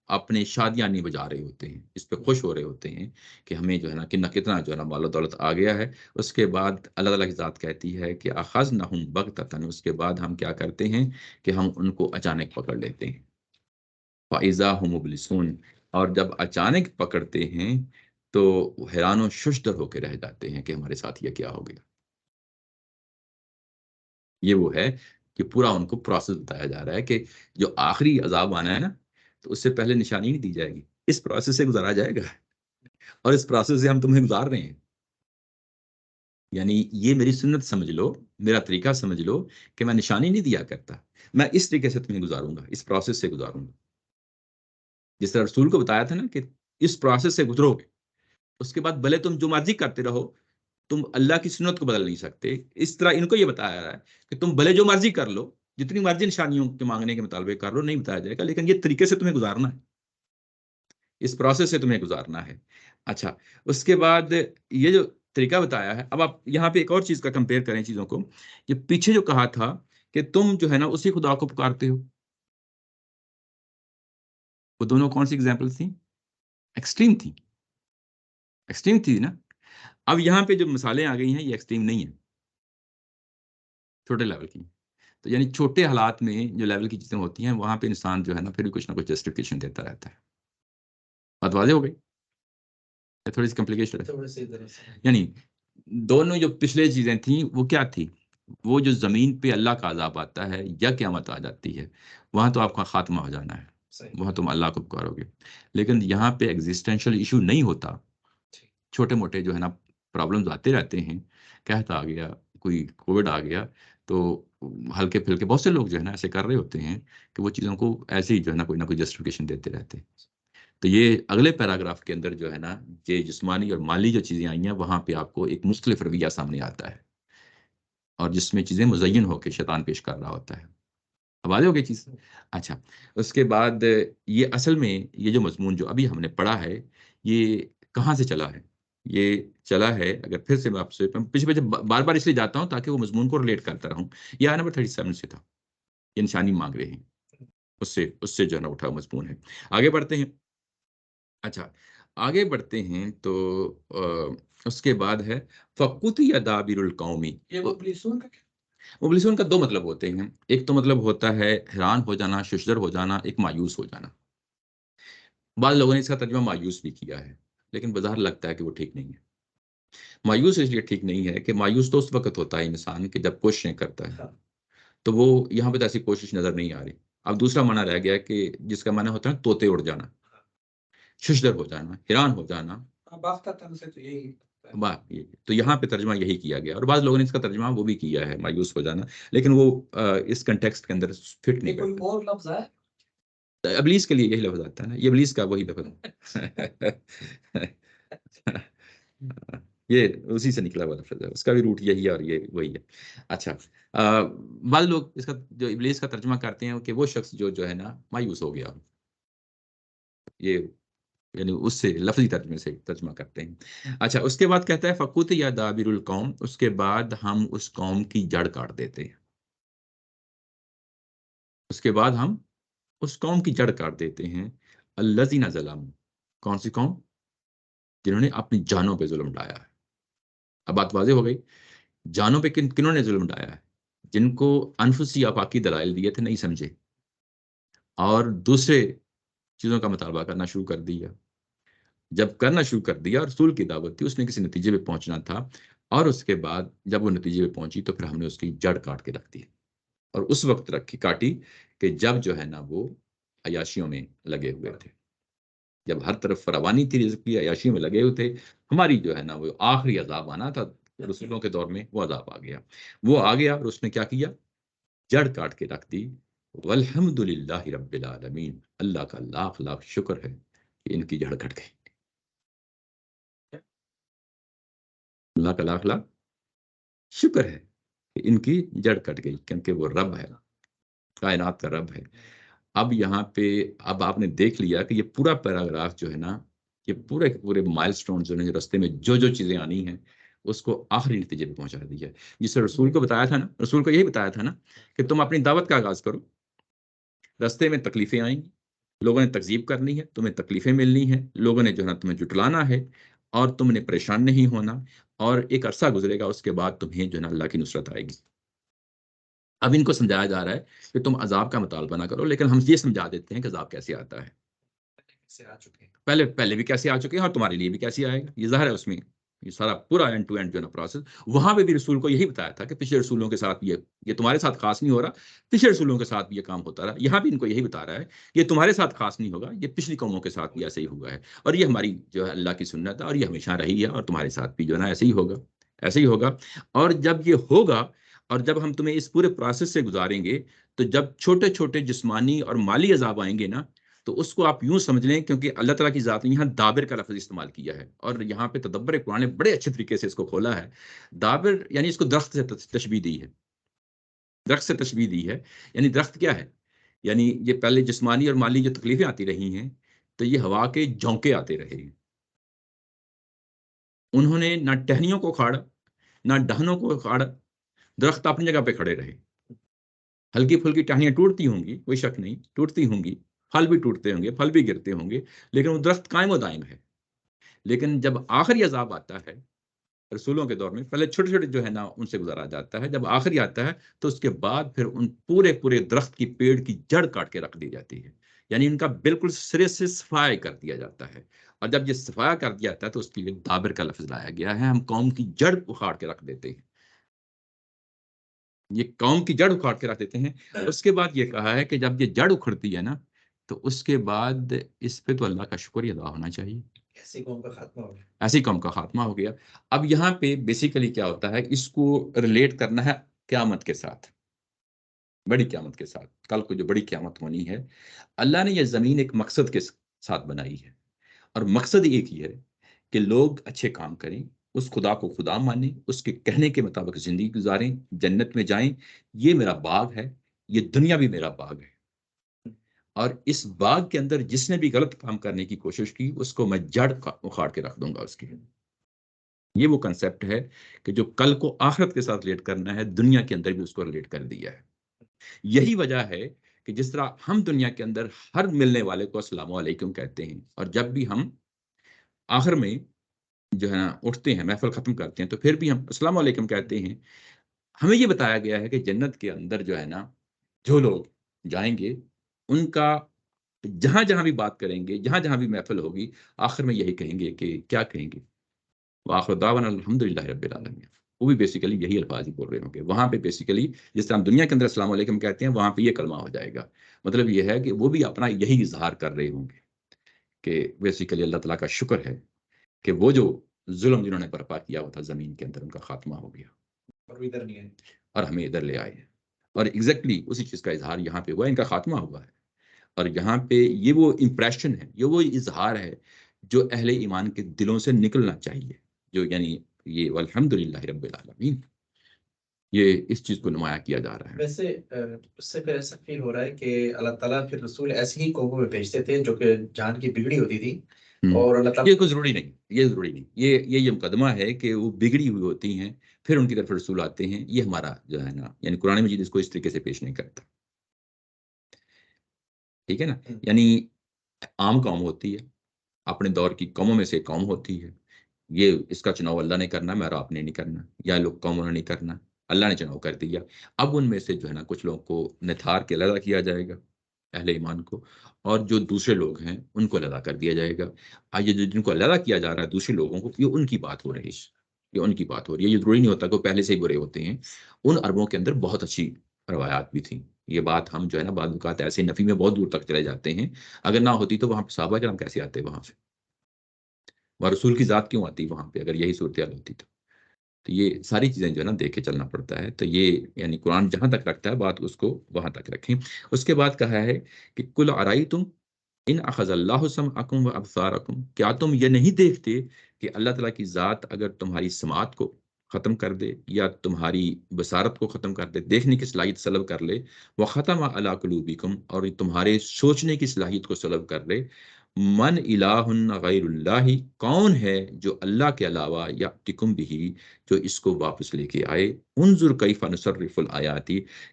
اپنے شادیاں نہیں بجا رہے ہوتے ہیں، اس پہ خوش ہو رہے ہوتے ہیں کہ ہمیں جو ہے نا کتنا جو ہے نا مال و دولت آ گیا ہے. اس کے بعد اللہ تعالیٰ کی ذات کہتی ہے کہ اخذنہم بغتۃ، اس کے بعد ہم کیا کرتے ہیں کہ ہم ان کو اچانک پکڑ لیتے ہیں. فاذا ہم مبلسون، اور جب اچانک پکڑتے ہیں تو حیران و ششدر ہو کے رہ جاتے ہیں کہ ہمارے ساتھ یہ کیا ہو گیا. یہ وہ ہے کہ پورا ان کو پروسیس بتایا جا رہا ہے کہ جو آخری عذاب آنا ہے نا، تو اس سے پہلے نشانی نہیں دی جائے گی، اس پروسیس سے گزارا جائے گا، اور اس پروسیس سے ہم تمہیں گزار رہے ہیں. یعنی یہ میری سنت سمجھ لو، میرا طریقہ سمجھ لو کہ میں نشانی نہیں دیا کرتا، میں اس طریقے سے تمہیں گزاروں گا، اس پروسیس سے گزاروں گا. جس طرح رسول کو بتایا تھا نا کہ اس پروسیس سے گزرو گے، اس کے بعد بھلے تم جو مرضی کرتے رہو، تم اللہ کی سنت کو بدل نہیں سکتے. اس طرح ان کو یہ بتایا رہا ہے کہ تم بھلے جو مرضی کر لو، جتنی مرضی نشانیوں کے مانگنے کے مطالبے کر لو، نہیں بتایا جائے گا، لیکن یہ طریقے سے تمہیں گزارنا ہے، اس پروسیس سے تمہیں گزارنا ہے. اچھا، اس کے بعد یہ جو طریقہ بتایا ہے، اب آپ یہاں پہ ایک اور چیز کا کمپیئر کریں چیزوں کو. یہ پیچھے جو کہا تھا کہ تم جو ہے نا اسی خدا کو پکارتے ہو، وہ دونوں کون سی ایگزامپل تھیں؟ ایکسٹریم تھی، ایکسٹریم تھی نا. اب یہاں پہ جو مثالیں آ گئی ہیں یہ ایکسٹریم نہیں ہیں، چھوٹے لیول کی. تو یعنی چھوٹے حالات میں جو لیول کی چیزیں ہوتی ہیں وہاں پہ انسان جو ہے نا پھر بھی کچھ نہ کچھ جسٹیفکیشن دیتا رہتا ہے. بات واضح ہو گئی؟ تھوڑی سی کمپلیکیشن. یعنی دونوں جو پچھلے چیزیں تھیں وہ کیا تھی؟ وہ جو زمین پہ اللہ کا عذاب آتا ہے یا قیامت آ جاتی ہے، وہاں تو آپ کا خاتمہ ہو جانا ہے، وہاں تم اللہ کو پکارو گے. لیکن یہاں پہ ایگزسٹینشل ایشو نہیں ہوتا، چھوٹے موٹے جو ہے نا پرابلمز آتے رہتے ہیں. کہتا آ گیا، کوئی کووڈ آ گیا، تو ہلکے پھلکے بہت سے لوگ جو ہے نا ایسے کر رہے ہوتے ہیں کہ وہ چیزوں کو ایسے ہی جو ہے نا کوئی نہ کوئی جسٹیفکیشن دیتے رہتے ہیں. تو یہ اگلے پیراگراف کے اندر جو ہے نا یہ جسمانی اور مالی جو چیزیں آئی ہیں وہاں پہ آپ کو ایک مختلف رویہ سامنے آتا ہے، اور جس میں چیزیں مزین ہو کے شیطان پیش کر رہا ہوتا ہے. اب آگے ہو گئی چیز. اچھا، اس کے بعد یہ اصل میں یہ جو مضمون جو ابھی ہم نے پڑھا ہے یہ کہاں سے چلا ہے؟ یہ چلا ہے، اگر پھر سے میں آپ سے پیچھے بار بار اس لیے جاتا ہوں تاکہ وہ مضمون کو ریلیٹ کرتا رہوں. یہ آیا نمبر 37 سے تھا، یہ نشانی مانگ رہے ہیں، اس سے جو ہے نا اٹھا مضمون ہے. آگے بڑھتے ہیں. اچھا، آگے بڑھتے ہیں تو اس کے بعد ہے فقطی دابر القومی. یہ مبلسون کا کیا؟ مبلسون کا دو مطلب ہوتے ہیں. ایک تو مطلب ہوتا ہے حیران ہو جانا، ششدر ہو جانا، ایک مایوس ہو جانا. بعض لوگوں نے اس کا ترجمہ مایوس بھی کیا ہے، لیکن بظاہر لگتا ہے کہ وہ ٹھیک نہیں ہے. مایوس اس لیے ٹھیک نہیں ہے کہ مایوس تو اس وقت ہوتا ہے انسان کہ جب کوششیں کرتا ہے، تو وہ یہاں پہ تو ایسی کوشش نظر نہیں آ رہی. اب دوسرا معنی رہ گیا کہ جس کا معنی ہوتا ہے طوطے اڑ جانا، ششدر ہو جانا، حیران ہو جانا. باختن سے تو یہی تو یہاں پہ ترجمہ یہی کیا گیا، اور بعض لوگوں نے اس کا ترجمہ وہ بھی کیا ہے مایوس ہو جانا، لیکن وہ اس کنٹیکسٹ کے اندر فٹ نہیں کوئی کرتا. اور لفظ ہے؟ ابلیس کے لیے یہی لفظ آتا ہے نا، یہ ابلیس کا وہی لفظ یہ اسی سے نکلا ہوا لفظ ہے، اس کا بھی روٹ یہی ہے اور یہ وہی ہے. اچھا، بعض لوگ اس کا جو ابلیس کا ترجمہ کرتے ہیں کہ وہ شخص جو ہے نا مایوس ہو گیا، یہ یعنی اس سے لفظی ترجمے سے ترجمہ کرتے ہیں. اچھا، اس کے بعد کہتا ہے فقوت یا دابر القوم، اس کے بعد ہم اس قوم کی جڑ کاٹ دیتے ہیں. اس کے بعد ہم اس قوم کی جڑ کاٹ دیتے ہیں. الذین ظلموا، کون سی قوم؟ جنہوں نے اپنی جانوں پہ ظلم ڈایا ہے. اب بات واضح ہو گئی، جانوں پہ کنہوں نے ظلم ڈایا ہے؟ جن کو انفسی آفاقی دلائل دیے تھے نہیں سمجھے، اور دوسرے چیزوں کا مطالبہ کرنا شروع کر دیا. جب کرنا شروع کر دیا، رسول کی دعوت تھی، اس نے کسی نتیجے پہ پہنچنا تھا، اور اس کے بعد جب وہ نتیجے پہ پہنچی تو پھر ہم نے اس کی جڑ کاٹ کے رکھ دی، اور اس وقت کاٹی کہ جب جو ہے نا وہ عیاشیوں میں لگے ہوئے تھے، جب ہر طرف فراوانی تھی رزق کی، عیاشیوں میں لگے ہوئے تھے. ہماری جو ہے نا وہ آخری عذاب آنا تھا رسولوں کے دور میں وہ عذاب آ گیا، وہ آ گیا اور اس نے کیا کیا؟ جڑ کاٹ کے رکھ دی۔ والحمد للہ رب العالمین، اللہ کا لاکھ لاکھ شکر ہے کہ ان کی جڑ کٹ گئی، اللہ کا لاکھ لاکھ شکر ہے کہ ان کی جڑ کٹ گئی، کیونکہ وہ رب ہے، کائنات کا رب ہے۔ اب یہاں پہ اب آپ نے دیکھ لیا کہ یہ پورا پیراگراف جو ہے نا، یہ پورے کے پورے مائل سٹون جو رستے میں جو چیزیں آنی ہیں اس کو آخری نتیجے پہ پہنچا دیا ہے۔ جسے رسول کو بتایا تھا نا، رسول کو یہی بتایا تھا نا کہ تم اپنی دعوت کا آغاز کرو، رستے میں تکلیفیں آئیں گی، لوگوں نے تکذیب کرنی ہے، تمہیں تکلیفیں ملنی ہیں، لوگوں نے جو ہے نا تمہیں جٹلانا ہے، اور تم نے پریشان نہیں ہونا، اور ایک عرصہ گزرے گا، اس کے بعد تمہیں جو ہے نا اللہ کی نصرت آئے گی۔ اب ان کو سمجھایا جا رہا ہے کہ تم عذاب کا مطالبہ نہ کرو، لیکن ہم یہ سمجھا دیتے ہیں کہ عذاب کیسے آتا ہے، سے آ چکے ہیں۔ پہلے بھی کیسے آ چکے ہیں اور تمہارے لیے بھی کیسے آئے گا، یہ ظاہر ہے اس میں، یہ سارا پورا اینڈ ٹو اینڈ جو ہے نا پروسیس۔ وہاں پہ بھی رسول کو یہی بتایا تھا کہ پچھلے رسولوں کے ساتھ یہ تمہارے ساتھ خاص نہیں ہو رہا، پچھلے رسولوں کے ساتھ بھی یہ کام ہوتا رہا، یہاں بھی ان کو یہی بتا رہا ہے کہ یہ تمہارے ساتھ خاص نہیں ہوگا، یہ پچھلی قوموں کے ساتھ بھی ایسے ہی ہوا ہے، اور یہ ہماری جو ہے اللہ کی سنت ہے، اور یہ ہمیشہ رہی ہے، اور تمہارے ساتھ بھی جو ہے نا ایسے ہی ہوگا، ایسے ہی ہوگا۔ اور جب یہ ہوگا، اور جب ہم تمہیں اس پورے پروسیس سے گزاریں گے، تو جب چھوٹے چھوٹے جسمانی اور مالی عذاب آئیں گے نا، تو اس کو آپ یوں سمجھ لیں، کیونکہ اللہ تعالیٰ کی ذات نے یہاں دابر کا لفظ استعمال کیا ہے، اور یہاں پہ تدبر قرآن نے بڑے اچھے طریقے سے اس کو کھولا ہے۔ دابر یعنی اس کو درخت سے تشبیہ دی ہے، درخت سے تشبیہ دی ہے، یعنی درخت کیا ہے؟ یعنی یہ پہلے جسمانی اور مالی جو تکلیفیں آتی رہی ہیں، تو یہ ہوا کے جھونکے آتے رہے ہیں، انہوں نے نہ ٹہنیوں کو کھاڑا، نہ ڈہنوں کو کھاڑا، درخت اپنی جگہ پہ کھڑے رہے۔ ہلکی پھلکی ٹہنیاں ٹوٹتی ہوں گی، کوئی شک نہیں، ٹوٹتی ہوں گی، پھل بھی ٹوٹتے ہوں گے، پھل بھی گرتے ہوں گے، لیکن وہ درخت قائم و دائم ہے۔ لیکن جب آخری عذاب آتا ہے رسولوں کے دور میں، پہلے چھوٹے چھوٹے جو ہے نا ان سے گزارا جاتا ہے، جب آخری آتا ہے تو اس کے بعد پھر ان پورے درخت کی پیڑ کی جڑ کاٹ کے رکھ دی جاتی ہے، یعنی ان کا بالکل سرے سے صفائی کر دیا جاتا ہے۔ اور جب یہ صفایا کر دیا جاتا ہے تو اس کے لیے دابر کا لفظ لایا گیا ہے، ہم قوم کی جڑ اکھاڑ کے رکھ دیتے ہیں، یہ قوم کی جڑ اکھاڑ کے رکھ دیتے ہیں۔ اس کے بعد یہ کہا ہے کہ جب یہ جڑ اکھڑتی ہے نا، تو اس کے بعد اس پہ تو اللہ کا شکر ادا ہونا چاہیے، ایسی قوم کا خاتمہ ہو گیا۔ ایسی قوم کا خاتمہ ہو گیا۔ اب یہاں پہ بیسیکلی کیا ہوتا ہے، اس کو ریلیٹ کرنا ہے قیامت کے ساتھ، بڑی قیامت کے ساتھ، کل کو جو بڑی قیامت ہونی ہے۔ اللہ نے یہ زمین ایک مقصد کے ساتھ بنائی ہے، اور مقصد ایک ہی ہے کہ لوگ اچھے کام کریں، اس خدا کو خدا مانیں، اس کے کہنے کے مطابق زندگی گزاریں، جنت میں جائیں۔ یہ میرا باغ ہے، یہ دنیا بھی میرا باغ ہے، اور اس باغ کے اندر جس نے بھی غلط کام کرنے کی کوشش کی، اس کو میں جڑ اکھاڑ کے رکھ دوں گا اس کی۔ یہ وہ کنسپٹ ہے کہ جو کل کو آخرت کے ساتھ ریلیٹ کرنا ہے، دنیا کے اندر بھی اس کو ریلیٹ کر دیا ہے۔ یہی وجہ ہے کہ جس طرح ہم دنیا کے اندر ہر ملنے والے کو السلام علیکم کہتے ہیں، اور جب بھی ہم آخر میں جو ہے نا اٹھتے ہیں، محفل ختم کرتے ہیں، تو پھر بھی ہم السلام علیکم کہتے ہیں۔ ہمیں یہ بتایا گیا ہے کہ جنت کے اندر جو ہے نا جو لوگ جائیں گے، ان کا جہاں جہاں بھی بات کریں گے، جہاں جہاں بھی محفل ہوگی، آخر میں یہی کہیں گے کہ کیا کہیں گے؟ وآخر دعوانا الحمدللہ رب العالمین۔ وہ بھی بیسیکلی یہی الفاظ ہی بول رہے ہوں گے وہاں پہ۔ بیسیکلی جس طرح ہم دنیا کے اندر السلام علیکم کہتے ہیں، وہاں پہ یہ کلمہ ہو جائے گا۔ مطلب یہ ہے کہ وہ بھی اپنا یہی اظہار کر رہے ہوں گے کہ بیسیکلی اللہ تعالیٰ کا شکر ہے کہ وہ جو ظلم جنہوں نے برپا کیا ہوا تھا زمین کے اندر، ان کا خاتمہ ہو گیا، اور وہ ادھر نہیں آئے۔ اور ہمیں ادھر لے آئے ہیں، اور ایگزیکٹلی اسی چیز کا اظہار یہاں پہ ہوا ہے، ان کا خاتمہ ہوا ہے۔ اور یہاں پہ یہ وہ امپریشن ہے، یہ وہ اظہار ہے جو اہل ایمان کے دلوں سے نکلنا چاہیے، جو یعنی یہ الحمدللہ رب العالمین، یہ اس چیز کو نمایاں کیا جا رہا ہے۔ ویسے اس سے پھر ایسا فیل ہو رہا ہے کہ اللہ تعالیٰ پھر رسول ایسی ہی قوموں میں بھیجتے تھے جو کہ جان کی بگڑی ہوتی تھی، اور اللہ تعالیٰ یہ کوئی ضروری نہیں، یہ ضروری نہیں، یہ مقدمہ ہے کہ وہ بگڑی ہوئی ہوتی ہیں، پھر ان کی طرف رسول آتے ہیں۔ یہ ہمارا جو ہے نا، یعنی قرآن مجید اس کو اس طریقے سے پیش نہیں کرتا، ٹھیک ہے نا؟ یعنی عام قوم ہوتی ہے، اپنے دور کی قوموں میں سے ایک قوم ہوتی ہے، یہ اس کا چناؤ اللہ نے کرنا، میرا آپ نے نہیں کرنا، یا لوگ قوموں نے نہیں کرنا، اللہ نے چناؤ کر دیا۔ اب ان میں سے جو ہے نا کچھ لوگوں کو نتھار کے علیحدہ کیا جائے گا، اہل ایمان کو، اور جو دوسرے لوگ ہیں ان کو علیحدہ کر دیا جائے گا۔ یہ جن کو علیحدہ کیا جا رہا ہے دوسرے لوگوں کو، یہ ان کی بات ہو رہی ہے، یہ ان کی بات ہو رہی ہے۔ یہ ضروری نہیں ہوتا کہ وہ پہلے سے ہی برے ہوتے ہیں، ان عربوں کے اندر بہت اچھی روایات بھی تھیں۔ یہ بات ہم جو ہے نا بعض اوقات ایسے نفی میں بہت دور تک چلے جاتے ہیں، اگر نہ ہوتی تو وہاں پہ صحابہ کرام کیسے آتے وہاں سے، وہ رسول کی ذات کیوں آتی وہاں پہ اگر یہی صورتحال ہوتی تو؟ تو یہ ساری چیزیں جو ہے نا دیکھ کے چلنا پڑتا ہے. تو یہ یعنی قرآن جہاں تک رکھتا ہے بات اس کو وہاں تک رکھیں. اس کے بعد کہا ہے کہ کل ارائیتم ان اخذ اللہ سمعکم و ابصارکم، کیا تم یہ نہیں دیکھتے کہ اللہ تعالیٰ کی ذات اگر تمہاری سماعت کو ختم کر دے یا تمہاری بصارت کو ختم کر دے، دیکھنے کی صلاحیت سلب کر لے، وختم علی قلوبکم، اور تمہارے سوچنے کی صلاحیت کو سلب کر لے، من الہ غیر اللہ، کون ہے جو اللہ کے علاوہ یاتکم بھی، جو اس کو واپس لے کے آئے. انظر کیف نصرف الآیات،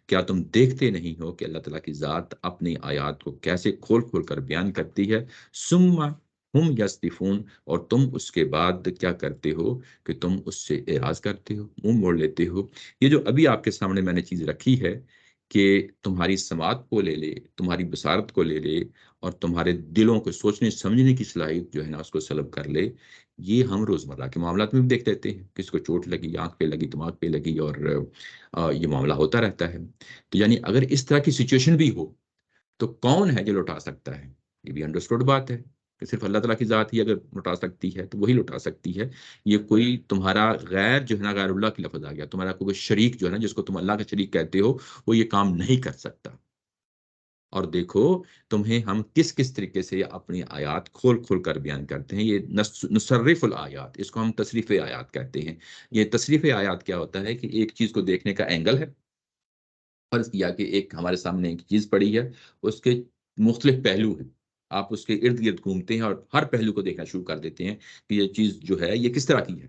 کیا تم دیکھتے نہیں ہو کہ اللہ تعالیٰ کی ذات اپنی آیات کو کیسے کھول کھول کر بیان کرتی ہے. ثم ہم یصدفون، اور تم اس کے بعد کیا کرتے ہو کہ تم اس سے اعراض کرتے ہو، منہ موڑ لیتے ہو. یہ جو ابھی آپ کے سامنے میں نے چیز رکھی ہے کہ تمہاری سماعت کو لے لے، تمہاری بصارت کو لے لے، اور تمہارے دلوں کو سوچنے سمجھنے کی صلاحیت جو ہے نا اس کو سلب کر لے، یہ ہم روزمرہ کے معاملات میں بھی دیکھ لیتے ہیں. کسی کو چوٹ لگی، آنکھ پہ لگی، دماغ پہ لگی، اور یہ معاملہ ہوتا رہتا ہے. تو یعنی اگر اس طرح کی سچویشن بھی ہو تو کون ہے جو لوٹا سکتا ہے؟ یہ بھی انڈرسٹوڈ بات ہے کہ صرف اللہ تعالیٰ کی ذات ہی اگر لوٹا سکتی ہے تو وہی لوٹا سکتی ہے. یہ کوئی تمہارا غیر جو ہے نا، غیر اللہ کی لفظ آ گیا، تمہارا کوئی شریک جو ہے نا، جس کو تم اللہ کا شریک کہتے ہو، وہ یہ کام نہیں کر سکتا. اور دیکھو تمہیں ہم کس کس طریقے سے اپنی آیات کھول کھول کر بیان کرتے ہیں. یہ نصرف الآیات، اس کو ہم تصریف آیات کہتے ہیں. یہ تصریف آیات کیا ہوتا ہے کہ ایک چیز کو دیکھنے کا اینگل ہے. فرض کیا کہ ایک ہمارے سامنے ایک چیز پڑی ہے، اس کے مختلف پہلو ہیں، آپ اس کے ارد گرد گھومتے ہیں اور ہر پہلو کو دیکھنا شروع کر دیتے ہیں کہ یہ چیز جو ہے یہ کس طرح کی ہے.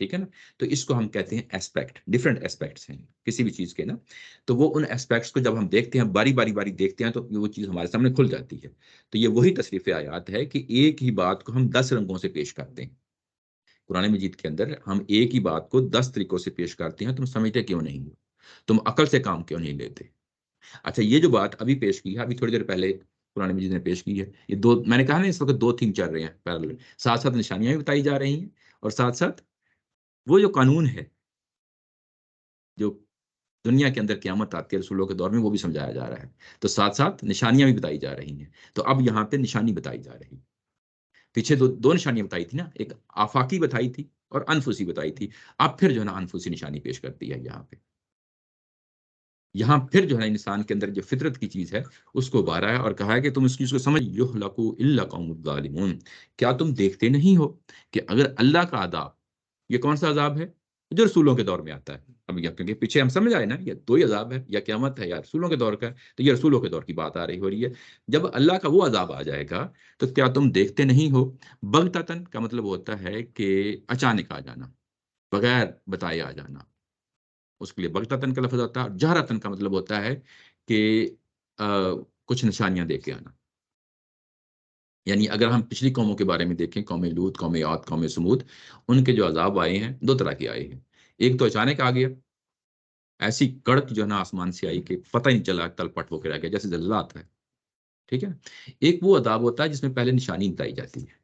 ٹھیک ہے نا؟ تو اس کو ہم کہتے ہیں ایسپیکٹ. ڈفرینٹ ایسپیکٹس ہیں کسی بھی چیز کے نا. تو وہ ان ایسپیکٹس کو جب ہم دیکھتے ہیں، باری باری دیکھتے ہیں، تو وہ چیز ہمارے سامنے کھل جاتی ہے. تو یہ وہی تصریف آیات ہے کہ ایک ہی بات کو ہم 10 رنگوں سے پیش کرتے ہیں. قرآن مجید کے اندر ہم ایک ہی بات کو 10 طریقوں سے پیش کرتے ہیں. تم سمجھتے کیوں نہیں ہو؟ تم عقل سے کام کیوں نہیں لیتے؟ اچھا، یہ جو بات ابھی پیش کی ہے، ابھی تھوڑی دیر پہلے قرآن مجید نے پیش کی ہے، یہ دو میں نے کہا نا، اس وقت 2 تھیم چل رہے ہیں پیرالل. ساتھ ساتھ نشانیاں بھی بتائی جا رہی ہیں، اور ساتھ ساتھ وہ جو قانون ہے جو دنیا کے اندر قیامت آتی ہے رسولوں کے دور میں، وہ بھی سمجھایا جا رہا ہے. تو ساتھ ساتھ نشانیاں بھی بتائی جا رہی ہیں. تو اب یہاں پہ نشانی بتائی جا رہی ہے. پیچھے دو نشانیاں بتائی تھی نا، ایک آفاقی بتائی تھی اور انفسی بتائی تھی. اب پھر جو ہے نا انفسی نشانی پیش کرتی ہے یہاں پہ. یہاں پھر جو ہے انسان کے اندر جو فطرت کی چیز ہے اس کو ابھارا ہے اور کہا ہے کہ تم اس چیز کو سمجھ. یہلکوا الا القوم الظالمون، کیا تم دیکھتے نہیں ہو کہ اگر اللہ کا عذاب، یہ کون سا عذاب ہے جو رسولوں کے دور میں آتا ہے. اب کیونکہ پیچھے ہم سمجھ آئے نا، یہ 2 ہی عذاب ہے، یا قیامت ہے یا رسولوں کے دور کا ہے. تو یہ رسولوں کے دور کی بات آ رہی ہو رہی ہے. جب اللہ کا وہ عذاب آ جائے گا تو کیا تم دیکھتے نہیں ہو. بغتتن کا مطلب ہوتا ہے کہ اچانک آ جانا، بغیر بتائے آ جانا. اس کے لیے بغتتن کا لفظ ہوتا ہے. اور جہرتن کا مطلب ہوتا ہے کہ کچھ نشانیاں دے کے آنا. یعنی اگر ہم پچھلی قوموں کے بارے میں دیکھیں، قوم لوط، قوم عاد، قوم سمود، ان کے جو عذاب آئے ہیں 2 طرح کے آئے ہیں. ایک تو اچانک آ گیا، ایسی کڑک جو ہے نا آسمان سے آئی کہ پتہ ہی نہیں چلا، تل پٹ ہو کے رہ گیا، جیسے زلزلہ آتا ہے. ٹھیک ہے. ایک وہ عذاب ہوتا ہے جس میں پہلے نشانی بتائی جاتی ہے،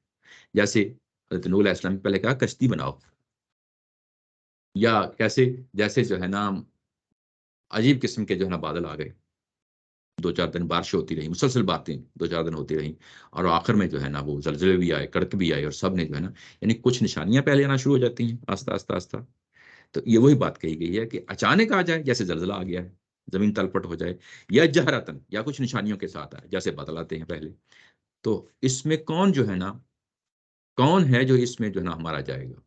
جیسے حضرت نوح علیہ السلام نے پہلے کہا کشتی بناؤ، یا کیسے جیسے جو ہے نا عجیب قسم کے جو ہے نا بادل آ گئے، 2-4 دن بارشیں ہوتی رہی، مسلسل باتیں 2-4 دن ہوتی رہیں، اور آخر میں جو ہے نا وہ زلزلے بھی آئے، کڑک بھی آئے، اور سب نے جو ہے نا یعنی کچھ نشانیاں پہلے آنا شروع ہو جاتی ہیں آہستہ آہستہ آہستہ. تو یہ وہی بات کہی گئی ہے کہ اچانک آ جائے جیسے زلزلہ آ گیا ہے، زمین تلپٹ ہو جائے، یا جہرتن، یا کچھ نشانیوں کے ساتھ آئے جیسے بادل آتے ہیں پہلے. تو اس میں کون جو ہے نا، کون ہے جو اس میں جو ہے نا ہمارا جائے گا؟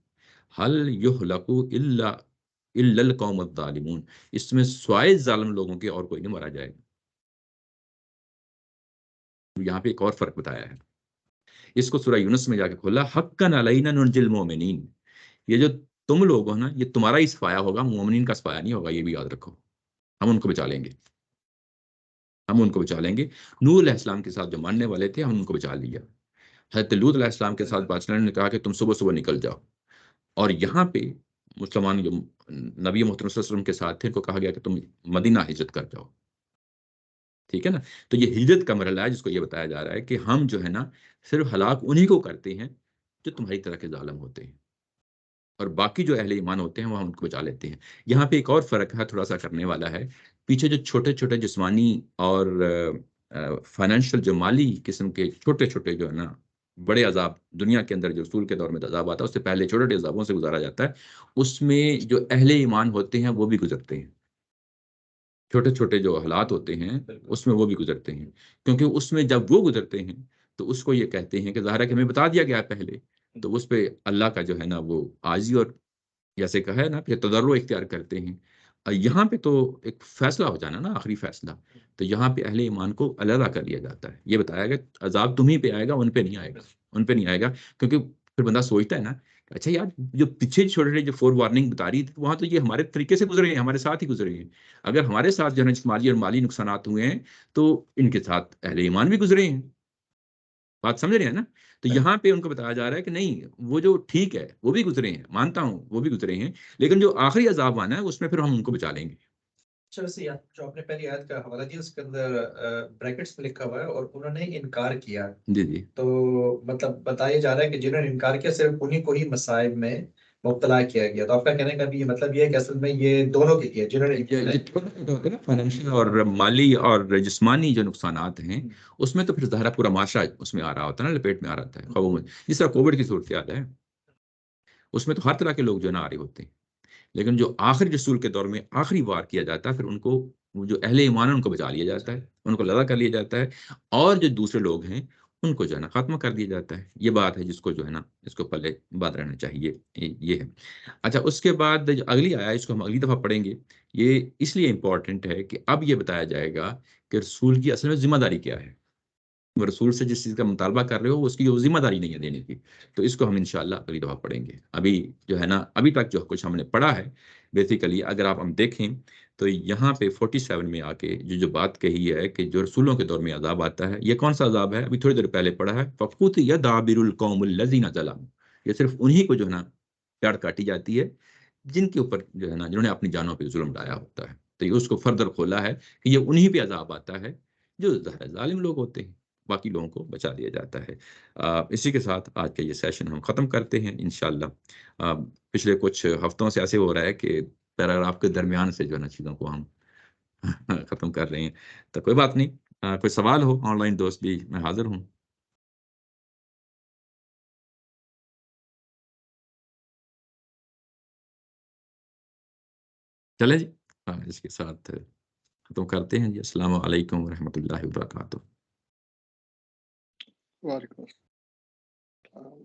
حل یہلک الا القوم الظالمون، اس میں سوائے ظالم لوگوں کے اور کوئی نہیں مارا جائے گا. یہاں پہ ایک اور فرق بتایا ہے، اس کو سورہ یونس میں جا کے کھولا، حقا علینا ننجی المؤمنین. یہ جو تم لوگ ہو نا، یہ تمہارا ہی سفایا ہوگا، مومنین کا سفایا نہیں ہوگا، یہ بھی یاد رکھو. ہم ان کو بچا لیں گے، ہم ان کو بچا لیں گے. نوح علیہ السلام کے ساتھ جو ماننے والے تھے، ہم ان کو بچا لیا. حضرت لوط علیہ السلام کے ساتھ بادشاہ نے کہا کہ تم صبح صبح نکل جاؤ. اور یہاں پہ مسلمان جو نبی محترم صلی اللہ علیہ وسلم کے ساتھ تھے، ان کو کہا گیا کہ تم مدینہ ہجرت کر جاؤ. ٹھیک ہے نا. تو یہ ہجرت کا مرحلہ ہے جس کو یہ بتایا جا رہا ہے کہ ہم جو ہے نا صرف ہلاک انہی کو کرتے ہیں جو تمہاری طرح کے ظالم ہوتے ہیں، اور باقی جو اہل ایمان ہوتے ہیں وہ ہم ان کو بچا لیتے ہیں. یہاں پہ ایک اور فرق ہے تھوڑا سا کرنے والا ہے. پیچھے جو چھوٹے چھوٹے جسمانی اور فائنینشیل جو مالی قسم کے چھوٹے چھوٹے جو ہے نا بڑے عذاب دنیا کے اندر جو رسول کے دور میں عذاب آتا ہے اس سے پہلے چھوٹے چھوٹے عذابوں سے گزارا جاتا ہے، اس میں جو اہل ایمان ہوتے ہیں وہ بھی گزرتے ہیں، چھوٹے چھوٹے جو حالات ہوتے ہیں اس میں وہ بھی گزرتے ہیں، کیونکہ اس میں جب وہ گزرتے ہیں تو اس کو یہ کہتے ہیں کہ ظاہر ہے کہ ہمیں بتا دیا گیا ہے پہلے، تو اس پہ اللہ کا جو ہے نا وہ عاجزی اور جیسے کہا ہے نا کہ تضرع اختیار کرتے ہیں۔ یہاں پہ تو ایک فیصلہ ہو جانا نا، آخری فیصلہ، تو یہاں پہ اہل ایمان کو علیحدہ کر لیا جاتا ہے، یہ بتایا گیا عذاب تمہیں پہ آئے گا، ان پہ نہیں آئے گا، ان پہ نہیں آئے گا، کیونکہ پھر بندہ سوچتا ہے نا کہ اچھا یار جو پیچھے چھوٹے چھوٹے جو فور وارننگ بتا رہی تھی وہاں تو یہ ہمارے طریقے سے گزرے ہیں، ہمارے ساتھ ہی گزرے ہیں، اگر ہمارے ساتھ جو ہے جسمانی اور مالی نقصانات ہوئے ہیں تو ان کے ساتھ اہل ایمان بھی گزرے ہیں، بات سمجھ رہے ہیں نا؟ تو یہاں پہ ان کو بتایا جا رہا ہے کہ نہیں وہ جو ٹھیک ہے وہ بھی گزرے ہیں، مانتا ہوں وہ بھی گزرے ہیں، لیکن جو آخری عذاب آنا ہے اس میں پھر ہم ان کو بچا لیں گے۔ اچھا ویسے جو آپ نے پہلی آیت کا حوالہ دیا اس کے اندر بریکٹس میں لکھا ہوا ہے اور انہوں نے انکار کیا، جی جی تو مطلب بتایا جا رہا ہے کہ جنہوں نے انکار کیا صرف انہیں کو ہی مصائب میں مبتلا کیا گیا، تو آپ کا کہنے کا بھی یہ مطلب یہ ہے کہ اصل میں یہ دونوں کے لیے جنہوں نے ہوتے نا فائنینشیل اور مالی اور جسمانی جو نقصانات ہیں اس میں تو پھر ظاہرہ پورا معاشرہ اس میں آ رہا ہوتا ہے نا، لپیٹ میں آ رہا ہے خوابوں میں، جس طرح کووڈ کی صورتحال ہے اس میں تو ہر طرح کے لوگ جو ہے نا آ رہے ہوتے ہیں، لیکن جو آخری رسول کے دور میں آخری وار کیا جاتا ہے پھر ان کو وہ جو اہل ایمان ہے ان کو بچا لیا جاتا ہے، ان کو لڑا کر لیا جاتا ہے، اور جو دوسرے لوگ ہیں ان کو جو ہے نا ختم کر دیا جاتا ہے، یہ بات ہے جس کو جو ہے نا اس کو پلے بات رہنا چاہیے، یہ ہے۔ اچھا اس کے بعد جو اگلی آیا اس کو ہم اگلی دفعہ پڑھیں گے، یہ اس لیے امپورٹنٹ ہے کہ اب یہ بتایا جائے گا کہ رسول کی اصل میں ذمہ داری کیا ہے، وہ رسول سے جس چیز کا مطالبہ کر رہے ہو اس کی وہ ذمہ داری نہیں ہے دینے کی، تو اس کو ہم انشاءاللہ اگلی دفعہ پڑھیں گے۔ ابھی جو ہے نا ابھی تک جو کچھ ہم نے پڑھا ہے بیسیکلی اگر آپ ہم دیکھیں تو یہاں پہ 47 میں آ کے جو بات کہی ہے کہ جو رسولوں کے دور میں عذاب آتا ہے، یہ کون سا عذاب ہے؟ ابھی تھوڑی دیر پہلے پڑھا ہے، فَقُطِعَ دَابِرُ الْقَوْمِ الَّذِينَ ظَلَمُوا، یہ صرف انہی کو جو ہے نا پیڑ کاٹی جاتی ہے جن کے اوپر جو ہے نا جنہوں نے اپنی جانوں پہ ظلم ڈایا ہوتا ہے، تو یہ اس کو فردر کھولا ہے کہ یہ انہی پہ عذاب آتا ہے جو ظالم لوگ ہوتے ہیں، باقی لوگوں کو بچا دیا جاتا ہے۔ اسی کے ساتھ آج کا یہ سیشن ہم ختم کرتے ہیں انشاءاللہ۔ پچھلے کچھ ہفتوں سے ایسے ہو رہا ہے کہ پیراگراف کے درمیان سے جو ہے نا چیزوں کو ہم ختم کر رہے ہیں، تو کوئی بات نہیں، کوئی سوال ہو آن لائن دوست بھی میں حاضر ہوں۔ چلیں جی، اس کے ساتھ ختم کرتے ہیں جی۔ السلام علیکم ورحمۃ اللہ وبرکاتہ۔ وعلیکم السلام۔